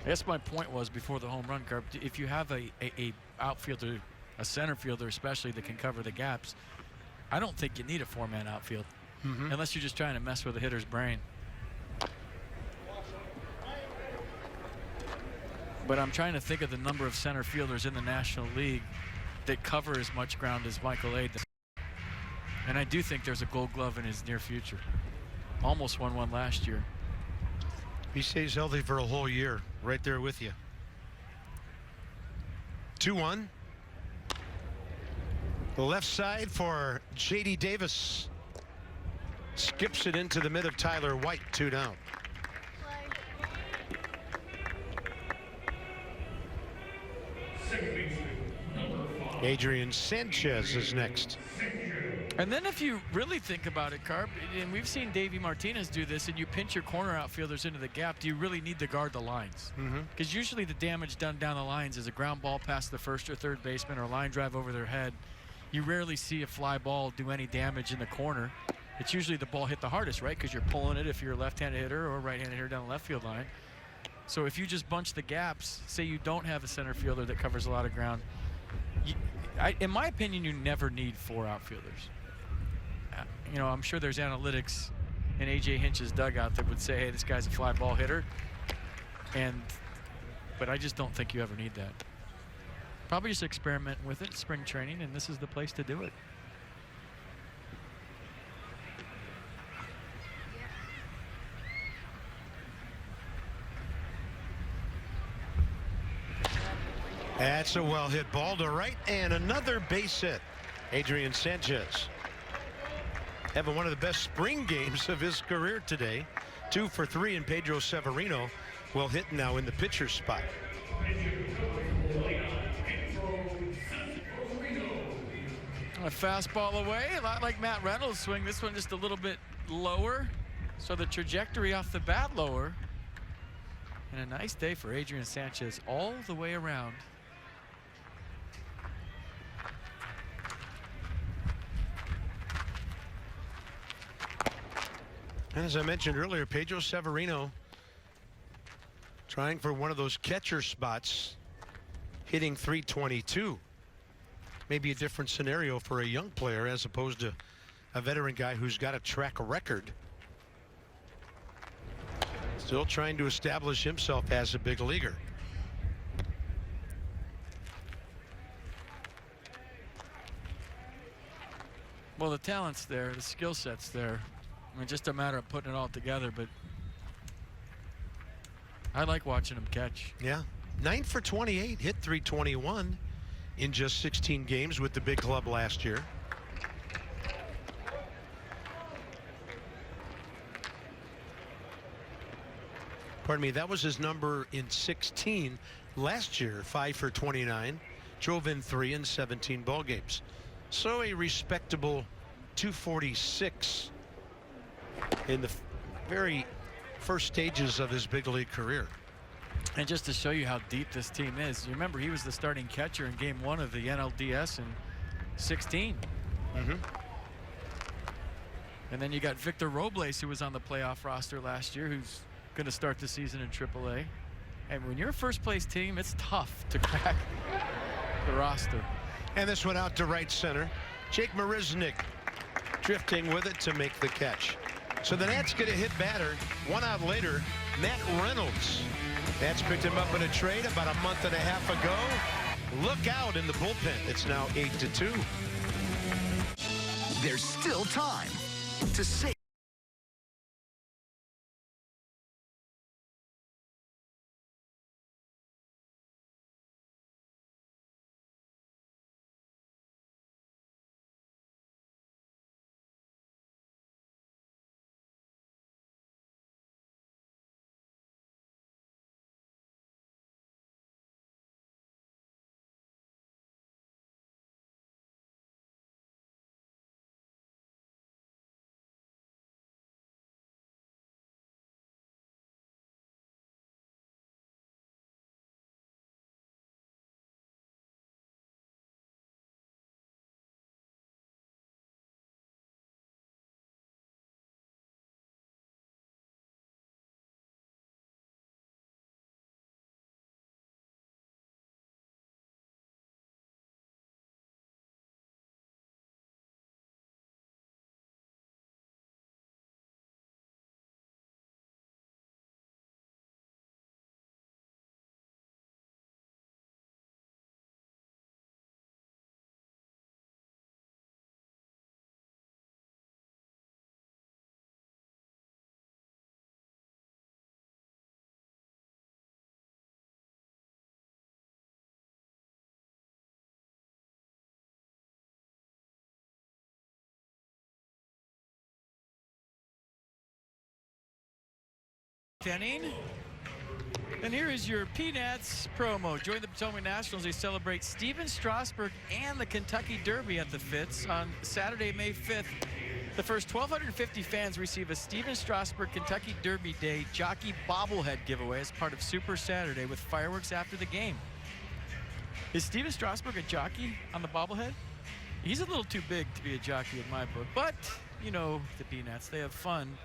I guess my point was before the home run, Carp, if you have a outfielder, a center fielder especially, that can cover the gaps, I don't think you need a 4-man outfield unless you're just trying to mess with a hitter's brain. But I'm trying to think of the number of center fielders in the National League that cover as much ground as Michael A. does. And I do think there's a Gold Glove in his near future. Almost won one last year. He stays healthy for a whole year. Right there with you. 2-1. The left side for J.D. Davis. Skips it into the mid of Tyler White. 2 down. Adrian Sanchez is next. And then if you really think about it, Carp, and we've seen Davey Martinez do this, and you pinch your corner outfielders into the gap, do you really need to guard the lines? Because usually the damage done down the lines is a ground ball past the 1st or 3rd baseman or a line drive over their head. You rarely see a fly ball do any damage in the corner. It's usually the ball hit the hardest, right? Because you're pulling it if you're a left-handed hitter or a right-handed hitter down the left field line. So if you just bunch the gaps, say you don't have a center fielder that covers a lot of ground, in my opinion, you never need 4 outfielders. You know, I'm sure there's analytics in A.J. Hinch's dugout that would say, hey, this guy's a fly ball hitter. But I just don't think you ever need that. Probably just experiment with it, spring training, and this is the place to do it. That's a well hit ball to right, and another base hit. Adrian Sanchez having one of the best spring games of his career today. 2 for 3, and Pedro Severino will hit now in the pitcher's spot. A fastball away, a lot like Matt Reynolds' swing. This one just a little bit lower, so the trajectory off the bat lower. And a nice day for Adrian Sanchez all the way around. And as I mentioned earlier, Pedro Severino trying for one of those catcher spots, hitting .322. Maybe a different scenario for a young player as opposed to a veteran guy who's got a track record. Still trying to establish himself as a big leaguer. Well, the talent's there, the skill set's there. I mean, just a matter of putting it all together, but I like watching him catch. Yeah, 9 for 28, hit .321 in just 16 games with the big club last year. Pardon me, that was his number in 16 last year. 5 for 29, drove in 3 in 17 ball games. So a respectable 246 in the very first stages of his big league career. And just to show you how deep this team is, you remember he was the starting catcher in game 1 of the NLDS in 16. And then you got Victor Robles, who was on the playoff roster last year, who's going to start the season in AAA. And when you're a first place team, it's tough to crack the roster. And this one out to right center. Jake Marisnick drifting with it to make the catch. So the Nats get a hit batter. 1 out later, Matt Reynolds. Nats picked him up in a trade about a month and a half ago. Look out in the bullpen. It's now 8-2. There's still time to save. Inning. And here is your Peanuts promo. Join the Potomac Nationals. They celebrate Steven Strasburg and the Kentucky Derby at the Fitz on Saturday, May 5th. The first 1,250 fans receive a Steven Strasburg Kentucky Derby Day jockey bobblehead giveaway as part of Super Saturday with fireworks after the game. Is Steven Strasburg a jockey on the bobblehead? He's a little too big to be a jockey in my book, but you know the Peanuts, they have fun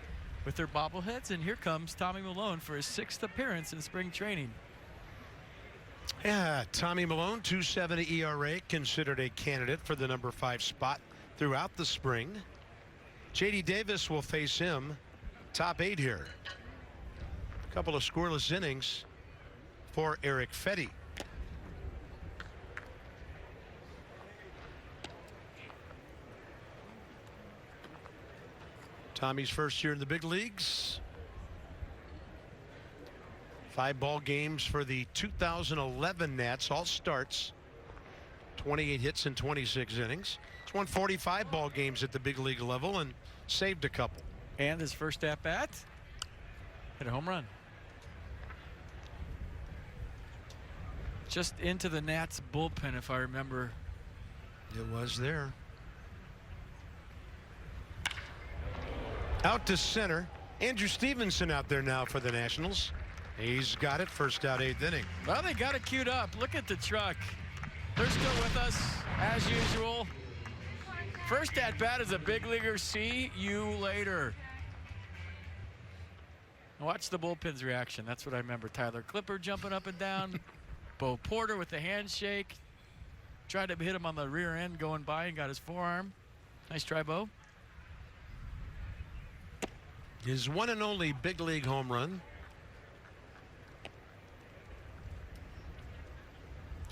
with their bobbleheads, and here comes Tommy Milone for his 6th appearance in spring training. Yeah, Tommy Milone, 2.70 ERA, considered a candidate for the number 5 spot throughout the spring. J.D. Davis will face him, top 8 here. A couple of scoreless innings for Eric Fetty. Tommy's first year in the big leagues. 5 ball games for the 2011 Nats, all starts. 28 hits in 26 innings. He's won 45 ball games at the big league level and saved a couple. And his first at bat, hit a home run. Just into the Nats bullpen, if I remember. It was there. Out to center. Andrew Stevenson out there now for the Nationals. He's got it. First out, 8th inning. Well, they got it queued up. Look at the truck. They're still with us, as usual. First at bat is a big leaguer. See you later. Watch the bullpen's reaction. That's what I remember. Tyler Clipper jumping up and down. Bo Porter with the handshake. Tried to hit him on the rear end going by and got his forearm. Nice try, Bo. His one and only big league home run.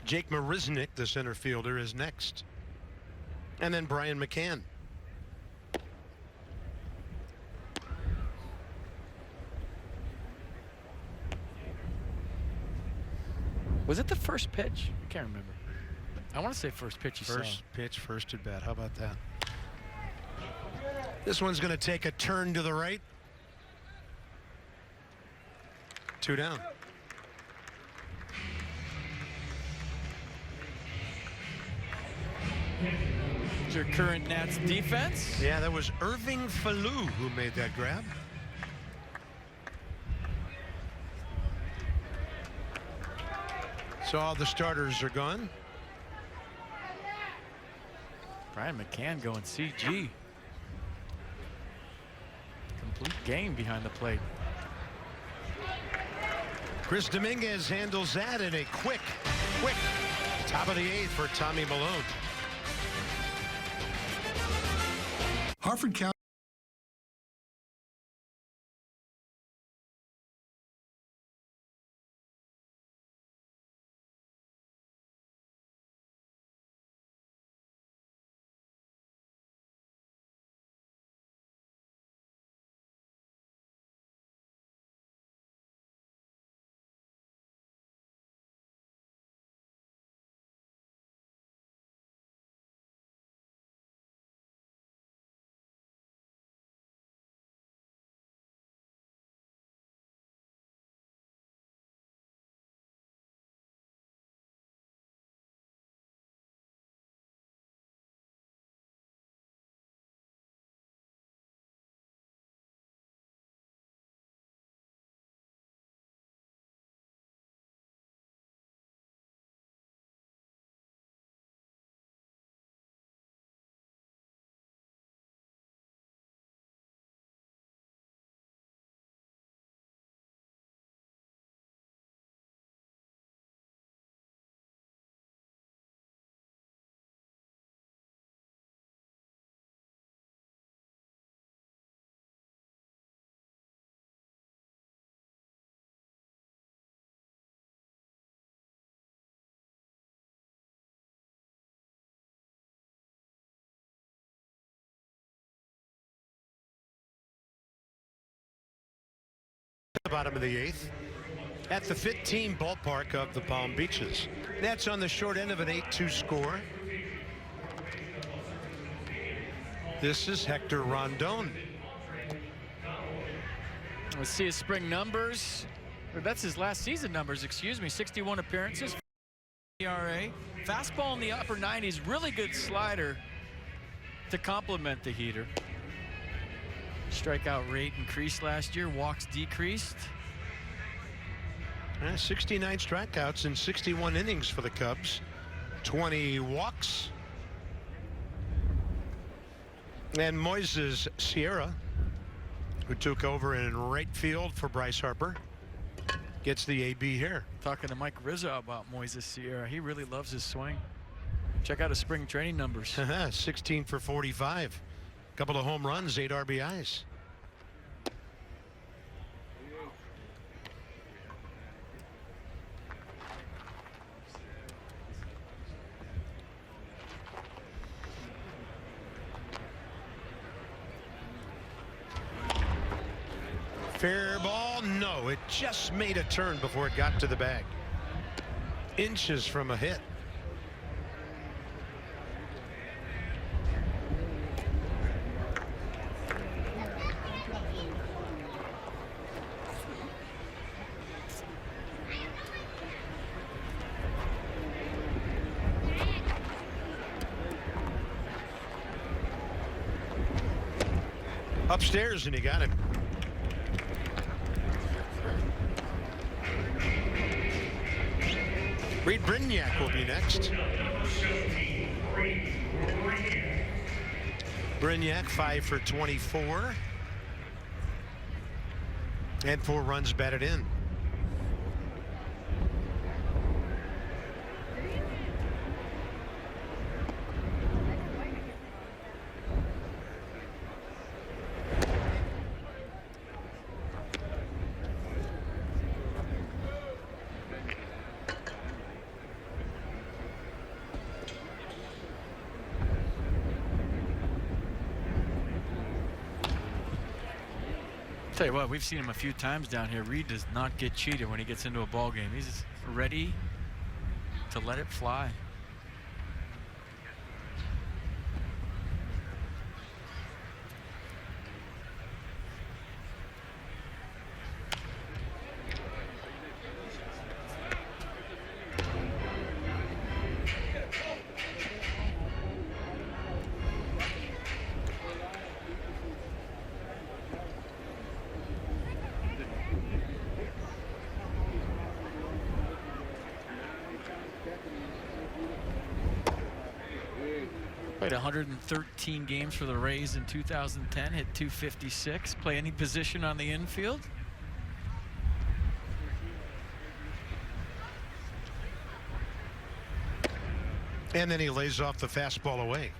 Jake Marisnick, the center fielder, is next. And then Brian McCann. Was it the first pitch? I can't remember. I want to say first pitch you First saw. pitch, first at bat. How about that? This one's going to take a turn to the right. 2 down. It's your current Nats defense. Yeah, that was Irving Falou who made that grab. So all the starters are gone. Brian McCann going CG. Complete game behind the plate. Chris Dominguez handles that in a quick top of the 8th for Tommy Malone. Harford County. Bottom of the 8th at the 15 ballpark of the Palm Beaches. That's on the short end of an 8-2 score. This is Hector Rondon. Let's see his spring numbers. Or that's his last season numbers, excuse me. 61 appearances. ERA. Fastball in the upper 90s. Really good slider to complement the heater. Strikeout rate increased last year. Walks decreased. 69 strikeouts in 61 innings for the Cubs. 20 walks. And Moises Sierra, who took over in right field for Bryce Harper, gets the AB here. Talking to Mike Rizzo about Moises Sierra. He really loves his swing. Check out his spring training numbers. 16 for 45. Couple of home runs, 8 RBIs. Fair ball, no, it just made a turn before it got to the bag. Inches from a hit. Upstairs, and he got it. Reed Brignac will be next. Brignac 5 for 24. And 4 runs batted in. Tell you what, we've seen him a few times down here. Reed does not get cheated when he gets into a ball game. He's ready to let it fly. Played 113 games for the Rays in 2010, hit .256. Play any position on the infield. And then he lays off the fastball away.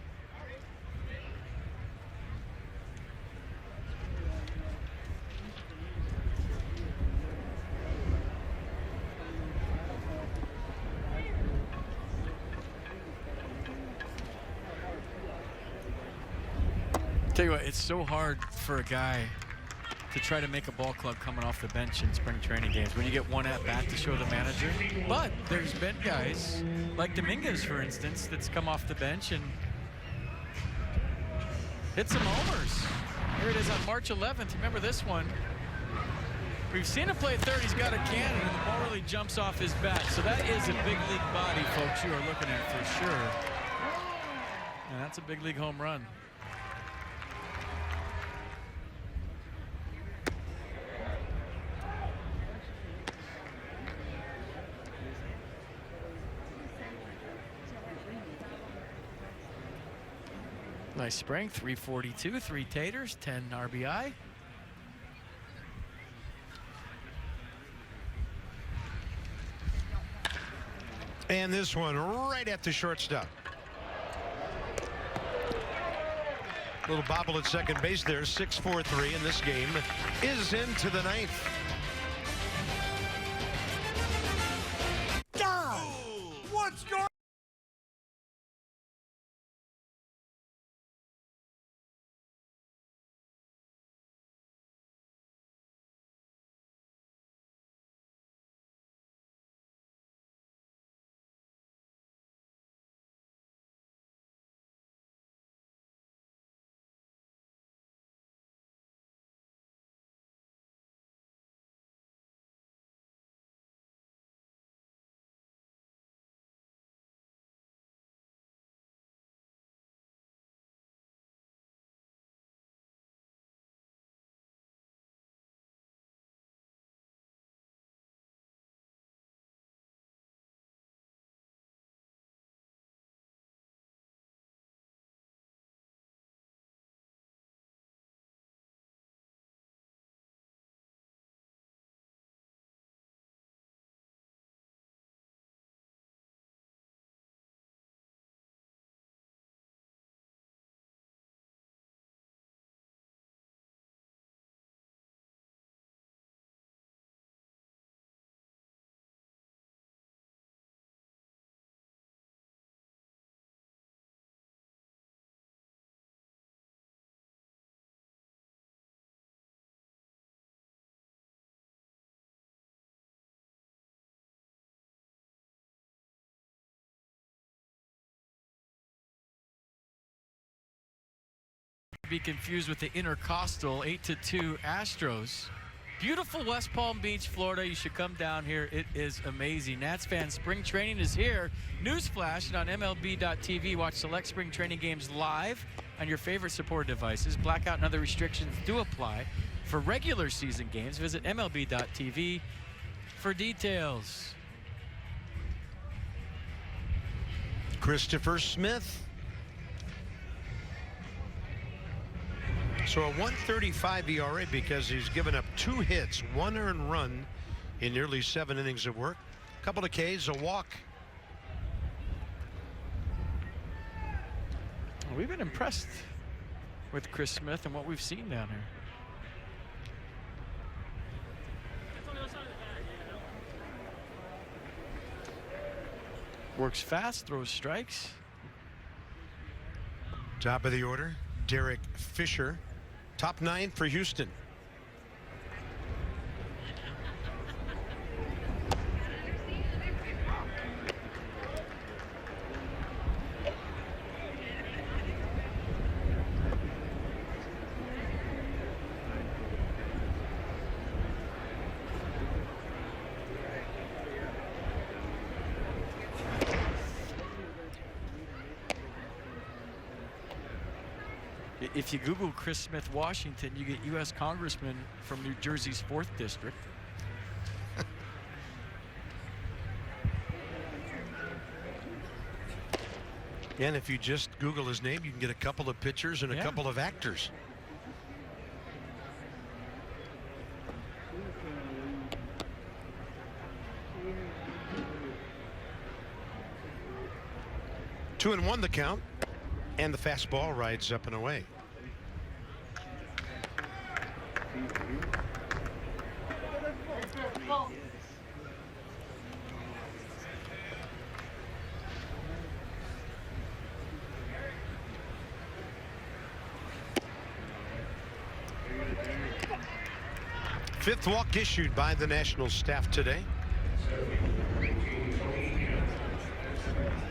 Tell you what, it's so hard for a guy to try to make a ball club coming off the bench in spring training games when you get one at bat to show the manager. But there's been guys like Dominguez, for instance, that's come off the bench and hit some homers. Here it is on March 11th. Remember this one? We've seen him play third. He's got a cannon, and the ball really jumps off his bat. So that is a big league body, folks, you are looking at for sure. And that's a big league home run. Nice spring, 342, 3 taters, 10 RBI. And this one right at the shortstop. Little bobble at second base there, 6-4-3, and this game is into the 9th. What's going be confused with the intercostal 8-2 Astros. Beautiful West Palm Beach, Florida. You should come down here. It is amazing. Nats fans, spring training is here. Newsflash, and on MLB.tv, watch select spring training games live on your favorite supported devices. Blackout and other restrictions do apply. For regular season games, visit MLB.tv for details. Christopher Smith. So a 1.35 ERA because he's given up 2 hits, 1 earned run in nearly 7 innings of work. A couple of Ks, a walk. We've been impressed with Chris Smith and what we've seen down here. Works fast, throws strikes. Top of the order, Derek Fisher. Top 9 for Houston. If you Google Chris Smith, Washington, you get U.S. Congressman from New Jersey's 4th District. And if you just Google his name, you can get a couple of pictures and a couple of actors. Two and one the count, and the fastball rides up and away. Fifth walk issued by the Nationals staff today.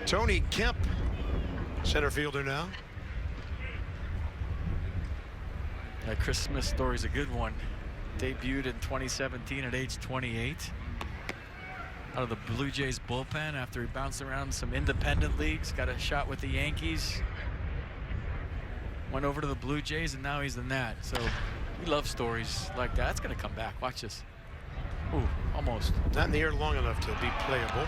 Tony Kemp, center fielder now. Chris Smith's story is a good one. Debuted in 2017 at age 28. Out of the Blue Jays bullpen after he bounced around some independent leagues. Got a shot with the Yankees. Went over to the Blue Jays, and now he's the Nat. So we love stories like that. That's going to come back. Watch this. Ooh, almost. Not in the air long enough to be playable.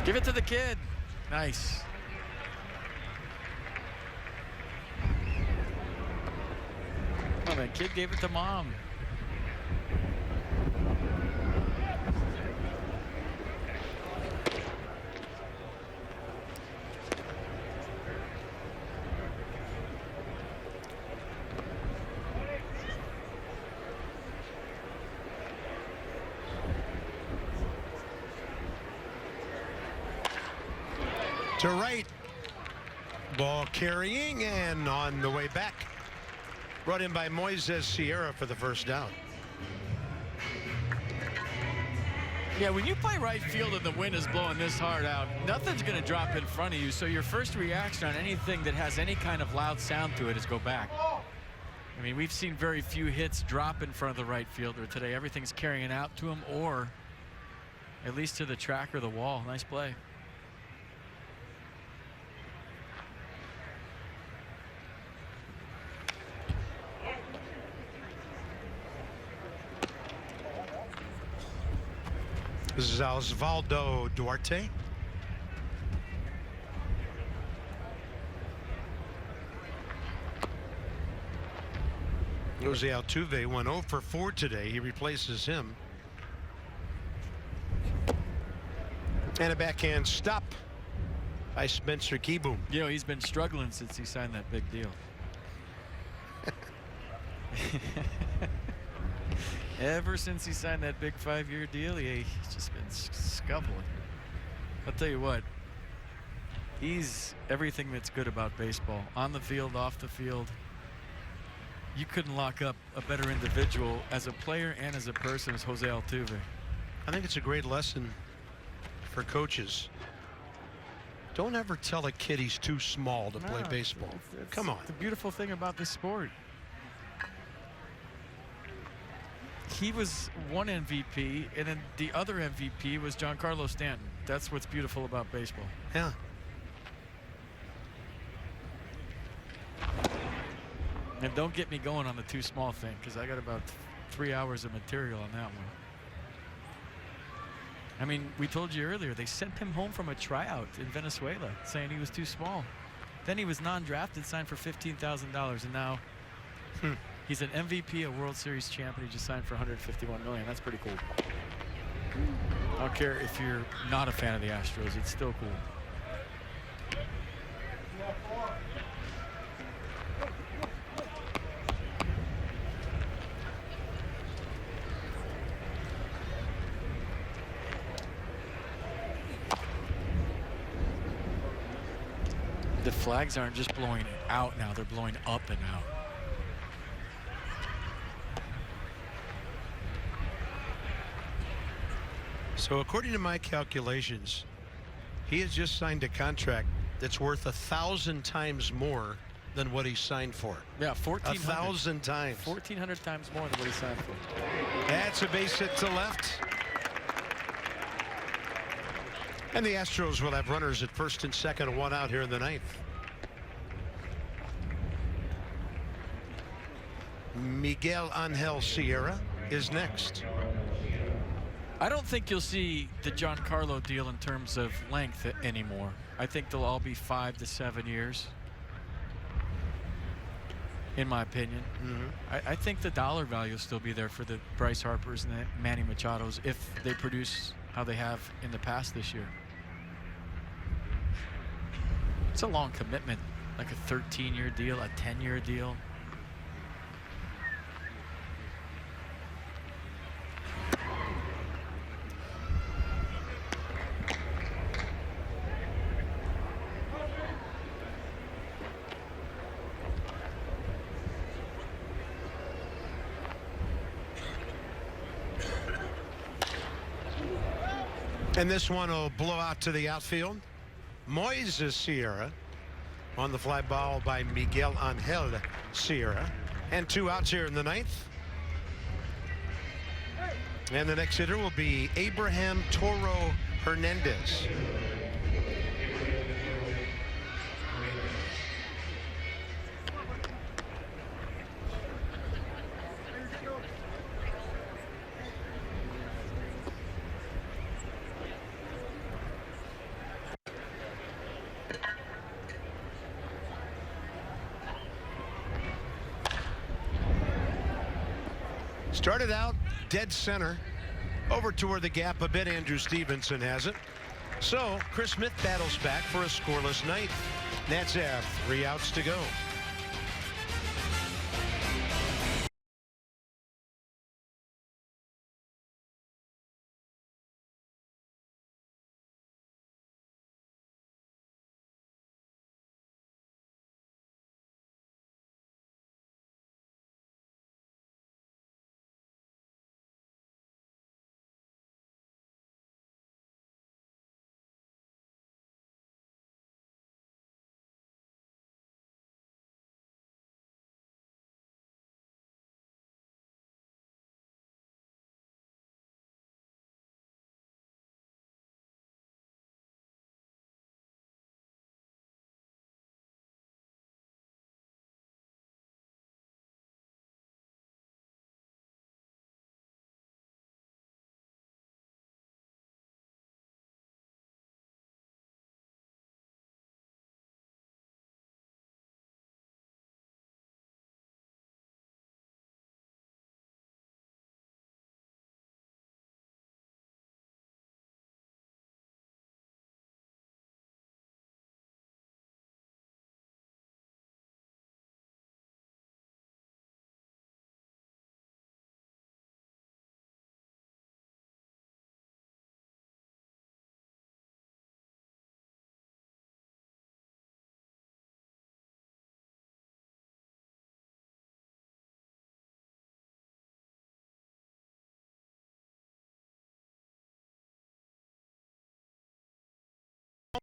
Give it to the kid. Nice. Oh, that kid gave it to mom. To right. Ball carrying and on the way back. Brought in by Moises Sierra for the first down. Yeah, when you play right field and the wind is blowing this hard out, nothing's going to drop in front of you. So your first reaction on anything that has any kind of loud sound to it is go back. I mean, we've seen very few hits drop in front of the right fielder today. Everything's carrying out to him or at least to the track or the wall. Nice play. This is Osvaldo Duarte. Jose Altuve went 0 for 4 today. He replaces him. And a backhand stop by Spencer Kieboom. You know, he's been struggling since he signed that big deal. Ever since he signed that big 5-year deal, he's just been scuffling. I'll tell you what, he's everything that's good about baseball. On the field, off the field. You couldn't lock up a better individual as a player and as a person as Jose Altuve. I think it's a great lesson for coaches. Don't ever tell a kid he's too small to play baseball. Come on. The beautiful thing about this sport. He was one MVP, and then the other MVP was Giancarlo Stanton. That's what's beautiful about baseball. Yeah. And don't get me going on the too small thing, because I got about 3 hours of material on that one. I mean, we told you earlier, they sent him home from a tryout in Venezuela saying he was too small. Then he was non-drafted, signed for $15,000, and now he's an MVP, a World Series champion. He just signed for $151 million. That's pretty cool. I don't care if you're not a fan of the Astros, it's still cool. The flags aren't just blowing out now, they're blowing up and out. So according to my calculations, he has just signed a contract that's worth 1,000 times more than what he signed for. Yeah, 1,400. 1,000 times. 1,400 times more than what he signed for. That's a base hit to left. And the Astros will have runners at first and second, one out here in the ninth. Miguel Angel Sierra is next. I don't think you'll see the Giancarlo deal in terms of length anymore. I think they'll all be 5 to 7 years, in my opinion. I think the dollar value will still be there for the Bryce Harpers and the Manny Machados if they produce how they have in the past this year. It's a long commitment, like a 13-year deal, a 10-year deal. And this one will blow out to the outfield. Moises Sierra on the fly ball by Miguel Angel Sierra. And 2 outs here in the ninth. And the next hitter will be Abraham Toro Hernandez. Started out dead center, over toward the gap a bit. Andrew Stevenson has it. So Chris Smith battles back for a scoreless ninth. Nats have 3 outs to go.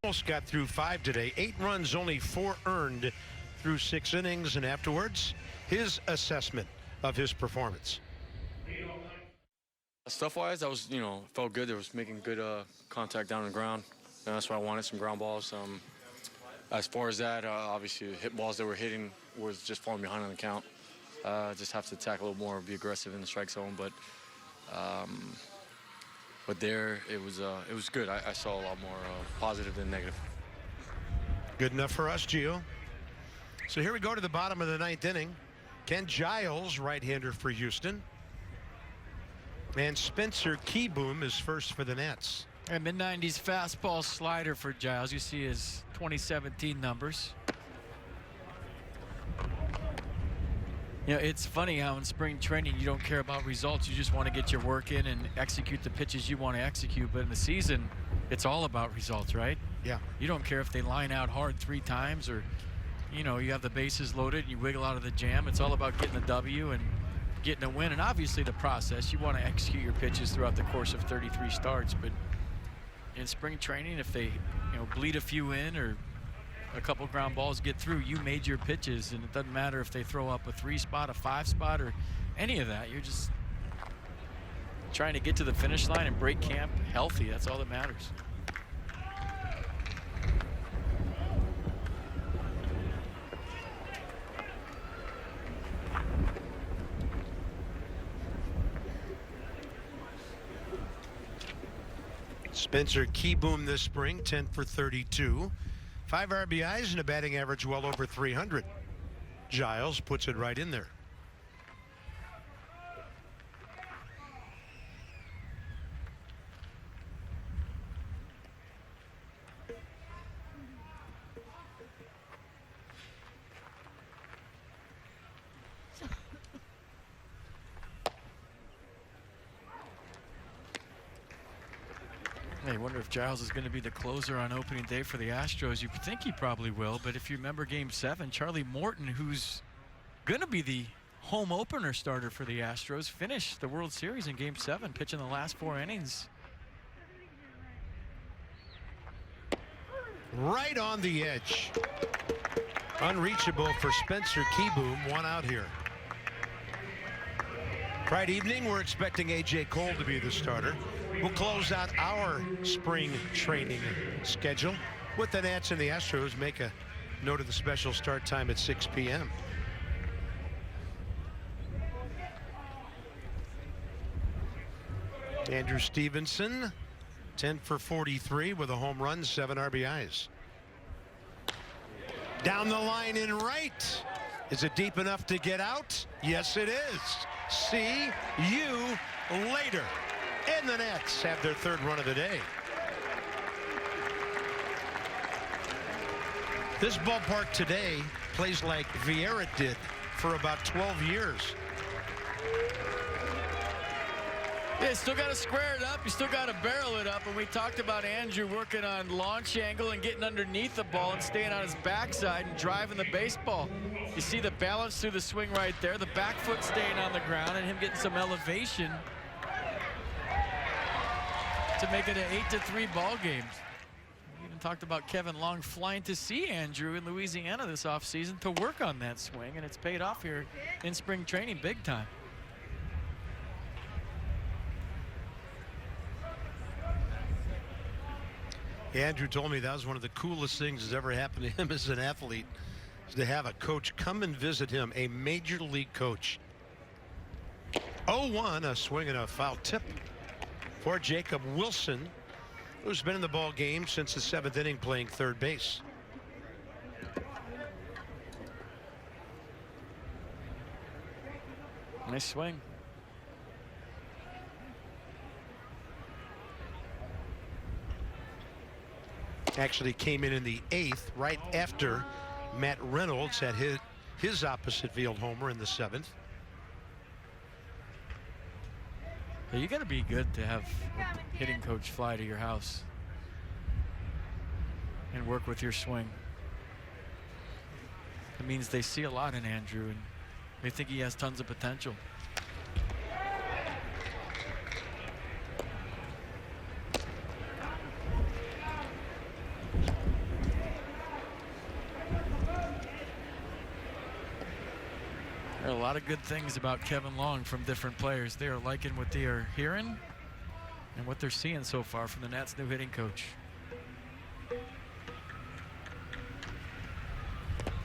Almost got through 5 today. 8 runs, only 4 earned through 6 innings. And afterwards, his assessment of his performance. Stuff-wise, I was, felt good. There was making good contact down on the ground. And that's what I wanted, some ground balls. As far as that, obviously, the hit balls that we're hitting was just falling behind on the count. Just have to attack a little more, be aggressive in the strike zone. But there, it was good. I saw a lot more positive than negative. Good enough for us, Gio. So here we go to the bottom of the 9th inning. Ken Giles, right-hander for Houston. And Spencer Keyboom is first for the Nats. And mid-90s fastball slider for Giles. You see his 2017 numbers. It's funny how in spring training you don't care about results. You just want to get your work in and execute the pitches you want to execute. But in the season, it's all about results, right? Yeah. You don't care if they line out hard 3 times or, you have the bases loaded and you wiggle out of the jam. It's all about getting a W and getting a win. And obviously the process, you want to execute your pitches throughout the course of 33 starts. But in spring training, if they, bleed a few in or a couple ground balls get through, you made your pitches, and it doesn't matter if they throw up a 3 spot, a 5 spot, or any of that. You're just trying to get to the finish line and break camp healthy. That's all that matters. Spencer Keyboom this spring, 10 for 32. 5 RBIs and a batting average well over 300. Giles puts it right in there. I wonder if Giles is going to be the closer on opening day for the Astros. You think he probably will, but if you remember Game 7, Charlie Morton, who's going to be the home opener starter for the Astros, finished the World Series in Game 7, pitching the last 4 innings. Right on the edge. Unreachable for Spencer Keyboom. 1 out here. Friday evening, we're expecting A.J. Cole to be the starter. We'll close out our spring training schedule with the Nats and the Astros. Make a note of the special start time at 6 p.m. Andrew Stevenson, 10 for 43 with a home run, 7 RBIs. Down the line in right. Is it deep enough to get out? Yes, it is. See you later. And the Nats have their 3rd run of the day. This ballpark today plays like Vieira did for about 12 years. Yeah, you still got to square it up. You still got to barrel it up. And we talked about Andrew working on launch angle and getting underneath the ball and staying on his backside and driving the baseball. You see the balance through the swing right there. The back foot staying on the ground and him getting some elevation to make it an 8-3 ball game. We even talked about Kevin Long flying to see Andrew in Louisiana this offseason to work on that swing, and it's paid off here in spring training big time. Andrew told me that was one of the coolest things that's ever happened to him as an athlete, is to have a coach come and visit him, a major league coach. 0-1, a swing and a foul tip for Jacob Wilson, who's been in the ball game since the 7th inning playing 3rd base. Nice swing. Actually came in the 8th, right after Matt Reynolds had hit his opposite field homer in the 7th. Yeah, you got to be good to have a hitting coach fly to your house and work with your swing. It means they see a lot in Andrew and they think he has tons of potential. There are a lot of good things about Kevin Long from different players. They are liking what they are hearing and what they're seeing so far from the Nats' new hitting coach.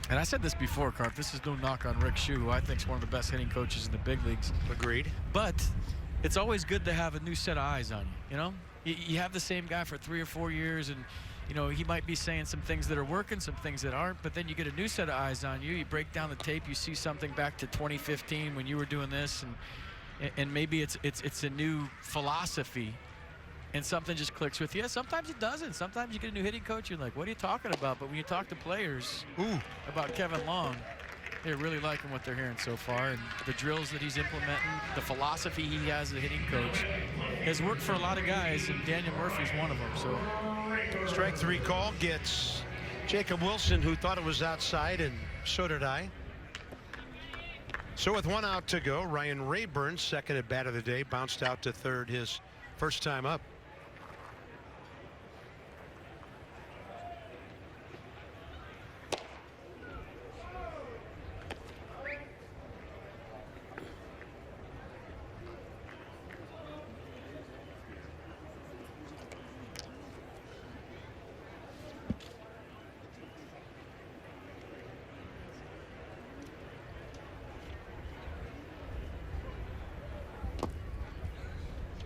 And I said this before, Carp, this is no knock on Rick Hsu, who I think is one of the best hitting coaches in the big leagues. Agreed. But it's always good to have a new set of eyes on you, you know? You have the same guy for 3 or 4 years, and you know, he might be saying some things that are working, some things that aren't, but then you get a new set of eyes on you. You break down the tape, you see something back to 2015 when you were doing this, and maybe it's a new philosophy, and something just clicks with you. Sometimes it doesn't. Sometimes you get a new hitting coach, you're like, what are you talking about? But when you talk to players about Kevin Long, they're really liking what they're hearing so far, and the drills that he's implementing, the philosophy he has as a hitting coach has worked for a lot of guys, and Daniel Murphy's one of them. So strike 3 call gets Jacob Wilson, who thought it was outside, and so did I. So with 1 out to go, Ryan Rayburn, second at bat of the day, bounced out to third his first time up.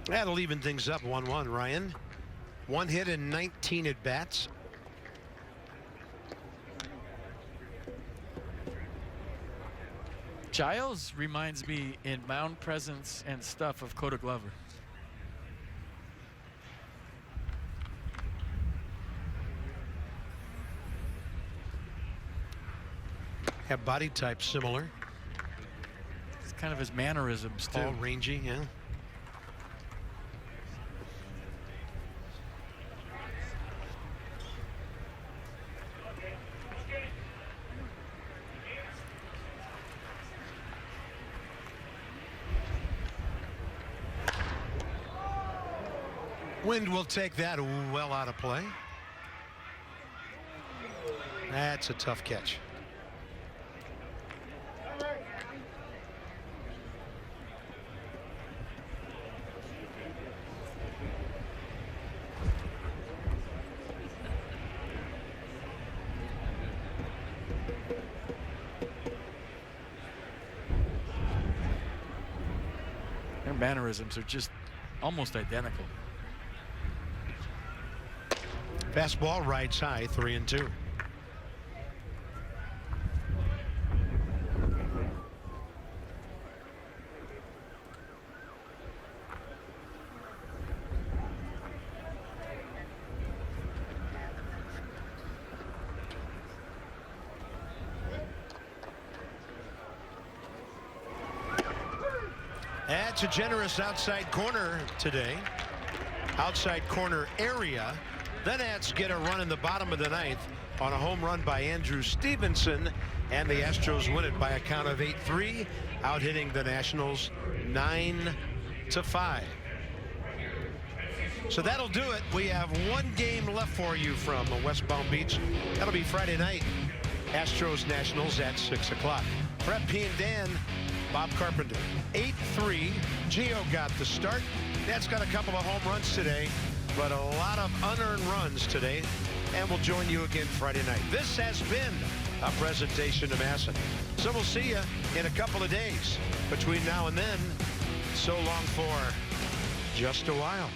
That'll even things up 1-1. Ryan, 1 hit and 19 at bats. Giles reminds me in mound presence and stuff of Coda Glover. Have body type similar. It's kind of his mannerisms too. All rangy, yeah. Wind will take that well out of play. That's a tough catch. Their mannerisms are just almost identical. Fastball rides high, 3-2. That's a generous outside corner today. Outside corner area. The Nats get a run in the bottom of the 9th on a home run by Andrew Stevenson, and the Astros win it by a count of 8-3, out hitting the Nationals 9-5. So that'll do it. We have 1 game left for you from West Palm Beach. That'll be Friday night. Astros Nationals at 6 o'clock. Brett P. and Dan, Bob Carpenter. 8-3. Gio got the start. Nats got a couple of home runs today, but a lot of unearned runs today, and we'll join you again Friday night. This has been a presentation of Masson. So we'll see you in a couple of days. Between now and then, so long for just a while.